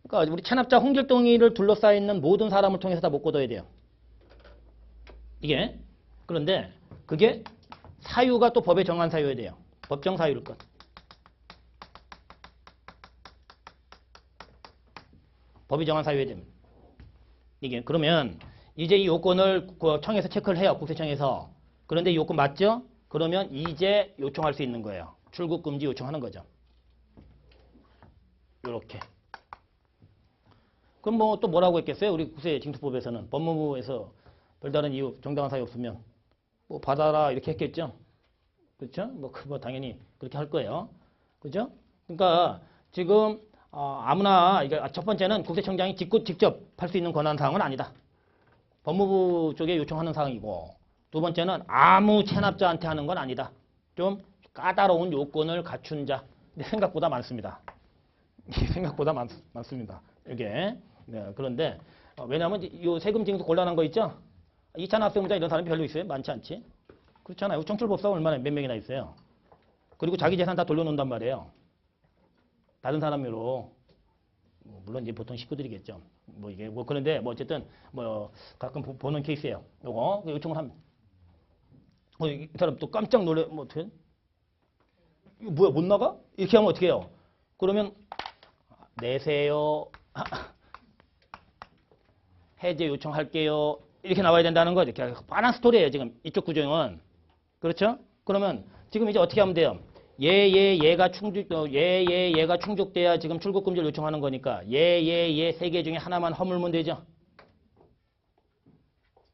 그러니까 우리 체납자 홍길동이를 둘러싸여 있는 모든 사람을 통해서 다 못 걷어야 돼요. 이게. 그런데 그게 사유가 또 법에 정한 사유여야 돼요. 법정 사유일 것. 법이 정한 사유여야 됩니다. 이게. 그러면 이제 이 요건을 청에서 체크를 해요. 국세청에서. 그런데 이 요건 맞죠? 그러면 이제 요청할 수 있는 거예요. 출국 금지 요청하는 거죠. 요렇게. 그럼 뭐 또 뭐라고 했겠어요? 우리 국세징수법에서는 법무부에서 별다른 이유, 정당한 사유 없으면 뭐 받아라 이렇게 했겠죠? 그렇죠? 뭐 당연히 그렇게 할 거예요. 그죠? 그러니까 지금 아무나 이게 첫 번째는 국세청장이 직접 할 수 있는 권한 사항은 아니다. 법무부 쪽에 요청하는 사항이고, 두 번째는 아무 체납자한테 하는 건 아니다. 좀 까다로운 요건을 갖춘 자. 근데 생각보다 많습니다. 생각보다 많습니다. 이게. 네, 그런데 왜냐하면 이 세금 징수 곤란한 거 있죠? 이차 납세무자 이런 사람이 별로 있어요? 많지 않지? 그렇잖아요. 청출법사 얼마나 몇 명이나 있어요. 그리고 자기 재산 다 돌려놓는단 말이에요. 다른 사람으로. 물론 이제 보통 식구들이겠죠. 뭐 이게 뭐 그런데 뭐 어쨌든 뭐 가끔 보는 케이스예요. 요거 요청을 합니다. 이 사람 또 깜짝 놀래. 뭐 어떻게? 이거 뭐야 못 나가? 이렇게 하면 어떻게 해요? 그러면 내세요. 해제 요청할게요. 이렇게 나와야 된다는 거죠. 이렇게 뻔한 스토리예요. 지금 이쪽 구조는. 그렇죠? 그러면 지금 이제 어떻게 하면 돼요? 얘가 충족돼야 지금 출국금지를 요청하는 거니까 얘 세 개 중에 하나만 허물면 되죠.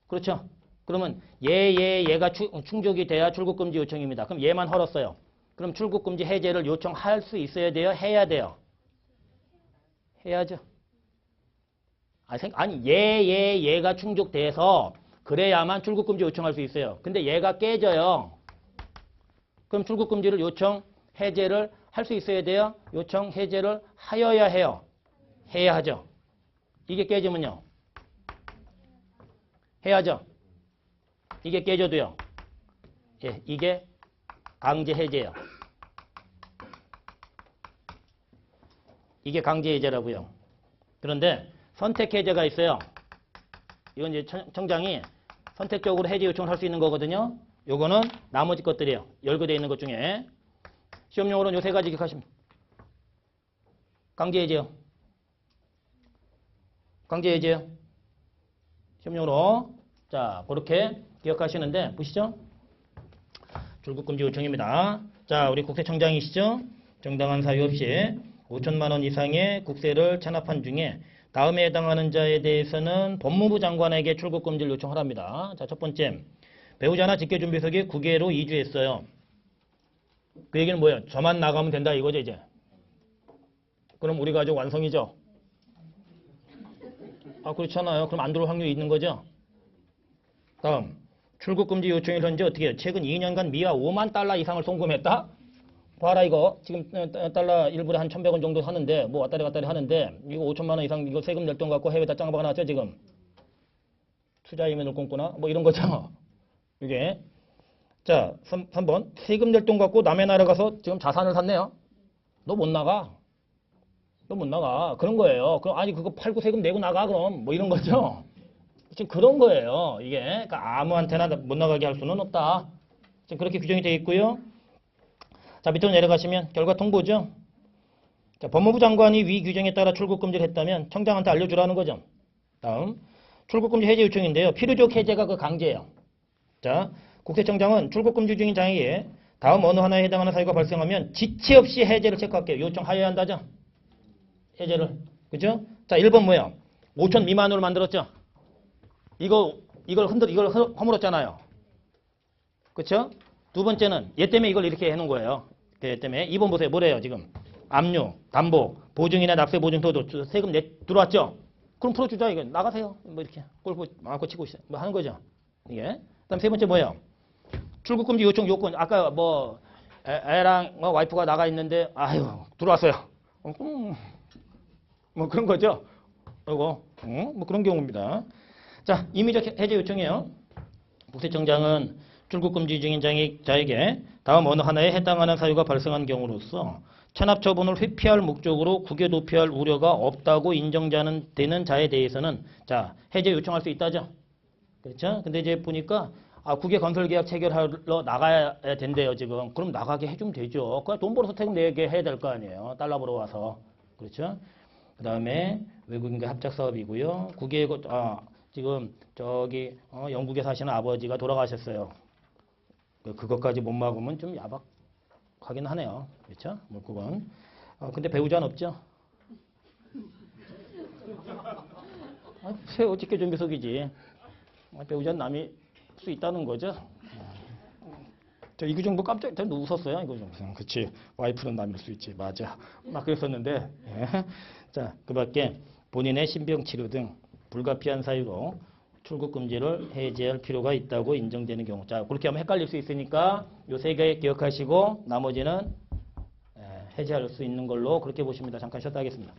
그렇죠? 그러면 얘가 충족이 돼야 출국금지 요청입니다. 그럼 얘만 헐었어요. 그럼 출국금지 해제를 요청할 수 있어야 돼요? 해야 돼요? 해야죠. 아니 얘가 충족돼서 그래야만 출국금지 요청할 수 있어요. 근데 얘가 깨져요. 그럼 출국금지를 요청, 해제를 할 수 있어야 돼요? 요청, 해제를 하여야 해요? 해야 하죠. 이게 깨지면요? 해야죠. 이게 깨져도요? 예, 이게 강제 해제예요. 이게 강제 해제라고요. 그런데 선택 해제가 있어요. 이건 이제 청장이 선택적으로 해제 요청을 할 수 있는 거거든요. 요거는 나머지 것들이에요. 열거되어 있는 것 중에. 시험용어로는 요 세 가지 기억하시면. 강제 해제요. 강제 해제요. 시험용어로. 자, 그렇게 기억하시는데, 보시죠. 출국금지 요청입니다. 자, 우리 국세청장이시죠? 정당한 사유 없이 5천만 원 이상의 국세를 체납한 중에 다음에 해당하는 자에 대해서는 법무부 장관에게 출국금지를 요청하랍니다. 자, 첫 번째. 배우자나 직계준비석이 국외로 이주했어요. 그 얘기는 뭐예요? 저만 나가면 된다 이거죠 이제. 그럼 우리 가족 완성이죠. 그렇잖아요. 그럼 안 들어올 확률이 있는 거죠. 다음. 출국금지 요청일 현재 어떻게 해요? 최근 2년간 미화 5만 달러 이상을 송금했다? 봐라 이거. 지금 달러 1불에 한 1,100원 정도 하는데 뭐 왔다리 갔다리 하는데 이거 5천만 원 이상 이거 세금 낼 돈 갖고 해외에다 짱 박아놨죠 지금. 투자 이면을 꿈꾸나? 뭐 이런 거죠. 이게. 자, 3번. 세금 낼 돈 갖고 남의 나라 가서 지금 자산을 샀네요. 너 못 나가. 너 못 나가. 그런 거예요. 그럼 아니 그거 팔고 세금 내고 나가 그럼. 뭐 이런 거죠. 지금 그런 거예요. 이게. 그러니까 아무한테나 못 나가게 할 수는 없다. 지금 그렇게 규정이 되어 있고요. 자, 밑으로 내려가시면 결과 통보죠. 자, 법무부 장관이 위 규정에 따라 출국 금지를 했다면 청장한테 알려주라는 거죠. 다음 출국 금지 해제 요청인데요. 필요적 해제가 그 강제예요. 자, 국세청장은 출국 금지 중인 장애에 다음 어느 하나에 해당하는 사유가 발생하면 지체 없이 해제를 체크할게요. 요청하여야 한다죠. 해제를. 그죠? 자, 1번 뭐야? 5천 미만으로 만들었죠. 이걸 허물었잖아요. 그쵸? 두 번째는 얘 때문에 이걸 이렇게 해놓은 거예요. 얘 때문에. 2번 보세요. 뭐래요 지금? 압류, 담보, 보증이나 납세 보증 도도 세금 들어왔죠? 그럼 풀어주자 이거. 나가세요. 뭐 이렇게 골프 마음껏 치고 있어요. 뭐 하는 거죠. 이게. 그다음 세 번째 뭐예요? 출국금지 요청 요건. 아까 뭐 애랑 와이프가 나가 있는데 아유 들어왔어요. 뭐 그런 거죠. 그리고 뭐 그런 경우입니다. 자, 임의적 해제 요청이에요. 국세청장은 출국금지 중인 자에게 다음 어느 하나에 해당하는 사유가 발생한 경우로서 체납 처분을 회피할 목적으로 국외 도피할 우려가 없다고 인정되는 자에 대해서는 자, 해제 요청할 수 있다죠. 그렇죠? 근데 이제 보니까 국외 건설 계약 체결하러 나가야 된대요, 지금. 그럼 나가게 해주면 되죠. 그냥 돈 벌어서 세금 내게 해야 될 거 아니에요. 달러 벌어 와서. 그렇죠? 그 다음에 외국인과 합작 사업이고요. 국외, 지금 저기 영국에 사시는 아버지가 돌아가셨어요. 그것까지 못 막으면 좀 야박하긴 하네요. 그렇죠? 뭐 그건. 근데 배우자는 없죠? 새 어떻게 준비석이지. 배우자는 남이 수 있다는 거죠. 저 이구정부 깜짝 웃었어요. 이거 좀. 그치. 와이프는 남일 수 있지. 맞아. 막 그랬었는데. 예. 자, 그 밖에 본인의 신병치료 등 불가피한 사유로 출국 금지를 해제할 필요가 있다고 인정되는 경우. 자, 그렇게 하면 헷갈릴 수 있으니까 요 세 개 기억하시고 나머지는 해제할 수 있는 걸로 그렇게 보십니다. 잠깐 쉬었다 하겠습니다.